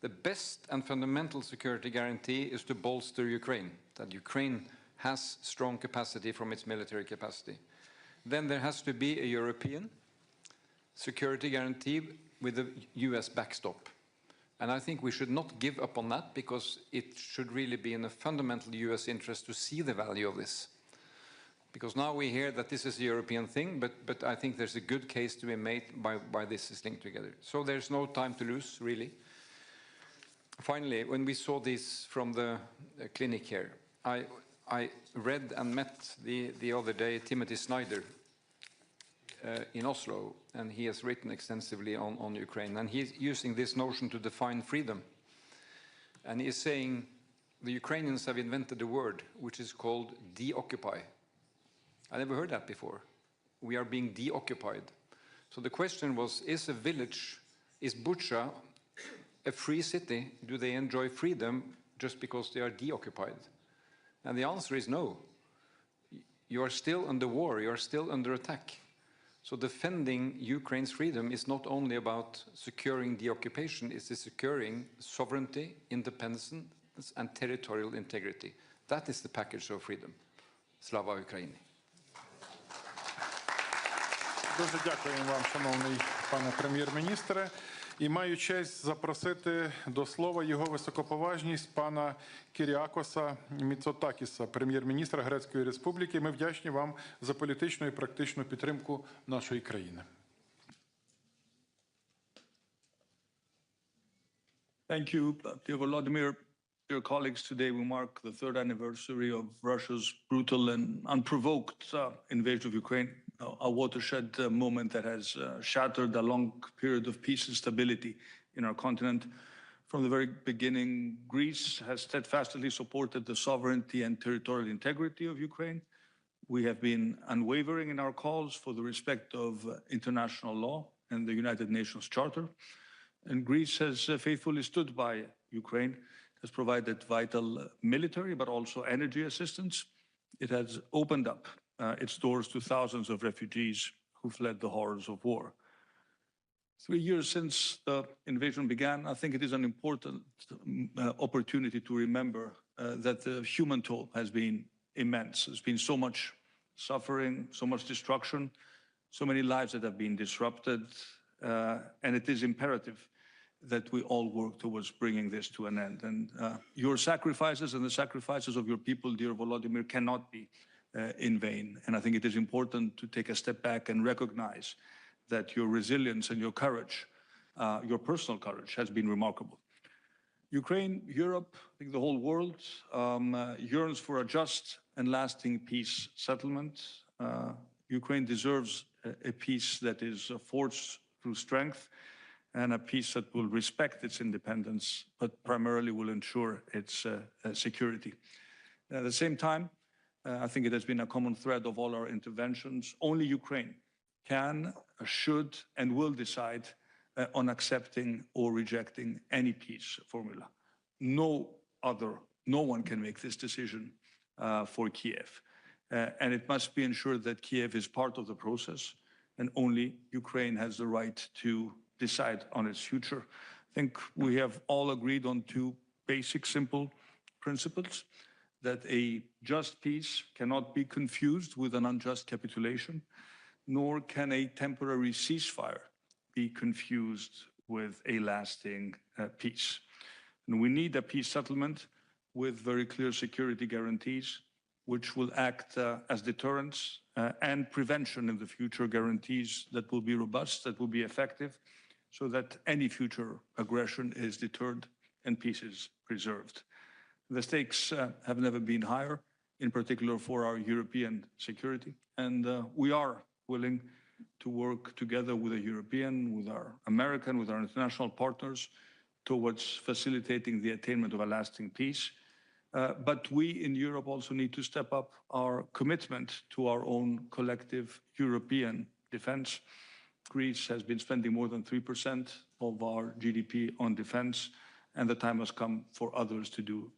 the best and fundamental security guarantee is to bolster Ukraine, that Ukraine has strong capacity from its military capacity. Then there has to be a European security guarantee with a US backstop. And I think we should not give up on that, because it should really be in a fundamental US interest to see the value of this. Because now we hear that this is a European thing, but I think there's a good case to be made by this is linked together. So there's no time to lose, really. Finally, when we saw this from the clinic here, I read and met the other day Timothy Snyder in Oslo, and he has written extensively on Ukraine, and he's using this notion to define freedom. And he is saying the Ukrainians have invented a word which is called deoccupy. I never heard that before. We are being deoccupied. So the question was, is a village, is Bucha a free city? Do they enjoy freedom just because they are deoccupied? And the answer is no. You are still under war, you are still under attack. So defending Ukraine's freedom is not only about securing the occupation, it's securing sovereignty, independence, and territorial integrity. That is the package of freedom. Slava Ukraini. Дуже дякуємо вам, шановний пане прем'єр-міністре. І маю честь запросити до слова його високоповажність пана Кіріакоса Міцотакіса, прем'єр-міністра Грецької Республіки. Ми вдячні вам за політичну і практичну підтримку нашої країни. Thank you, dear Volodymyr. Dear colleagues, today we mark the third anniversary of Russia's brutal and unprovoked invasion of Ukraine, a watershed moment that has shattered a long period of peace and stability in our continent. From the very beginning, Greece has steadfastly supported the sovereignty and territorial integrity of Ukraine. We have been unwavering in our calls for the respect of international law and the United Nations Charter. And Greece has faithfully stood by Ukraine, has provided vital military, but also energy assistance. It has opened up its doors to thousands of refugees who fled the horrors of war. 3 years since the invasion began, I think it is an important opportunity to remember that the human toll has been immense. There's been so much suffering, so much destruction, so many lives that have been disrupted, and it is imperative that we all work towards bringing this to an end. And your sacrifices and the sacrifices of your people, dear Volodymyr, cannot be in vain. And I think it is important to take a step back and recognize that your resilience and your courage, your personal courage, has been remarkable. Ukraine, Europe, I think the whole world yearns for a just and lasting peace settlement. Ukraine deserves a peace that is forged through strength, and a peace that will respect its independence, but primarily will ensure its security. At the same time, I think it has been a common thread of all our interventions. Only Ukraine can, should, and will decide on accepting or rejecting any peace formula. No one can make this decision for Kiev. And it must be ensured that Kiev is part of the process, and only Ukraine has the right to decide on its future. I think we have all agreed on two basic, simple principles: that a just peace cannot be confused with an unjust capitulation, nor can a temporary ceasefire be confused with a lasting peace. And we need a peace settlement with very clear security guarantees, which will act as deterrence and prevention in the future, guarantees that will be robust, that will be effective, so that any future aggression is deterred and peace is preserved. The stakes have never been higher, in particular for our European security, and we are willing to work together with the European, with our American, with our international partners towards facilitating the attainment of a lasting peace. But we in Europe also need to step up our commitment to our own collective European defense. Greece has been spending more than 3% of our GDP on defense, and the time has come for others to do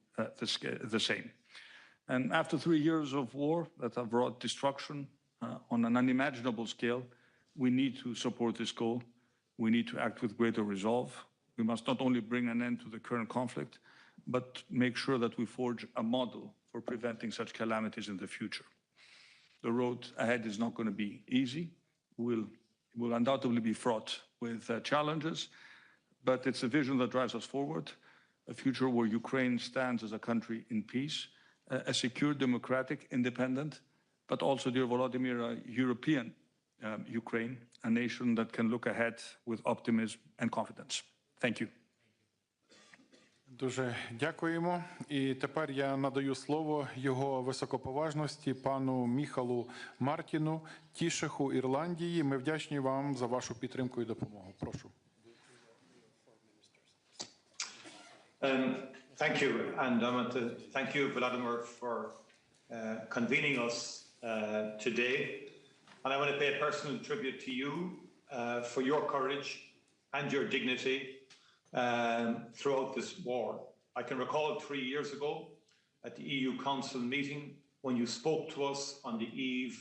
the same. And after 3 years of war that have brought destruction on an unimaginable scale, we need to support this goal. We need to act with greater resolve. We must not only bring an end to the current conflict, but make sure that we forge a model for preventing such calamities in the future. The road ahead is not going to be easy. Will undoubtedly be fraught with challenges, but it's a vision that drives us forward, a future where Ukraine stands as a country in peace, a secure, democratic, independent, but also, dear Volodymyr, a European Ukraine, a nation that can look ahead with optimism and confidence. Thank you. Дуже дякуємо. І тепер я надаю слово його високоповажності пану Міхалу Мартіну, Тішеху Ірландії. Ми вдячні вам за вашу підтримку і допомогу. Прошу. Thank you, and I want to thank you, Volodymyr, for convening us today. And I want to pay a personal tribute to you for your courage and your dignity throughout this war. I can recall 3 years ago at the EU Council meeting when you spoke to us on the eve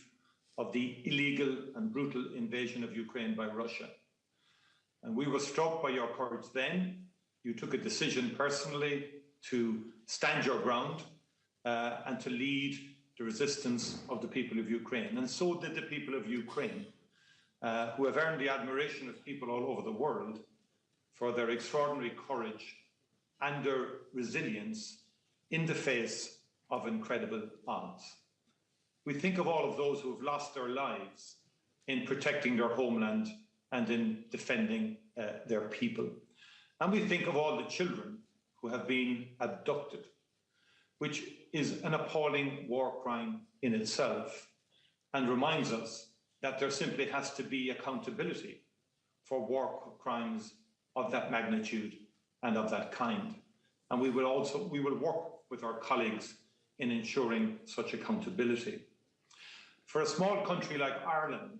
of the illegal and brutal invasion of Ukraine by Russia. And we were struck by your courage then. You took a decision personally to stand your ground and to lead the resistance of the people of Ukraine. And so did the people of Ukraine, who have earned the admiration of people all over the world for their extraordinary courage and their resilience in the face of incredible odds. We think of all of those who have lost their lives in protecting their homeland and in defending their people. And we think of all the children who have been abducted, which is an appalling war crime in itself and reminds us that there simply has to be accountability for war crimes of that magnitude and of that kind. And we will work with our colleagues in ensuring such accountability. For a small country like Ireland,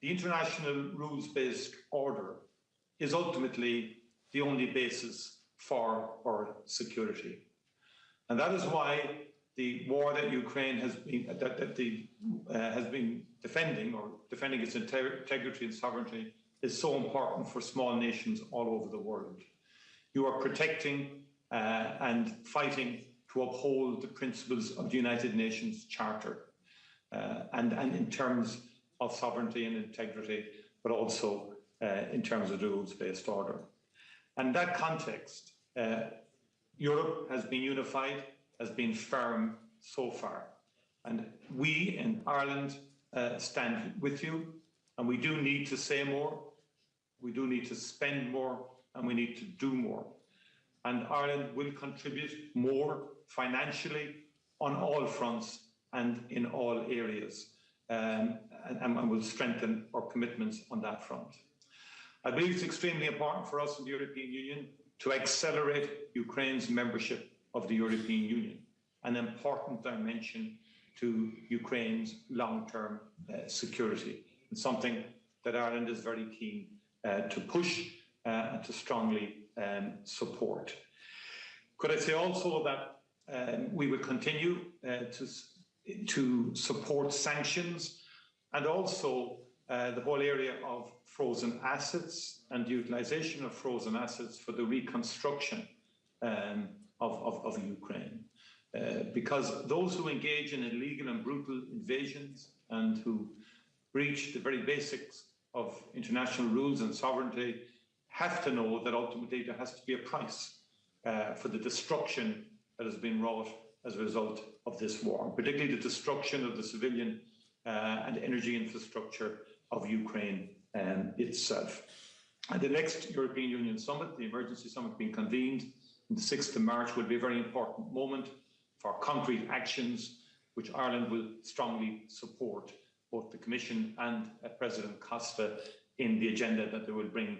the international rules-based order is ultimately the only basis for our security. And that is why the war that Ukraine has been defending, or defending its integrity and sovereignty, is so important for small nations all over the world. You are protecting and fighting to uphold the principles of the United Nations Charter, and in terms of sovereignty and integrity, but also in terms of the rules-based order. And that context, Europe has been unified, has been firm so far. And we in Ireland stand with you, and we do need to say more, we do need to spend more, and we need to do more. And Ireland will contribute more financially on all fronts and in all areas, and will strengthen our commitments on that front. I believe it's extremely important for us in the European Union to accelerate Ukraine's membership of the European Union, an important dimension to Ukraine's long-term security, and something that Ireland is very keen to push and to strongly support. Could I say also that we will continue to support sanctions and also the whole area of frozen assets and the utilization of frozen assets for the reconstruction of Ukraine. Because those who engage in illegal and brutal invasions and who breach the very basics of international rules and sovereignty have to know that ultimately there has to be a price for the destruction that has been wrought as a result of this war, particularly the destruction of the civilian and energy infrastructure of Ukraine itself. And the next European Union summit, the emergency summit being convened on the 6th of March, will be a very important moment for concrete actions, which Ireland will strongly support, both the Commission and President Costa in the agenda that they will bring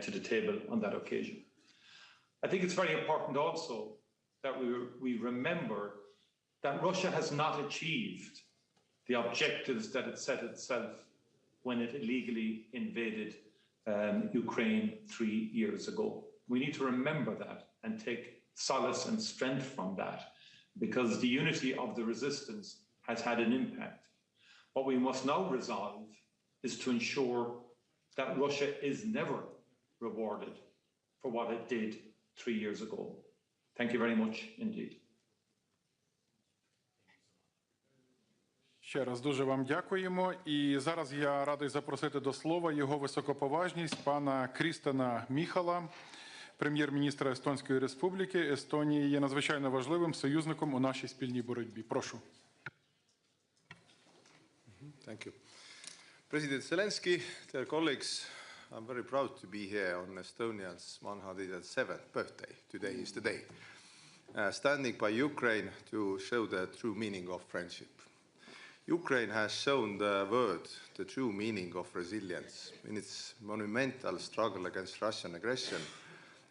to the table on that occasion. I think it's very important also that we remember that Russia has not achieved the objectives that it set itself when it illegally invaded Ukraine 3 years ago. We need to remember that and take solace and strength from that, because the unity of the resistance has had an impact. What we must now resolve is to ensure that Russia is never rewarded for what it did 3 years ago. Thank you very much indeed. Ще раз дуже вам дякуємо. І зараз я радий запросити до слова його високоповажність пана Крістена Міхала, прем'єр-міністра Естонської Республіки. Естонія є надзвичайно важливим союзником у нашій спільній боротьбі. Прошу. Thank you. President Zelensky, dear colleagues, I'm very proud to be here on Estonia's 107th birthday. Today is the day. Standing by Ukraine to show the true meaning of friendship. Ukraine has shown the world the true meaning of resilience. In its monumental struggle against Russian aggression,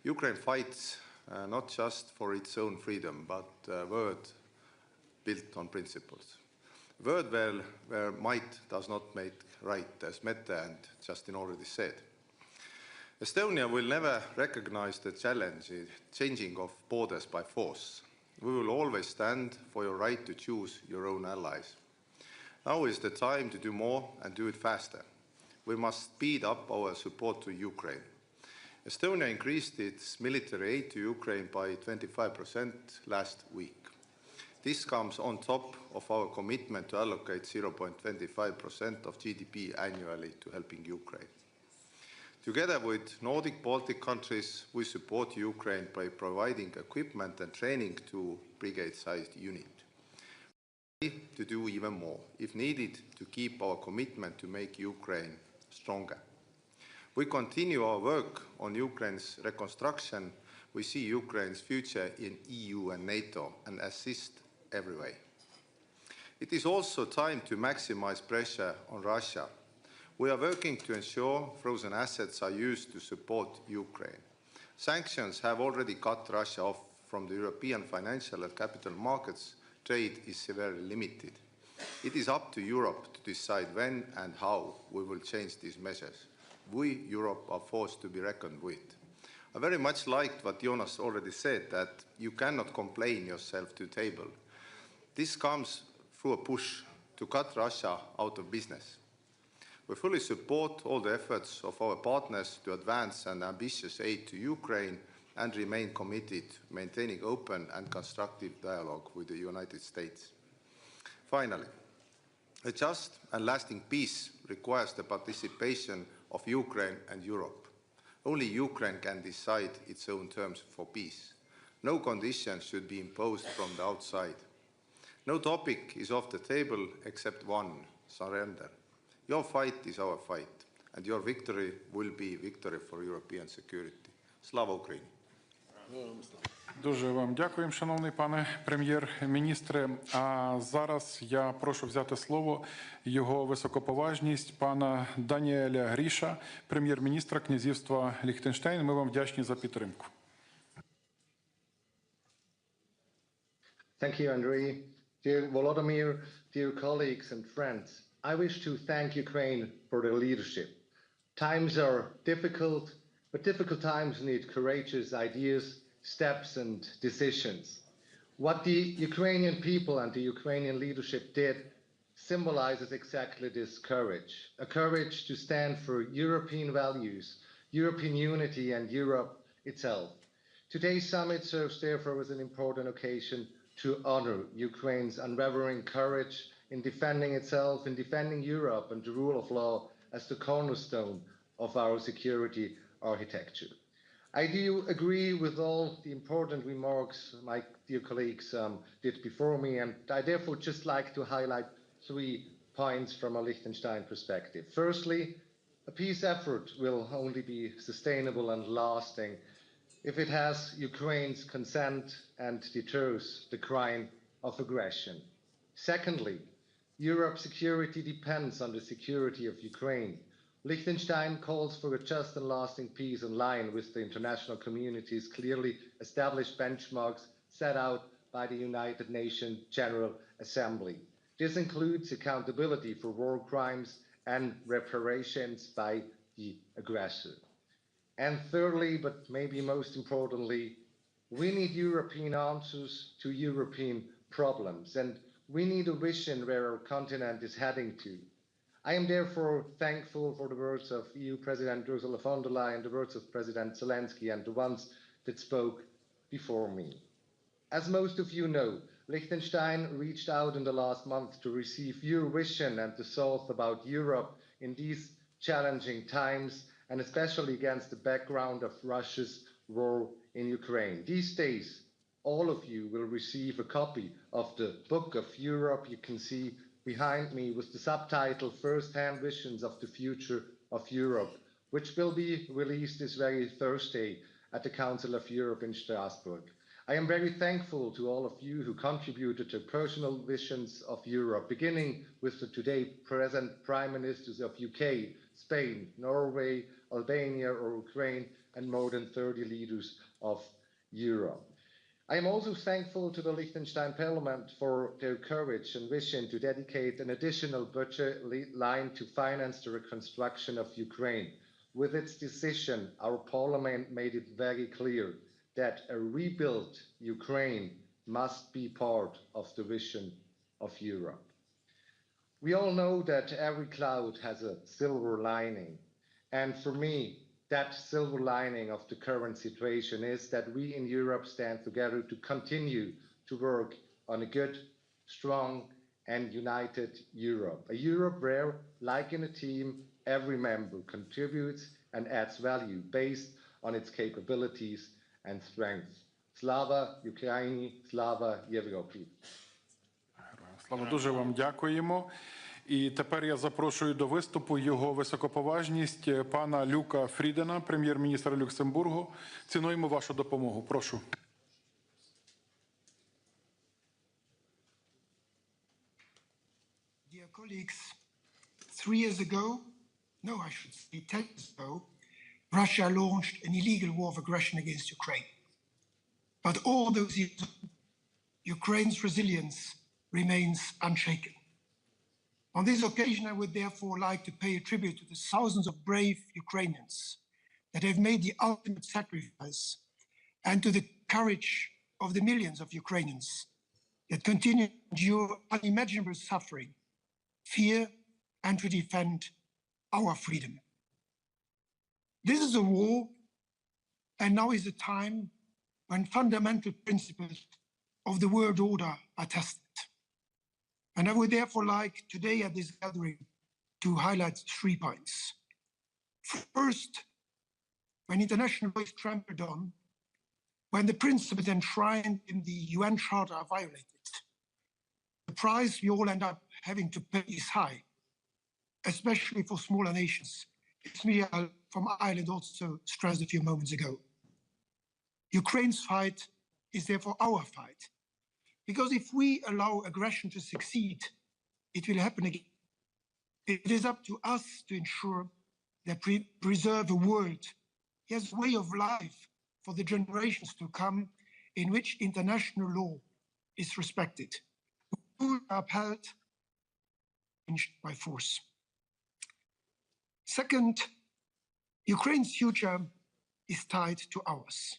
Ukraine fights not just for its own freedom, but a world built on principles. A world where might does not make right, as Mette and Justin already said. Estonia will never recognize the changing of borders by force. We will always stand for your right to choose your own allies. Now is the time to do more and do it faster. We must speed up our support to Ukraine. Estonia increased its military aid to Ukraine by 25% last week. This comes on top of our commitment to allocate 0.25% of GDP annually to helping Ukraine. Together with Nordic Baltic countries, we support Ukraine by providing equipment and training to brigade-sized units. To do even more, if needed, to keep our commitment to make Ukraine stronger. We continue our work on Ukraine's reconstruction. We see Ukraine's future in EU and NATO and assist every way. It is also time to maximize pressure on Russia. We are working to ensure frozen assets are used to support Ukraine. Sanctions have already cut Russia off from the European financial and capital markets. Trade is severely limited. It is up to Europe to decide when and how we will change these measures. We, Europe, are forced to be reckoned with. I very much liked what Jonas already said, that you cannot complain yourself to the table. This comes through a push to cut Russia out of business. We fully support all the efforts of our partners to advance an ambitious aid to Ukraine and remain committed to maintaining open and constructive dialogue with the United States. Finally, a just and lasting peace requires the participation of Ukraine and Europe. Only Ukraine can decide its own terms for peace. No conditions should be imposed from the outside. No topic is off the table except one: surrender. Your fight is our fight, and your victory will be victory for European security. Slava Ukraini! Дуже вам дякуємо, шановний пане прем'єр-міністре. А зараз я прошу взяти слово його високоповажність пана Даніеля Гріша, прем'єр-міністра князівства Ліхтенштейн. Ми вам вдячні за підтримку. Thank you, Andrei. Dear Volodymyr, dear colleagues and friends, I wish to thank Ukraine for their leadership. Times are difficult, but difficult times need courageous ideas, steps and decisions. What the Ukrainian people and the Ukrainian leadership did symbolizes exactly this courage, a courage to stand for European values, European unity and Europe itself. Today's summit serves therefore as an important occasion to honor Ukraine's unwavering courage in defending itself, in defending Europe and the rule of law as the cornerstone of our security architecture. I do agree with all the important remarks my dear colleagues did before me, and I therefore just like to highlight 3 points from a Liechtenstein perspective. Firstly, a peace effort will only be sustainable and lasting if it has Ukraine's consent and deters the crime of aggression. Secondly, Europe's security depends on the security of Ukraine. Liechtenstein calls for a just and lasting peace in line with the international community's clearly established benchmarks set out by the United Nations General Assembly. This includes accountability for war crimes and reparations by the aggressor. And thirdly, but maybe most importantly, we need European answers to European problems, and we need a vision where our continent is heading to. I am therefore thankful for the words of EU President Ursula von der Leyen, the words of President Zelensky, and the ones that spoke before me. As most of you know, Liechtenstein reached out in the last month to receive your vision and the thoughts about Europe in these challenging times, and especially against the background of Russia's war in Ukraine. These days, all of you will receive a copy of the Book of Europe. You can see behind me with the subtitle First-Hand Visions of the Future of Europe, which will be released this very Thursday at the Council of Europe in Strasbourg. I am very thankful to all of you who contributed to personal visions of Europe, beginning with the today present Prime Ministers of UK, Spain, Norway, Albania or Ukraine, and more than 30 leaders of Europe. I am also thankful to the Liechtenstein Parliament for their courage and vision to dedicate an additional budget line to finance the reconstruction of Ukraine. With its decision, our Parliament made it very clear that a rebuilt Ukraine must be part of the vision of Europe. We all know that every cloud has a silver lining, and for me, that silver lining of the current situation is that we in Europe stand together to continue to work on a good, strong, and united Europe. A Europe where, like in a team, every member contributes and adds value based on its capabilities and strengths. Slava Ukraini, Slava Європі. Слава, дуже вам дякуємо. І тепер я запрошую до виступу його високоповажність пана Люка Фрідена, прем'єр-міністра Люксембургу. Цінуємо вашу допомогу. Прошу. Dear colleagues, 3 years ago, no, I should say 10 years ago, Russia launched an illegal war of aggression against Ukraine. But all those years, Ukraine's resilience remains unshaken. On this occasion, I would therefore like to pay a tribute to the thousands of brave Ukrainians that have made the ultimate sacrifice, and to the courage of the millions of Ukrainians that continue to endure unimaginable suffering, fear, and to defend our freedom. This is a war, and now is a time when fundamental principles of the world order are tested. And I would therefore like today at this gathering to highlight 3 points. First, when international law is trampled on, when the principles enshrined in the UN Charter are violated, the price we all end up having to pay is high, especially for smaller nations. As Miriam from Ireland also stressed a few moments ago. Ukraine's fight is therefore our fight, because if we allow aggression to succeed, it will happen again. It is up to us to ensure that we preserve a world, yes, way of life for the generations to come, in which international law is respected, upheld, by force. Second, Ukraine's future is tied to ours,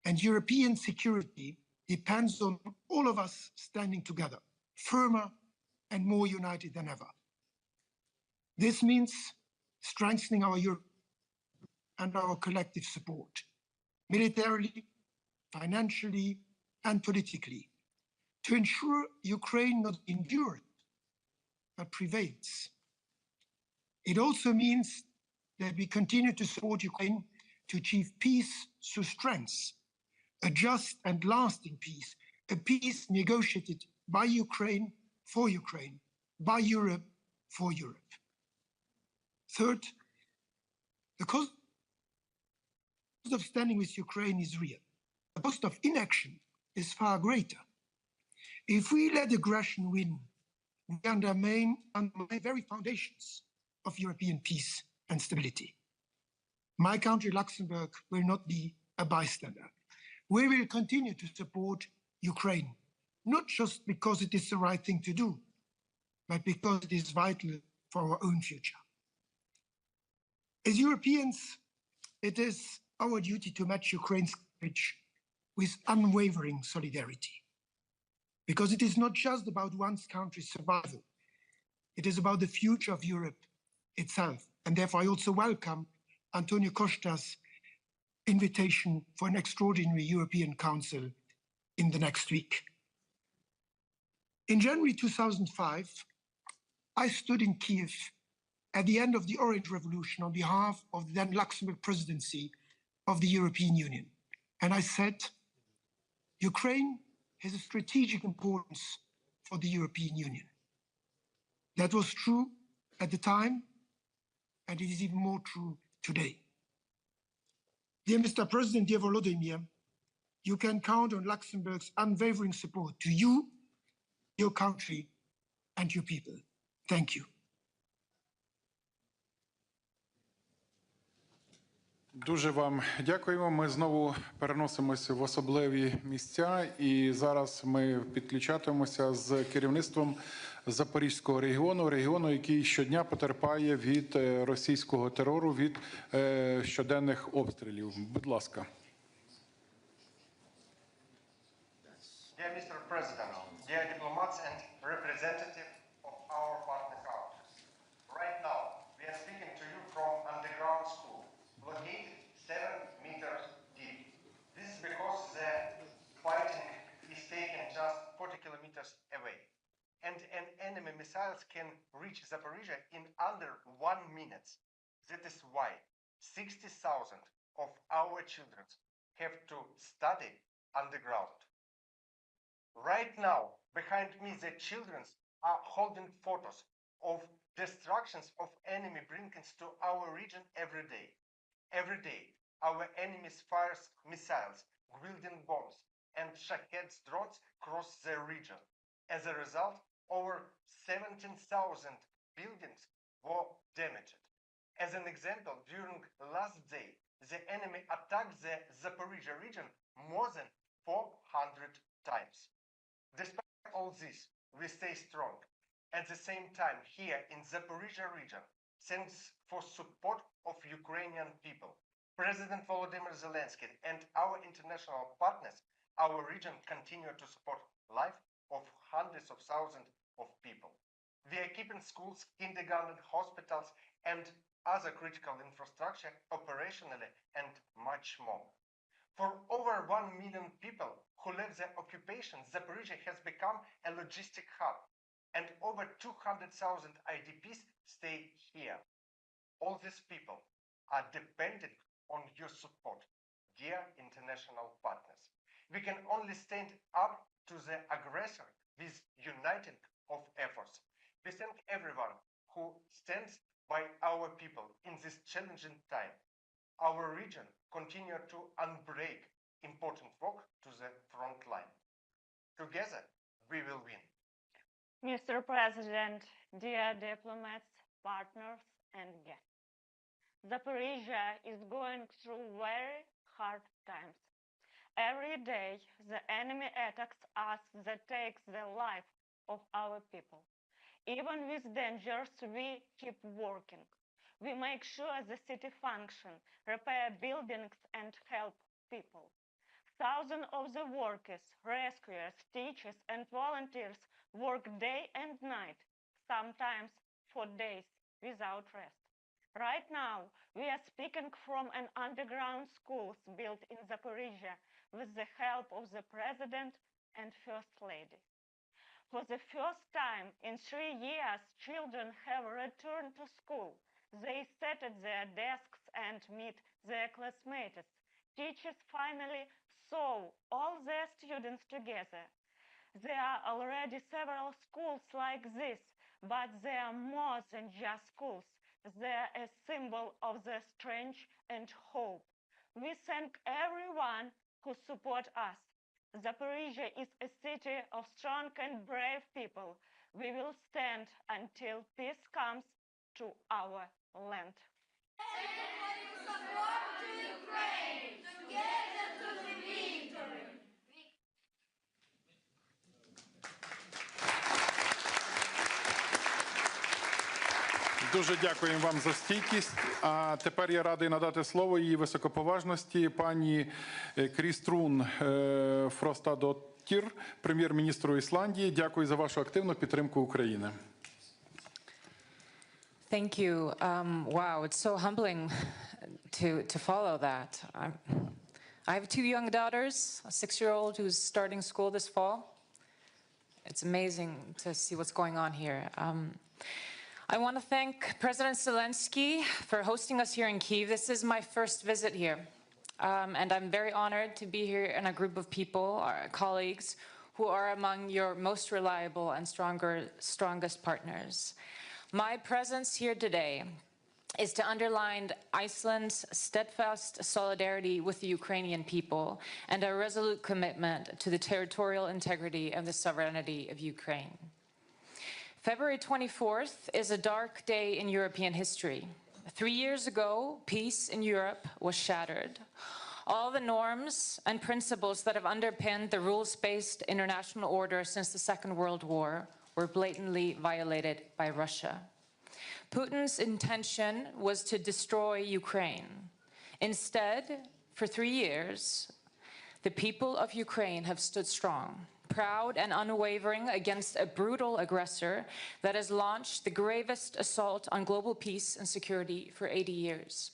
and European security depends on all of us standing together, firmer and more united than ever. This means strengthening our Europe and our collective support, militarily, financially, and politically, to ensure Ukraine not endures, but prevails. It also means that we continue to support Ukraine to achieve peace through strength, a just and lasting peace, a peace negotiated by Ukraine, by Europe, for Europe. Third, the cost of standing with Ukraine is real. The cost of inaction is far greater. If we let aggression win, we undermine the very foundations of European peace and stability. My country, Luxembourg, will not be a bystander. We will continue to support Ukraine, not just because it is the right thing to do, but because it is vital for our own future. As Europeans, it is our duty to match Ukraine's courage with unwavering solidarity, because it is not just about one country's survival. It is about the future of Europe itself. And therefore, I also welcome Antonio Costa's invitation for an extraordinary European Council in the next week. In January 2005, I stood in Kiev at the end of the Orange Revolution on behalf of the then Luxembourg presidency of the European Union. And I said, Ukraine has a strategic importance for the European Union. That was true at the time, and it is even more true today. Dear Mr. President, dear Volodymyr, you can count on Luxembourg's unwavering support to you, your country, and your people. Thank you. Дуже вам дякуємо. Ми знову переносимося в особливі місця, і зараз ми підключатимемося з керівництвом Запорізького регіону, який щодня потерпає від російського терору, від щоденних обстрілів. Будь ласка. Dear Mr. President, dear diplomats and representatives of our partner countries, right now we are speaking to you from underground school, located 7 meters deep. This is because the fighting is taken just 40 kilometers away. And enemy missiles can reach Zaporizhia in under 1 minute. That is why 60,000 of our children have to study underground. Right now, behind me, the children are holding photos of destructions of enemy bringings to our region every day. Every day, our enemies fires missiles, Gwildin bombs, and Shahed drones cross the region. As a result, over 17,000 buildings were damaged. As an example, during last day, the enemy attacked the Zaporizhia region more than 400 times. Despite all this, we stay strong. At the same time, here in Zaporizhia region, thanks for support of Ukrainian people, President Volodymyr Zeleensky and our international partners, our region continue to support life of hundreds of thousands of people. We are keeping schools, kindergarten, hospitals, and other critical infrastructure operationally and much more. For over 1 million people who left the occupation, Zaporizhia has become a logistic hub, and over 200,000 IDPs stay here. All these people are dependent on your support, dear international partners. We can only stand up to the aggressor with uniting of efforts. We thank everyone who stands by our people in this challenging time. Our region continue to unbreak important work to the front line. Together, we will win. Mr. President, dear diplomats, partners, and guests, Zaporizhia is going through very hard times. Every day, the enemy attacks us that takes the life of our people. Even with dangers, we keep working. We make sure the city function, repair buildings, and help people. Thousands of the workers, rescuers, teachers, and volunteers work day and night, sometimes for days without rest. Right now, we are speaking from an underground school built in Zaporizhia with the help of the President and First Lady. For the first time in 3 years, children have returned to school. They sit at their desks and meet their classmates. Teachers finally saw all their students together. There are already several schools like this, but they are more than just schools. They are a symbol of their strength and hope. We thank everyone who support us. Zaporizhia is a city of strong and brave people. We will stand until peace comes to our land. Support to Ukraine, together to the victory. Дуже дякуємо вам за стійкість. А тепер я радий надати слово її високоповажності пані Кріструн Фростадоттір, прем'єр-міністру Ісландії. Дякую за вашу активну підтримку України. Thank you. Wow, it's so humbling to follow that. I have 2 young daughters, a 6-year-old who's starting school this fall, It's amazing to see what's going on here. I want to thank President Zelensky for hosting us here in Kyiv. This is my first visit here, and I'm very honored to be here in a group of people, our colleagues, who are among your most reliable and strongest partners. My presence here today is to underline Iceland's steadfast solidarity with the Ukrainian people and a resolute commitment to the territorial integrity and the sovereignty of Ukraine. February 24th is a dark day in European history. 3 years ago, peace in Europe was shattered. All the norms and principles that have underpinned the rules-based international order since the Second World War were blatantly violated by Russia. Putin's intention was to destroy Ukraine. Instead, for 3 years, the people of Ukraine have stood strong, proud and unwavering against a brutal aggressor that has launched the gravest assault on global peace and security for 80 years.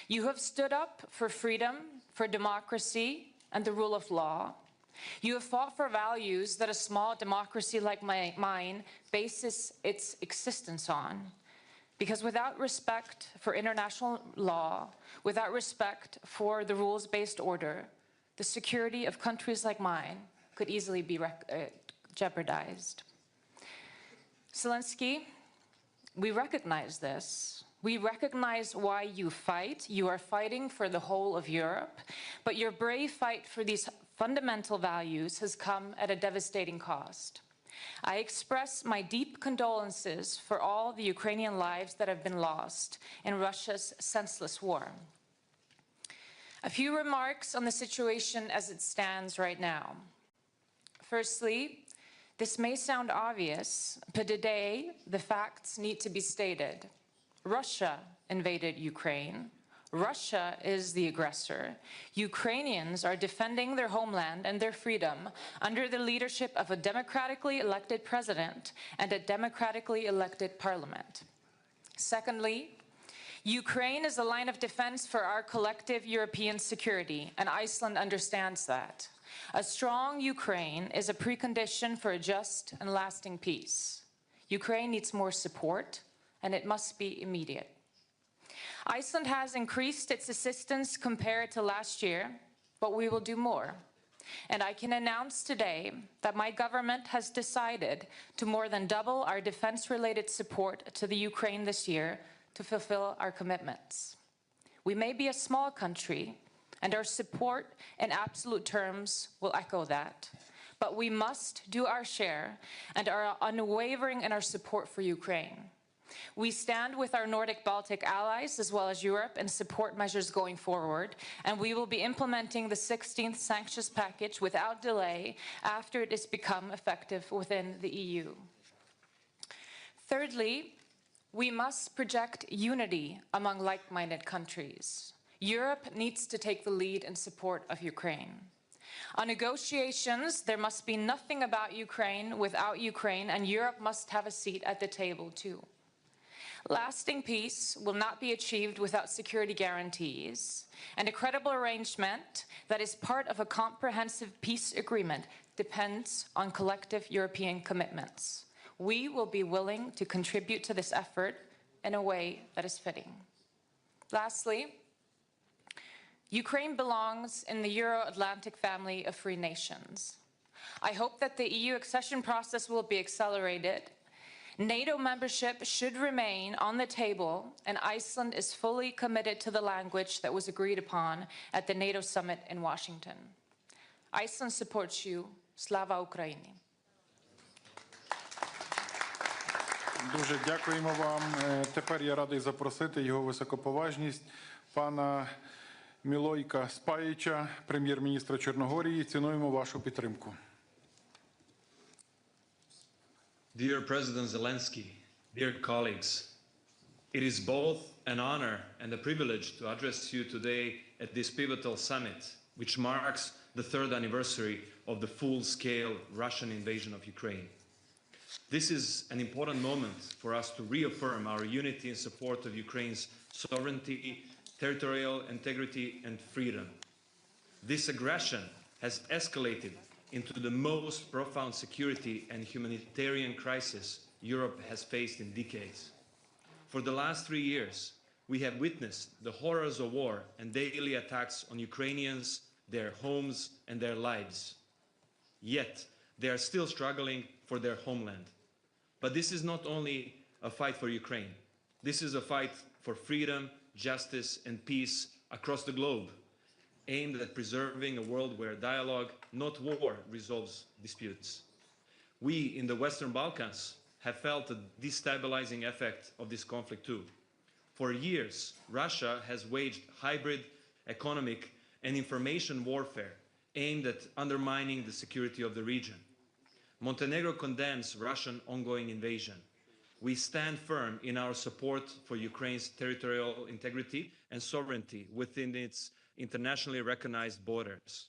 You have stood up for freedom, for democracy, and the rule of law. You have fought for values that a small democracy like mine bases its existence on. Because without respect for international law, without respect for the rules-based order, the security of countries like mine could easily be jeopardized. Zelensky, we recognize this. We recognize why you fight. You are fighting for the whole of Europe, but your brave fight for these fundamental values has come at a devastating cost. I express my deep condolences for all the Ukrainian lives that have been lost in Russia's senseless war. A few remarks on the situation as it stands right now. Firstly, this may sound obvious, but today the facts need to be stated. Russia invaded Ukraine. Russia is the aggressor. Ukrainians are defending their homeland and their freedom under the leadership of a democratically elected president and a democratically elected parliament. Secondly, Ukraine is a line of defense for our collective European security, and Iceland understands that. A strong Ukraine is a precondition for a just and lasting peace. Ukraine needs more support, and it must be immediate. Iceland has increased its assistance compared to last year, but we will do more. And I can announce today that my government has decided to more than double our defense-related support to the Ukraine this year to fulfill our commitments. We may be a small country, and our support in absolute terms will echo that. But we must do our share and are unwavering in our support for Ukraine. We stand with our Nordic-Baltic allies as well as Europe in support measures going forward, and we will be implementing the 16th sanctions package without delay after it has become effective within the EU. Thirdly, we must project unity among like-minded countries. Europe needs to take the lead in support of Ukraine. On negotiations, there must be nothing about Ukraine without Ukraine, and Europe must have a seat at the table too. Lasting peace will not be achieved without security guarantees, and a credible arrangement that is part of a comprehensive peace agreement depends on collective European commitments. We will be willing to contribute to this effort in a way that is fitting. Lastly, Ukraine belongs in the Euro-Atlantic family of free nations. I hope that the EU accession process will be accelerated. NATO membership should remain on the table, and Iceland is fully committed to the language that was agreed upon at the NATO summit in Washington. Iceland supports you. Slava Ukraini. Дуже дякуємо вам. Тепер я радий запросити його високоповажність пана Мілойка Спаїча, прем'єр-міністра Чорногорії. Цінуємо вашу підтримку. Dear President Zelensky, dear colleagues, it is both an honor and a privilege to address you today at this pivotal summit, which marks the 3rd anniversary of the full-scale Russian invasion of Ukraine. This is an important moment for us to reaffirm our unity in support of Ukraine's sovereignty, territorial integrity, and freedom. This aggression has escalated into the most profound security and humanitarian crisis Europe has faced in decades. For the last 3 years, we have witnessed the horrors of war and daily attacks on Ukrainians, their homes, and their lives. Yet, they are still struggling for their homeland. But this is not only a fight for Ukraine. This is a fight for freedom, justice, and peace across the globe, aimed at preserving a world where dialogue, not war, resolves disputes. We in the Western Balkans have felt the destabilizing effect of this conflict too. For years, Russia has waged hybrid economic and information warfare aimed at undermining the security of the region. Montenegro condemns Russian ongoing invasion. We stand firm in our support for Ukraine's territorial integrity and sovereignty within its internationally recognized borders.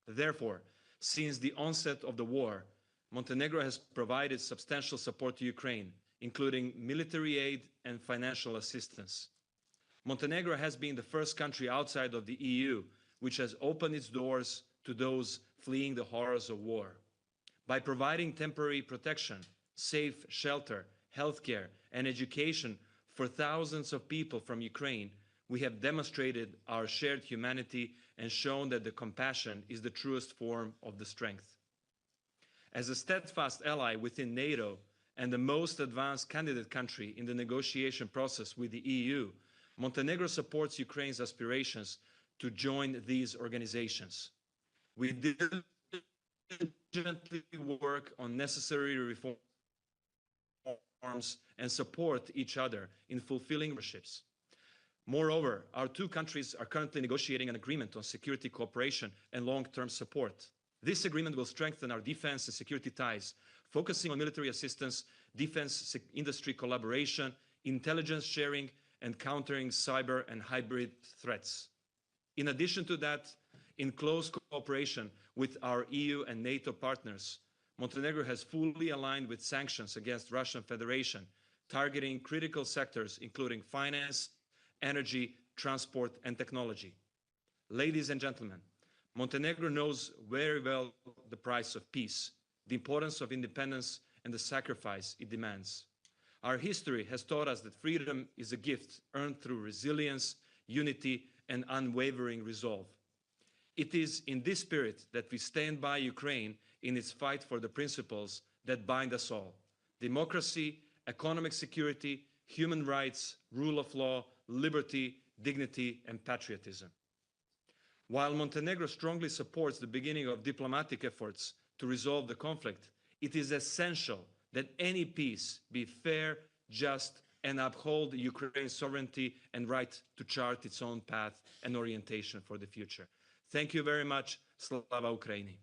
Therefore, since the onset of the war, Montenegro has provided substantial support to Ukraine, including military aid and financial assistance. Montenegro has been the first country outside of the EU which has opened its doors to those fleeing the horrors of war. By providing temporary protection, safe shelter, healthcare, and education for thousands of people from Ukraine, we have demonstrated our shared humanity and shown that the compassion is the truest form of the strength. As a steadfast ally within NATO and the most advanced candidate country in the negotiation process with the EU, Montenegro supports Ukraine's aspirations to join these organizations. We diligently work on necessary reforms and support each other in fulfilling relationships. Moreover, our two countries are currently negotiating an agreement on security cooperation and long-term support. This agreement will strengthen our defense and security ties, focusing on military assistance, defense industry collaboration, intelligence sharing, and countering cyber and hybrid threats. In addition to that, in close cooperation with our EU and NATO partners, Montenegro has fully aligned with sanctions against Russian Federation, targeting critical sectors including finance, energy, transport, and technology. Ladies and gentlemen, Montenegro knows very well the price of peace, the importance of independence, and the sacrifice it demands. Our history has taught us that freedom is a gift earned through resilience, unity, and unwavering resolve. It is in this spirit that we stand by Ukraine in its fight for the principles that bind us all: democracy, economic security, human rights, rule of law, liberty, dignity, and patriotism. While Montenegro strongly supports the beginning of diplomatic efforts to resolve the conflict, it is essential that any peace be fair, just, and uphold Ukraine's sovereignty and right to chart its own path and orientation for the future. Thank you very much. Slava Ukraini.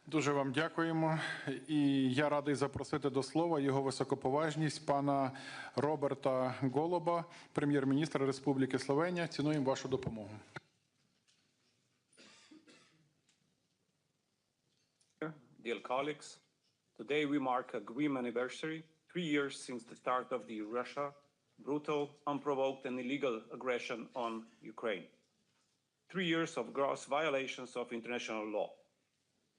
Дуже вам дякуємо. І я радий запросити до слова його високоповажність пана Роберта Голоба, прем'єр-міністра Республіки Словенія. Цінуємо вашу допомогу. Dear colleagues, today we mark a grim anniversary, 3 years since the start of the Russian brutal, unprovoked and illegal aggression on Ukraine. 3 years of gross violations of international law.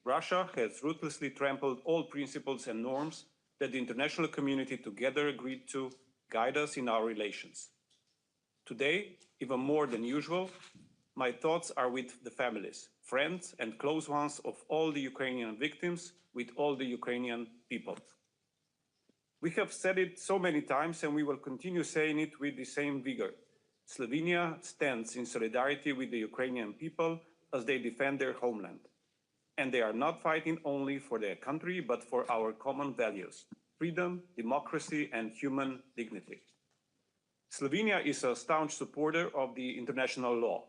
Russia has ruthlessly trampled all principles and norms that the international community together agreed to guide us in our relations. Today, even more than usual, my thoughts are with the families, friends, and close ones of all the Ukrainian victims, with all the Ukrainian people. We have said it so many times, and we will continue saying it with the same vigor. Slovenia stands in solidarity with the Ukrainian people as they defend their homeland. And they are not fighting only for their country, but for our common values: freedom, democracy, and human dignity. Slovenia is a staunch supporter of the international law.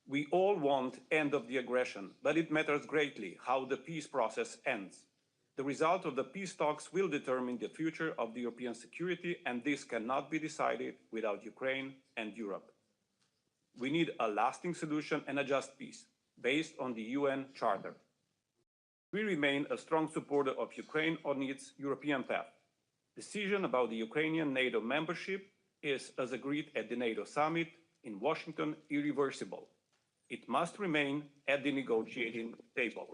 We all want end of the aggression, but it matters greatly how the peace process ends. The result of the peace talks will determine the future of the European security, and this cannot be decided without Ukraine and Europe. We need a lasting solution and a just peace, based on the UN Charter. We remain a strong supporter of Ukraine on its European path. Decision about the Ukrainian NATO membership is, as agreed at the NATO summit in Washington, irreversible. It must remain at the negotiating table.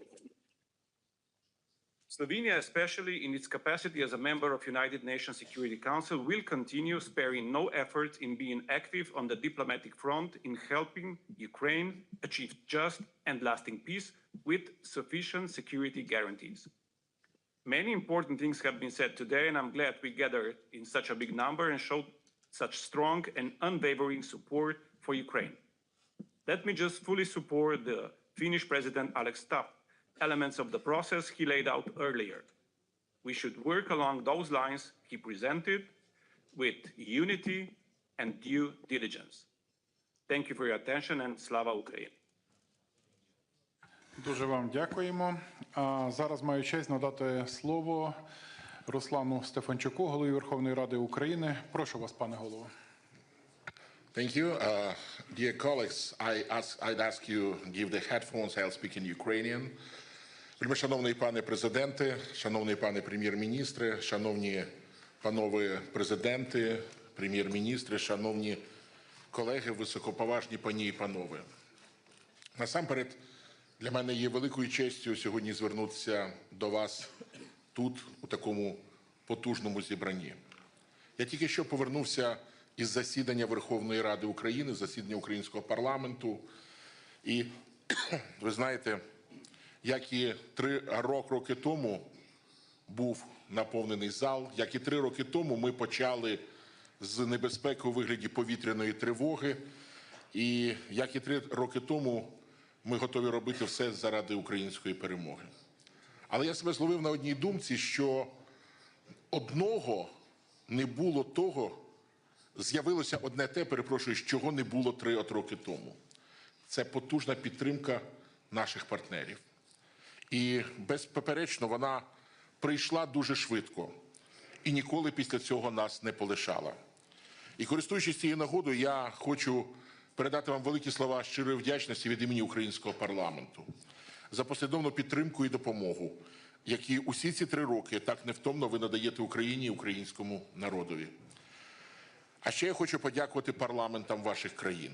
Slovenia, especially in its capacity as a member of United Nations Security Council, will continue sparing no effort in being active on the diplomatic front in helping Ukraine achieve just and lasting peace with sufficient security guarantees. Many important things have been said today, and I'm glad we gathered in such a big number and showed such strong and unwavering support for Ukraine. Let me just fully support the Finnish President Alex Stubb elements of the process he laid out earlier. We should work along those lines he presented with unity and due diligence. Thank you for your attention, and Slava Ukraini. Дуже вам дякуємо. Зараз маю честь надати слово Руслану Стефанчуку, голові Верховної Ради України. Прошу вас, пане голово. Thank you. Dear colleagues, I'd ask you to give the headphones, I'll speak in Ukrainian. Шановний пане президенте, шановний пане прем'єр-міністре, шановні панове президенти, прем'єр-міністри, шановні колеги, високоповажні пані і панове. Насамперед, для мене є великою честю сьогодні звернутися до вас тут, у такому потужному зібранні. Я тільки що повернувся із засідання Верховної Ради України, засідання українського парламенту. І ви знаєте, як і 3 роки тому був наповнений зал, як і 3 роки тому ми почали з небезпеки у вигляді повітряної тривоги, і як і 3 роки тому ми готові робити все заради української перемоги. Але я себе зловив на одній думці, що одного не було того, з'явилося одне те, перепрошую, чого не було 3 роки тому. Це потужна підтримка наших партнерів. І безпоперечно вона прийшла дуже швидко і ніколи після цього нас не полишала. І користуючись цією нагодою, я хочу передати вам великі слова щирої вдячності від імені українського парламенту за послідовну підтримку і допомогу, які усі ці 3 роки так невтомно ви надаєте Україні і українському народові. А ще я хочу подякувати парламентам ваших країн.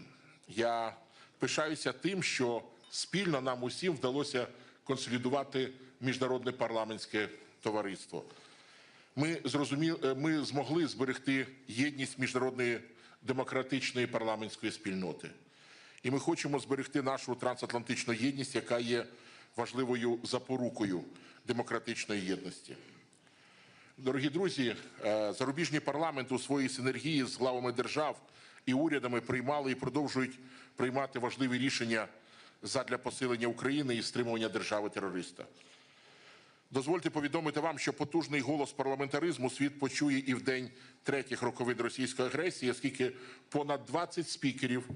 Я пишаюся тим, що спільно нам усім вдалося консолідувати міжнародне парламентське товариство. Ми змогли зберегти єдність міжнародної демократичної парламентської спільноти. І ми хочемо зберегти нашу трансатлантичну єдність, яка є важливою запорукою демократичної єдності. Дорогі друзі, зарубіжні парламенти у своїй синергії з главами держав і урядами приймали і продовжують приймати важливі рішення задля посилення України і стримування держави-терориста. Дозвольте повідомити вам, що потужний голос парламентаризму світ почує і в день 3-х роковин російської агресії, оскільки понад 20 спікерів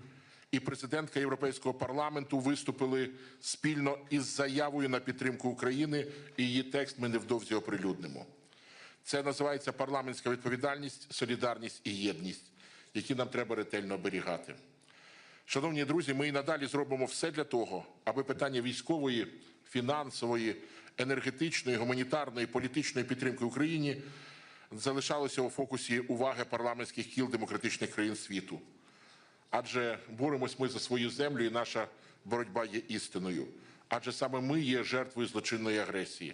і президентка Європейського парламенту виступили спільно із заявою на підтримку України, і її текст ми невдовзі оприлюднимо. Це називається парламентська відповідальність, солідарність і єдність, які нам треба ретельно оберігати. Шановні друзі, ми і надалі зробимо все для того, аби питання військової, фінансової, енергетичної, гуманітарної, політичної підтримки Україні залишалося у фокусі уваги парламентських кіл демократичних країн світу. Адже боремось ми за свою землю, і наша боротьба є істиною. Адже саме ми є жертвою злочинної агресії.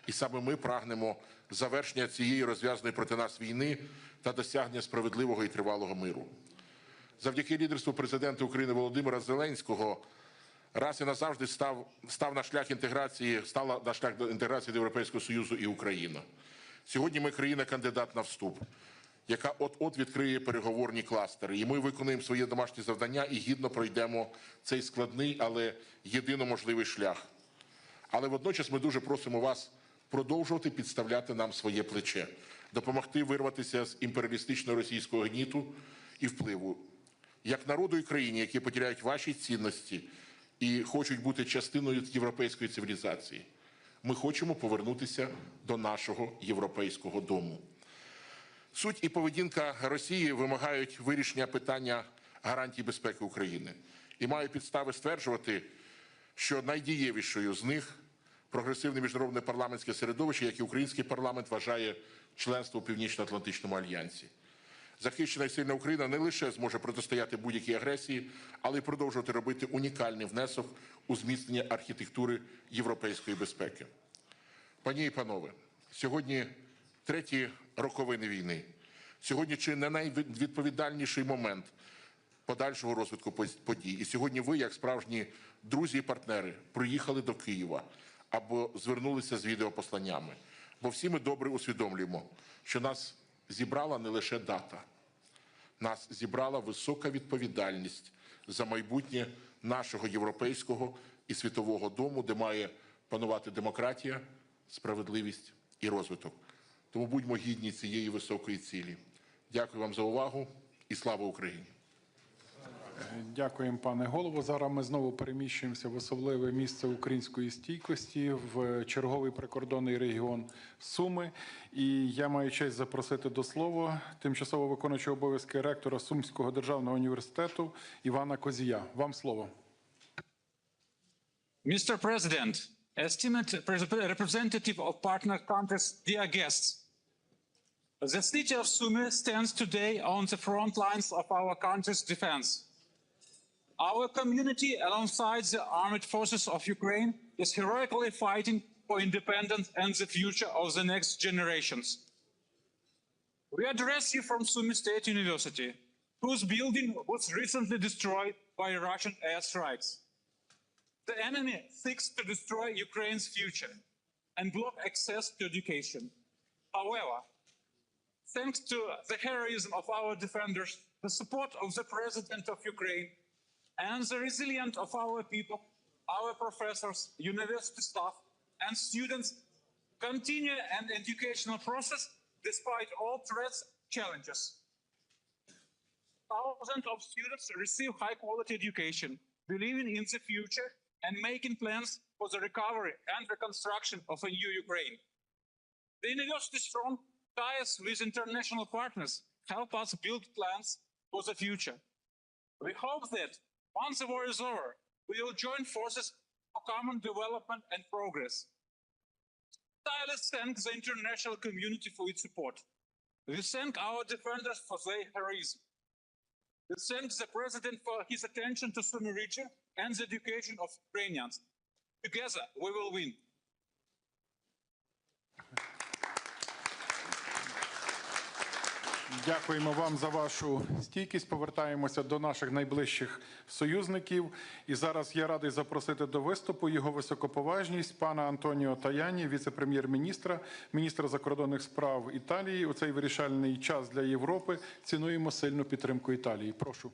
І саме ми прагнемо завершення цієї розв'язаної проти нас війни та досягнення справедливого і тривалого миру. Завдяки лідерству президента України Володимира Зеленського раз і назавжди стала на шлях до інтеграції до Європейського Союзу і Україна. Сьогодні ми країна-кандидат на вступ, яка от-от відкриє переговорні кластери. І ми виконуємо своє домашнє завдання і гідно пройдемо цей складний, але єдино можливий шлях. Але водночас ми дуже просимо вас продовжувати підставляти нам своє плече, допомогти вирватися з імперіалістичного російського гніту і впливу. Як народу і країні, які поділяють ваші цінності і хочуть бути частиною європейської цивілізації, ми хочемо повернутися до нашого європейського дому. Суть і поведінка Росії вимагають вирішення питання гарантій безпеки України. І маю підстави стверджувати, що найдієвішою з них прогресивне міжнародне парламентське середовище, як і український парламент, вважає членство у Північно-Атлантичному альянсі. захищена і сильна Україна не лише зможе протистояти будь-якій агресії, але й продовжувати робити унікальний внесок у зміцнення архітектури європейської безпеки. Пані і панове, сьогодні треті роковини війни. Сьогодні чи не найвідповідальніший момент подальшого розвитку подій. І сьогодні ви, як справжні друзі і партнери, приїхали до Києва або звернулися з відеопосланнями. Бо всі ми добре усвідомлюємо, що нас зібрала не лише дата. Нас зібрала висока відповідальність за майбутнє нашого європейського і світового дому, де має панувати демократія, справедливість і розвиток. Тому будьмо гідні цієї високої цілі. Дякую вам за увагу і слава Україні! Дякуємо, пане голово. Зараз ми знову переміщуємося в особливе місце української стійкості, в черговий прикордонний регіон Суми. І я маю честь запросити до слова тимчасово виконуючого обов'язки ректора Сумського державного університету Івана Козія. Вам слово. Mr. President, esteemed representative of partner countries, dear guests, the city of Sumy stands today on the front lines of our country's defense. Our community, alongside the armed forces of Ukraine, is heroically fighting for independence and the future of the next generations. We address you from Sumy State University, whose building was recently destroyed by Russian airstrikes. The enemy seeks to destroy Ukraine's future and block access to education. However, thanks to the heroism of our defenders, the support of the President of Ukraine, and the resilience of our people, our professors, university staff, and students continue an educational process despite all threats and challenges. Thousands of students receive high-quality education, believing in the future and making plans for the recovery and reconstruction of a new Ukraine. The university's strong ties with international partners help us build plans for the future. We hope that once the war is over, we will join forces for common development and progress. I thank the international community for its support. We thank our defenders for their heroism. We thank the President for his attention to Sumy region and the education of Ukrainians. Together, we will win. Дякуємо вам за вашу стійкість. Повертаємося до наших найближчих союзників. І зараз я радий запросити до виступу його високоповажність пана Антоніо Таяні, віце-прем'єр-міністра, міністра закордонних справ Італії. У цей вирішальний час для Європи цінуємо сильну підтримку Італії. Прошу.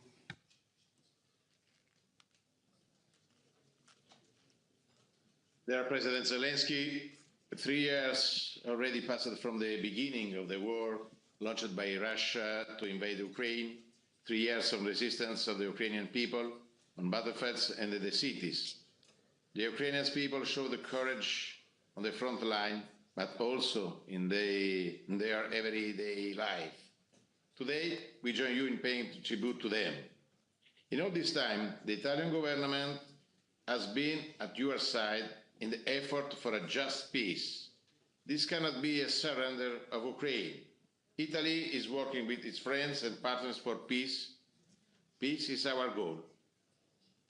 Dear President Zelensky, 3 years already passed from the beginning of the war launched by Russia to invade Ukraine, 3 years of resistance of the Ukrainian people on battlefields and in the cities. The Ukrainian people show the courage on the front line, but also in their everyday life. Today, we join you in paying tribute to them. In all this time, the Italian government has been at your side in the effort for a just peace. This cannot be a surrender of Ukraine. Italy is working with its friends and partners for peace. Peace is our goal.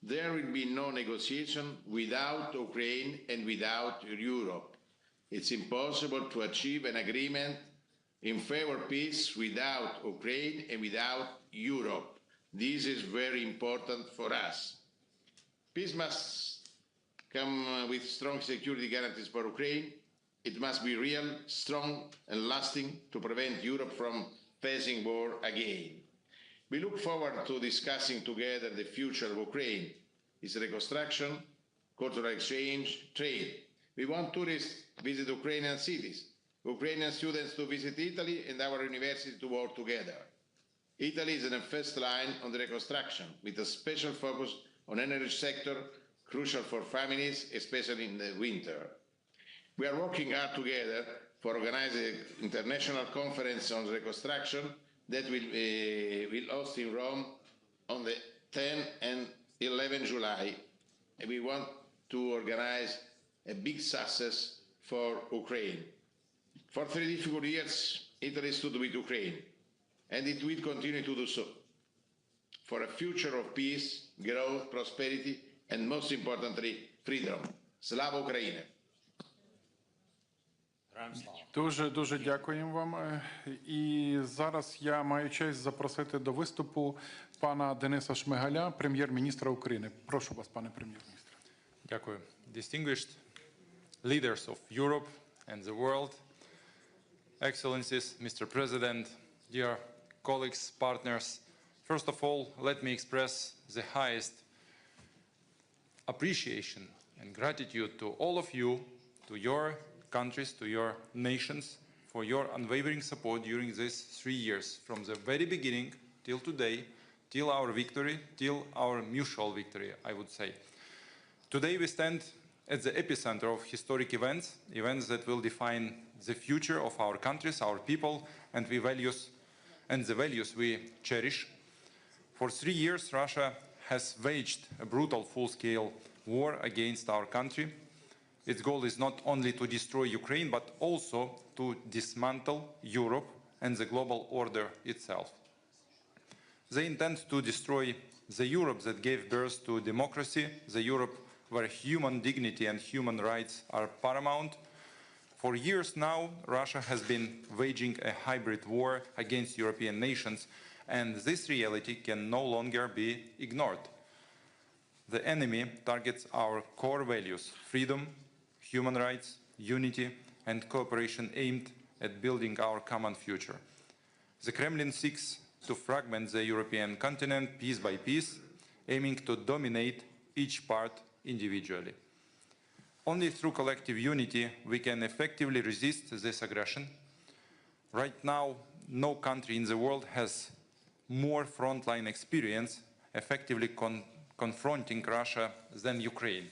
There will be no negotiation without Ukraine and without Europe. It's impossible to achieve an agreement in favor of peace without Ukraine and without Europe. This is very important for us. Peace must come with strong security guarantees for Ukraine. It must be real, strong and lasting to prevent Europe from facing war again. We look forward to discussing together the future of Ukraine, its reconstruction, cultural exchange, trade. We want tourists to visit Ukrainian cities, Ukrainian students to visit Italy and our university to work together. Italy is in the first line on the reconstruction with a special focus on energy sector, crucial for families, especially in the winter. We are working hard together for organizing an international conference on reconstruction that will host in Rome on the 10 and 11 July. And we want to organize a big success for Ukraine. For 3 difficult years, Italy stood with Ukraine. and it will continue to do so, for a future of peace, growth, prosperity, and most importantly, freedom. Slava Ukraini! Дуже дякуємо вам. І зараз я маю честь запросити до виступу пана Дениса Шмигаля, прем'єр-міністра України. Прошу вас, пане прем'єр-міністре. Дякую. Distinguished leaders of Europe and the world, Excellencies, Mr. President, dear colleagues, partners, first of all, let me express the highest appreciation and gratitude to all of you, to your countries, to your nations, for your unwavering support during these 3 years, from the very beginning till today, till our victory, till our mutual victory, I would say. Today we stand at the epicenter of historic events that will define the future of our countries, our people, and the values we cherish. For 3 years, Russia has waged a brutal full-scale war against our country. Its goal is not only to destroy Ukraine, but also to dismantle Europe and the global order itself. They intend to destroy the Europe that gave birth to democracy, the Europe where human dignity and human rights are paramount. For years now, Russia has been waging a hybrid war against European nations, and this reality can no longer be ignored. The enemy targets our core values: freedom, human rights, unity, and cooperation aimed at building our common future. The Kremlin seeks to fragment the European continent piece by piece, aiming to dominate each part individually. Only through collective unity we can effectively resist this aggression. Right now, no country in the world has more frontline experience effectively confronting Russia than Ukraine.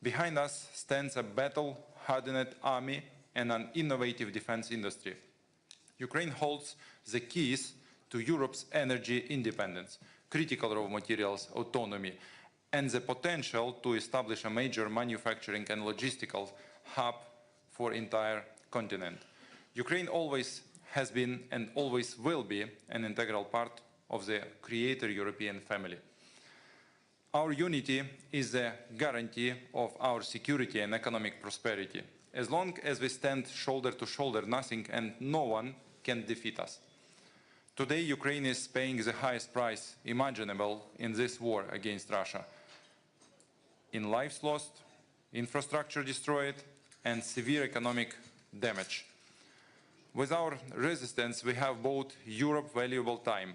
Behind us stands a battle-hardened army and an innovative defense industry. Ukraine holds the keys to Europe's energy independence, critical raw materials autonomy, and the potential to establish a major manufacturing and logistical hub for the entire continent. Ukraine always has been and always will be an integral part of the Creator European family. Our unity is the guarantee of our security and economic prosperity. As long as we stand shoulder to shoulder, nothing and no one can defeat us. Today, Ukraine is paying the highest price imaginable in this war against Russia. In lives lost, infrastructure destroyed, and severe economic damage. With our resistance, we have bought Europe valuable time.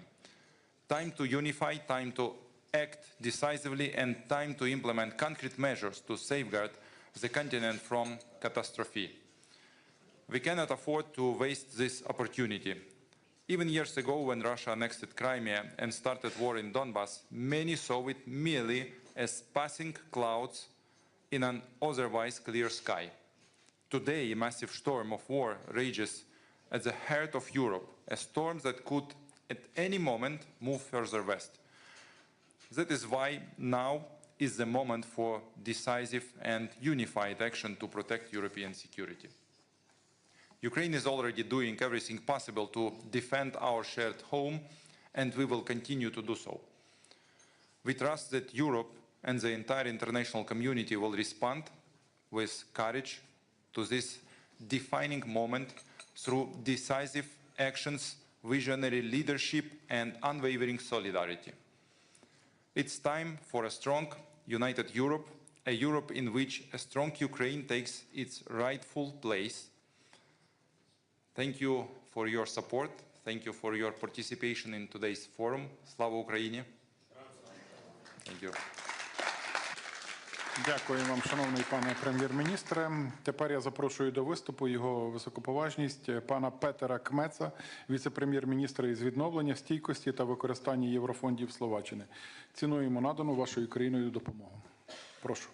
Time to unify, time to act decisively, and time to implement concrete measures to safeguard the continent from catastrophe. We cannot afford to waste this opportunity. Even years ago, when Russia annexed Crimea and started war in Donbass, many saw it merely as passing clouds in an otherwise clear sky. Today, a massive storm of war rages at the heart of Europe, a storm that could at any moment move further west. That is why now is the moment for decisive and unified action to protect European security. Ukraine is already doing everything possible to defend our shared home, and we will continue to do so. We trust that Europe and the entire international community will respond with courage to this defining moment through decisive actions, visionary leadership, and unwavering solidarity. It's time for a strong, united Europe, a Europe in which a strong Ukraine takes its rightful place. Thank you for your support. Thank you for your participation in today's forum. Slava Ukraini! Thank you. Дякую вам, шановний пане прем'єр-міністре. Тепер я запрошую до виступу його високоповажність пана Петера Кмеца, віце-прем'єр-міністра із відновлення, стійкості та використання єврофондів Словаччини. Цінуємо надану вашою країною допомогу. Прошу.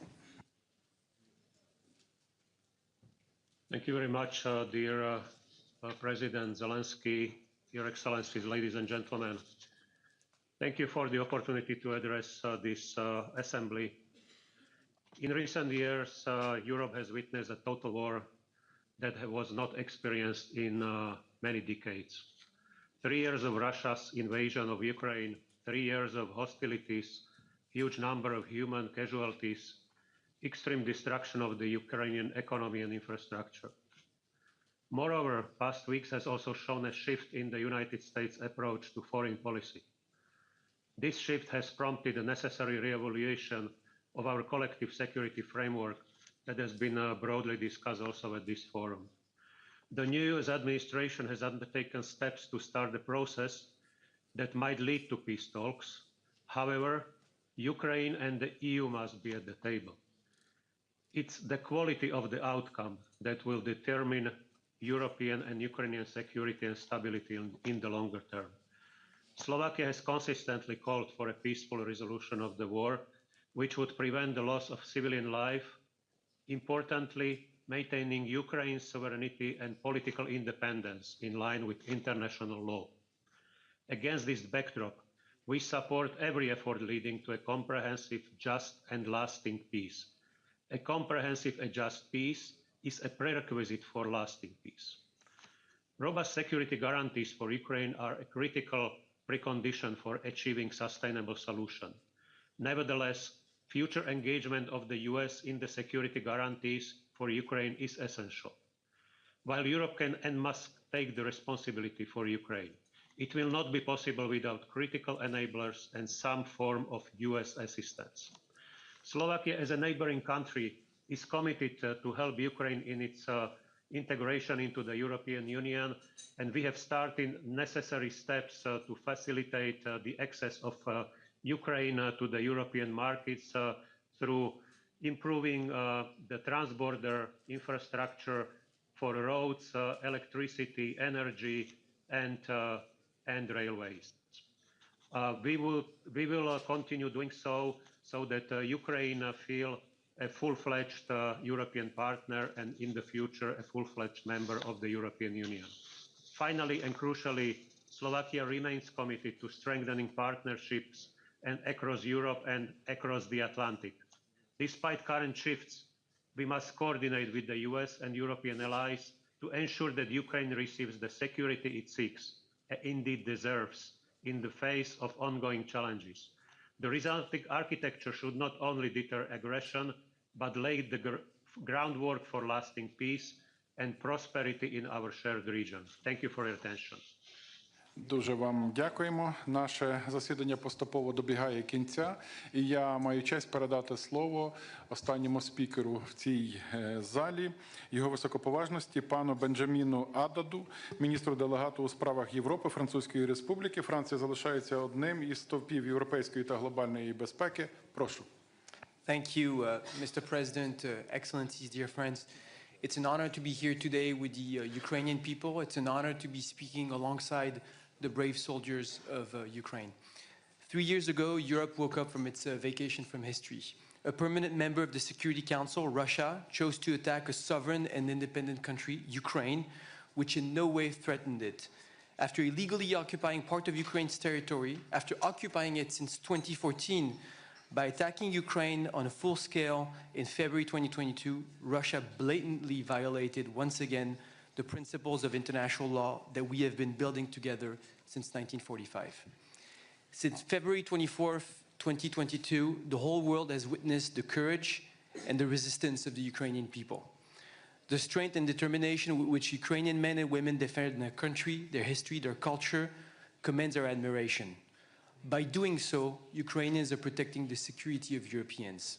Thank you very much, dear President Zelensky, Your Excellencies, ladies and gentlemen. Thank you for the opportunity to address this assembly. In recent years, Europe has witnessed a total war that was not experienced in many decades. 3 years of Russia's invasion of Ukraine, 3 years of hostilities, huge number of human casualties, extreme destruction of the Ukrainian economy and infrastructure. Moreover, past weeks has also shown a shift in the United States approach to foreign policy. This shift has prompted a necessary re-evaluation of our collective security framework that has been broadly discussed also at this forum. The new US administration has undertaken steps to start the process that might lead to peace talks. However, Ukraine and the EU must be at the table. It's the quality of the outcome that will determine European and Ukrainian security and stability in the longer term. Slovakia has consistently called for a peaceful resolution of the war, which would prevent the loss of civilian life, importantly, maintaining Ukraine's sovereignty and political independence in line with international law. Against this backdrop, we support every effort leading to a comprehensive, just and lasting peace. A comprehensive and just peace is a prerequisite for lasting peace. Robust security guarantees for Ukraine are a critical precondition for achieving sustainable solution. Nevertheless, future engagement of the US in the security guarantees for Ukraine is essential. While Europe can and must take the responsibility for Ukraine, it will not be possible without critical enablers and some form of US assistance. Slovakia, as a neighboring country, is committed to help Ukraine in its integration into the European Union, and we have started necessary steps to facilitate the access of Ukraine to the European markets through improving the transborder infrastructure for roads, electricity, energy, and railways. We will continue doing so that Ukraine feel a full-fledged European partner and in the future a full-fledged member of the European Union. Finally and crucially, Slovakia remains committed to strengthening partnerships and across Europe and across the Atlantic. Despite current shifts, we must coordinate with the US and European allies to ensure that Ukraine receives the security it seeks, and indeed deserves, in the face of ongoing challenges. The resulting architecture should not only deter aggression, but lay the groundwork for lasting peace and prosperity in our shared region. Thank you for your attention. Дуже вам дякуємо. Наше засідання поступово добігає кінця. І я маю честь передати слово останньому спікеру в цій залі, його високоповажності, пану Бенджаміну Ададу, міністру делегату у справах Європи Французької Республіки. Франція залишається одним із стовпів європейської та глобальної безпеки. Прошу. Thank you, Mr. President, Excellencies, dear friends. It's an honor to be here today with the Ukrainian people. It's an honor to be speaking alongside the brave soldiers of Ukraine. 3 years ago, Europe woke up from its vacation from history. A permanent member of the Security Council, Russia, chose to attack a sovereign and independent country, Ukraine, which in no way threatened it. After illegally occupying part of Ukraine's territory, after occupying it since 2014, by attacking Ukraine on a full scale in February 2022, Russia blatantly violated once again the principles of international law that we have been building together since 1945. Since February 24th, 2022, the whole world has witnessed the courage and the resistance of the Ukrainian people. The strength and determination with which Ukrainian men and women defend their country, their history, their culture, commands our admiration. By doing so, Ukrainians are protecting the security of Europeans.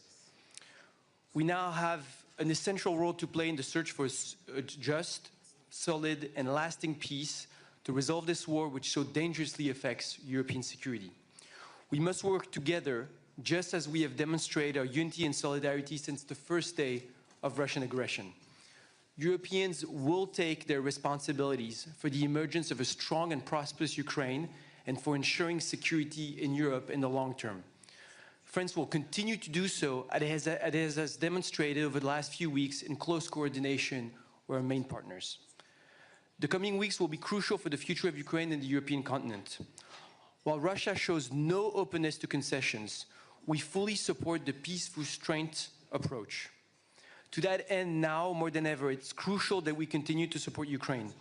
We now have an essential role to play in the search for a just, solid, and lasting peace to resolve this war which so dangerously affects European security. We must work together, just as we have demonstrated our unity and solidarity since the first day of Russian aggression. Europeans will take their responsibilities for the emergence of a strong and prosperous Ukraine and for ensuring security in Europe in the long term. France will continue to do so as it has demonstrated over the last few weeks in close coordination with our main partners. The coming weeks will be crucial for the future of Ukraine and the European continent. While Russia shows no openness to concessions, we fully support the peaceful strength approach. To that end, now more than ever, it's crucial that we continue to support Ukraine.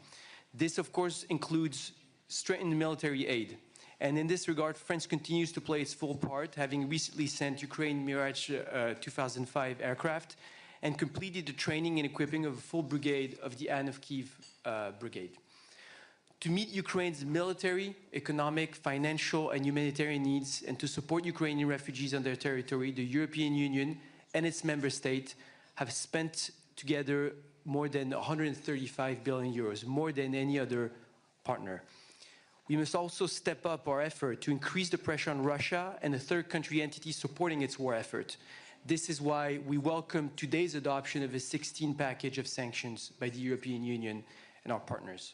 This, of course, includes strengthen military aid. And in this regard, France continues to play its full part, having recently sent Ukraine Mirage 2005 aircraft and completed the training and equipping of a full brigade of the Anne of Kiev brigade. To meet Ukraine's military, economic, financial, and humanitarian needs, and to support Ukrainian refugees on their territory, the European Union and its member states have spent together more than 135 billion euros, more than any other partner. We must also step up our effort to increase the pressure on Russia and the third country entities supporting its war effort. This is why we welcome today's adoption of a 16 package of sanctions by the European Union and our partners.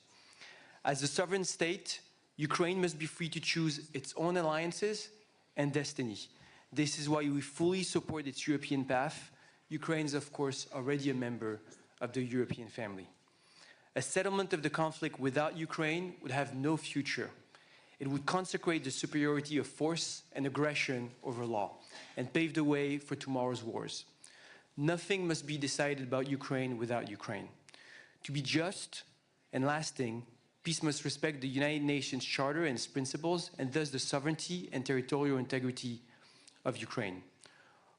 As a sovereign state, Ukraine must be free to choose its own alliances and destiny. This is why we fully support its European path. Ukraine is, of course, already a member of the European family. A settlement of the conflict without Ukraine would have no future. It would consecrate the superiority of force and aggression over law and pave the way for tomorrow's wars. Nothing must be decided about Ukraine without Ukraine. To be just and lasting, peace must respect the United Nations Charter and its principles, and thus the sovereignty and territorial integrity of Ukraine.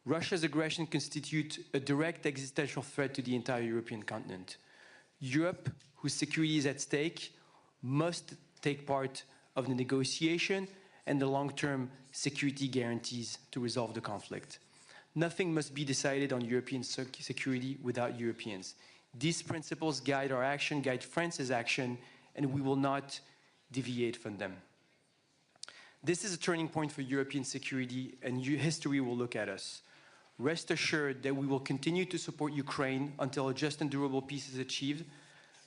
Russia's aggression constitutes a direct existential threat to the entire European continent. Europe, whose security is at stake, must take part of the negotiation and the long-term security guarantees to resolve the conflict. Nothing must be decided on European security without Europeans. These principles guide our action, guide France's action, and we will not deviate from them. This is a turning point for European security, and history will look at us. Rest assured that we will continue to support Ukraine until a just and durable peace is achieved,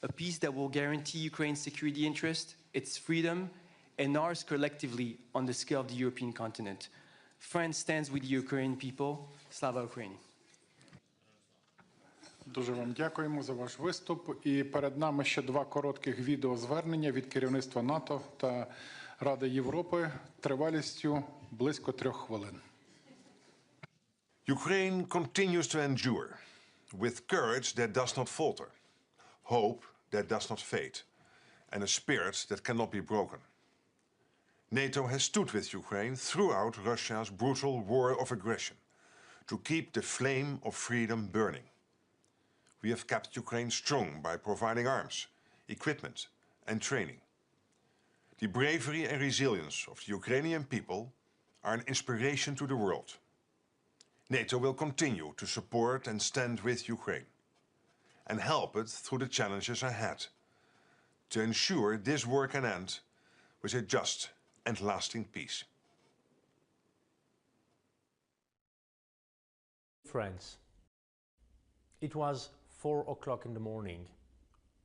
a peace that will guarantee Ukraine's security interest, its freedom, and ours collectively on the scale of the European continent. France stands with the Ukrainian people. Slava Ukraini. Дуже вам дякуємо за ваш виступ. І перед нами ще два коротких відеозвернення від керівництва НАТО та Ради Європи тривалістю близько 3 хвилин. Ukraine continues to endure with courage that does not falter, hope that does not fade, and a spirit that cannot be broken. NATO has stood with Ukraine throughout Russia's brutal war of aggression to keep the flame of freedom burning. We have kept Ukraine strong by providing arms, equipment, and training. The bravery and resilience of the Ukrainian people are an inspiration to the world. NATO will continue to support and stand with Ukraine and help it through the challenges ahead to ensure this war can end with a just and lasting peace. Friends, it was 4 o'clock in the morning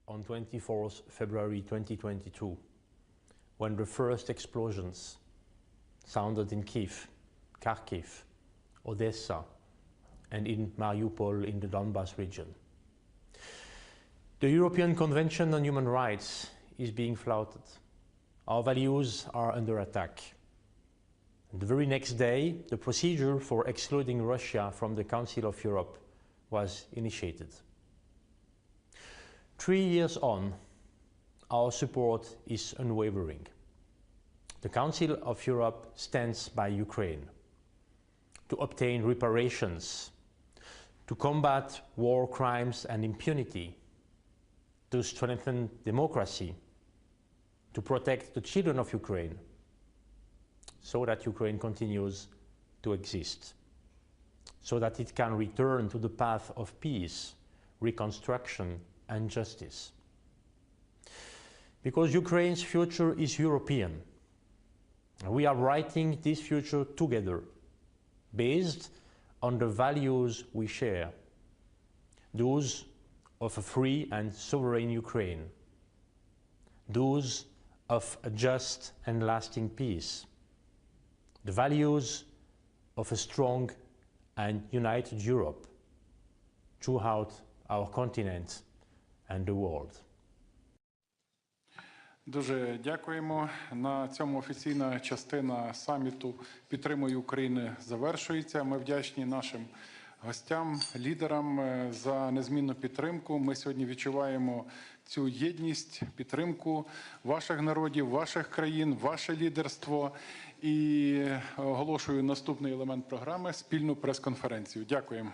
on 24th February 2022 when the first explosions sounded in Kiev, Kharkiv, Odessa, and in Mariupol in the Donbas region. The European Convention on Human Rights is being flouted. Our values are under attack. And the very next day, the procedure for excluding Russia from the Council of Europe was initiated. 3 years on, our support is unwavering. The Council of Europe stands by Ukraine to obtain reparations, to combat war crimes and impunity, to strengthen democracy, to protect the children of Ukraine, so that Ukraine continues to exist, so that it can return to the path of peace, reconstruction, and justice. Because Ukraine's future is European, we are writing this future together, based on the values we share, those of a free and sovereign Ukraine, those of a just and lasting peace, the values of a strong and united Europe throughout our continent and the world. Дуже дякуємо. На цьому офіційна частина саміту «Підтримує Україну» завершується. Ми вдячні нашим гостям, лідерам за незмінну підтримку. Ми сьогодні відчуваємо цю єдність, підтримку ваших народів, ваших країн, ваше лідерство. І оголошую наступний елемент програми – спільну прес-конференцію. Дякуємо.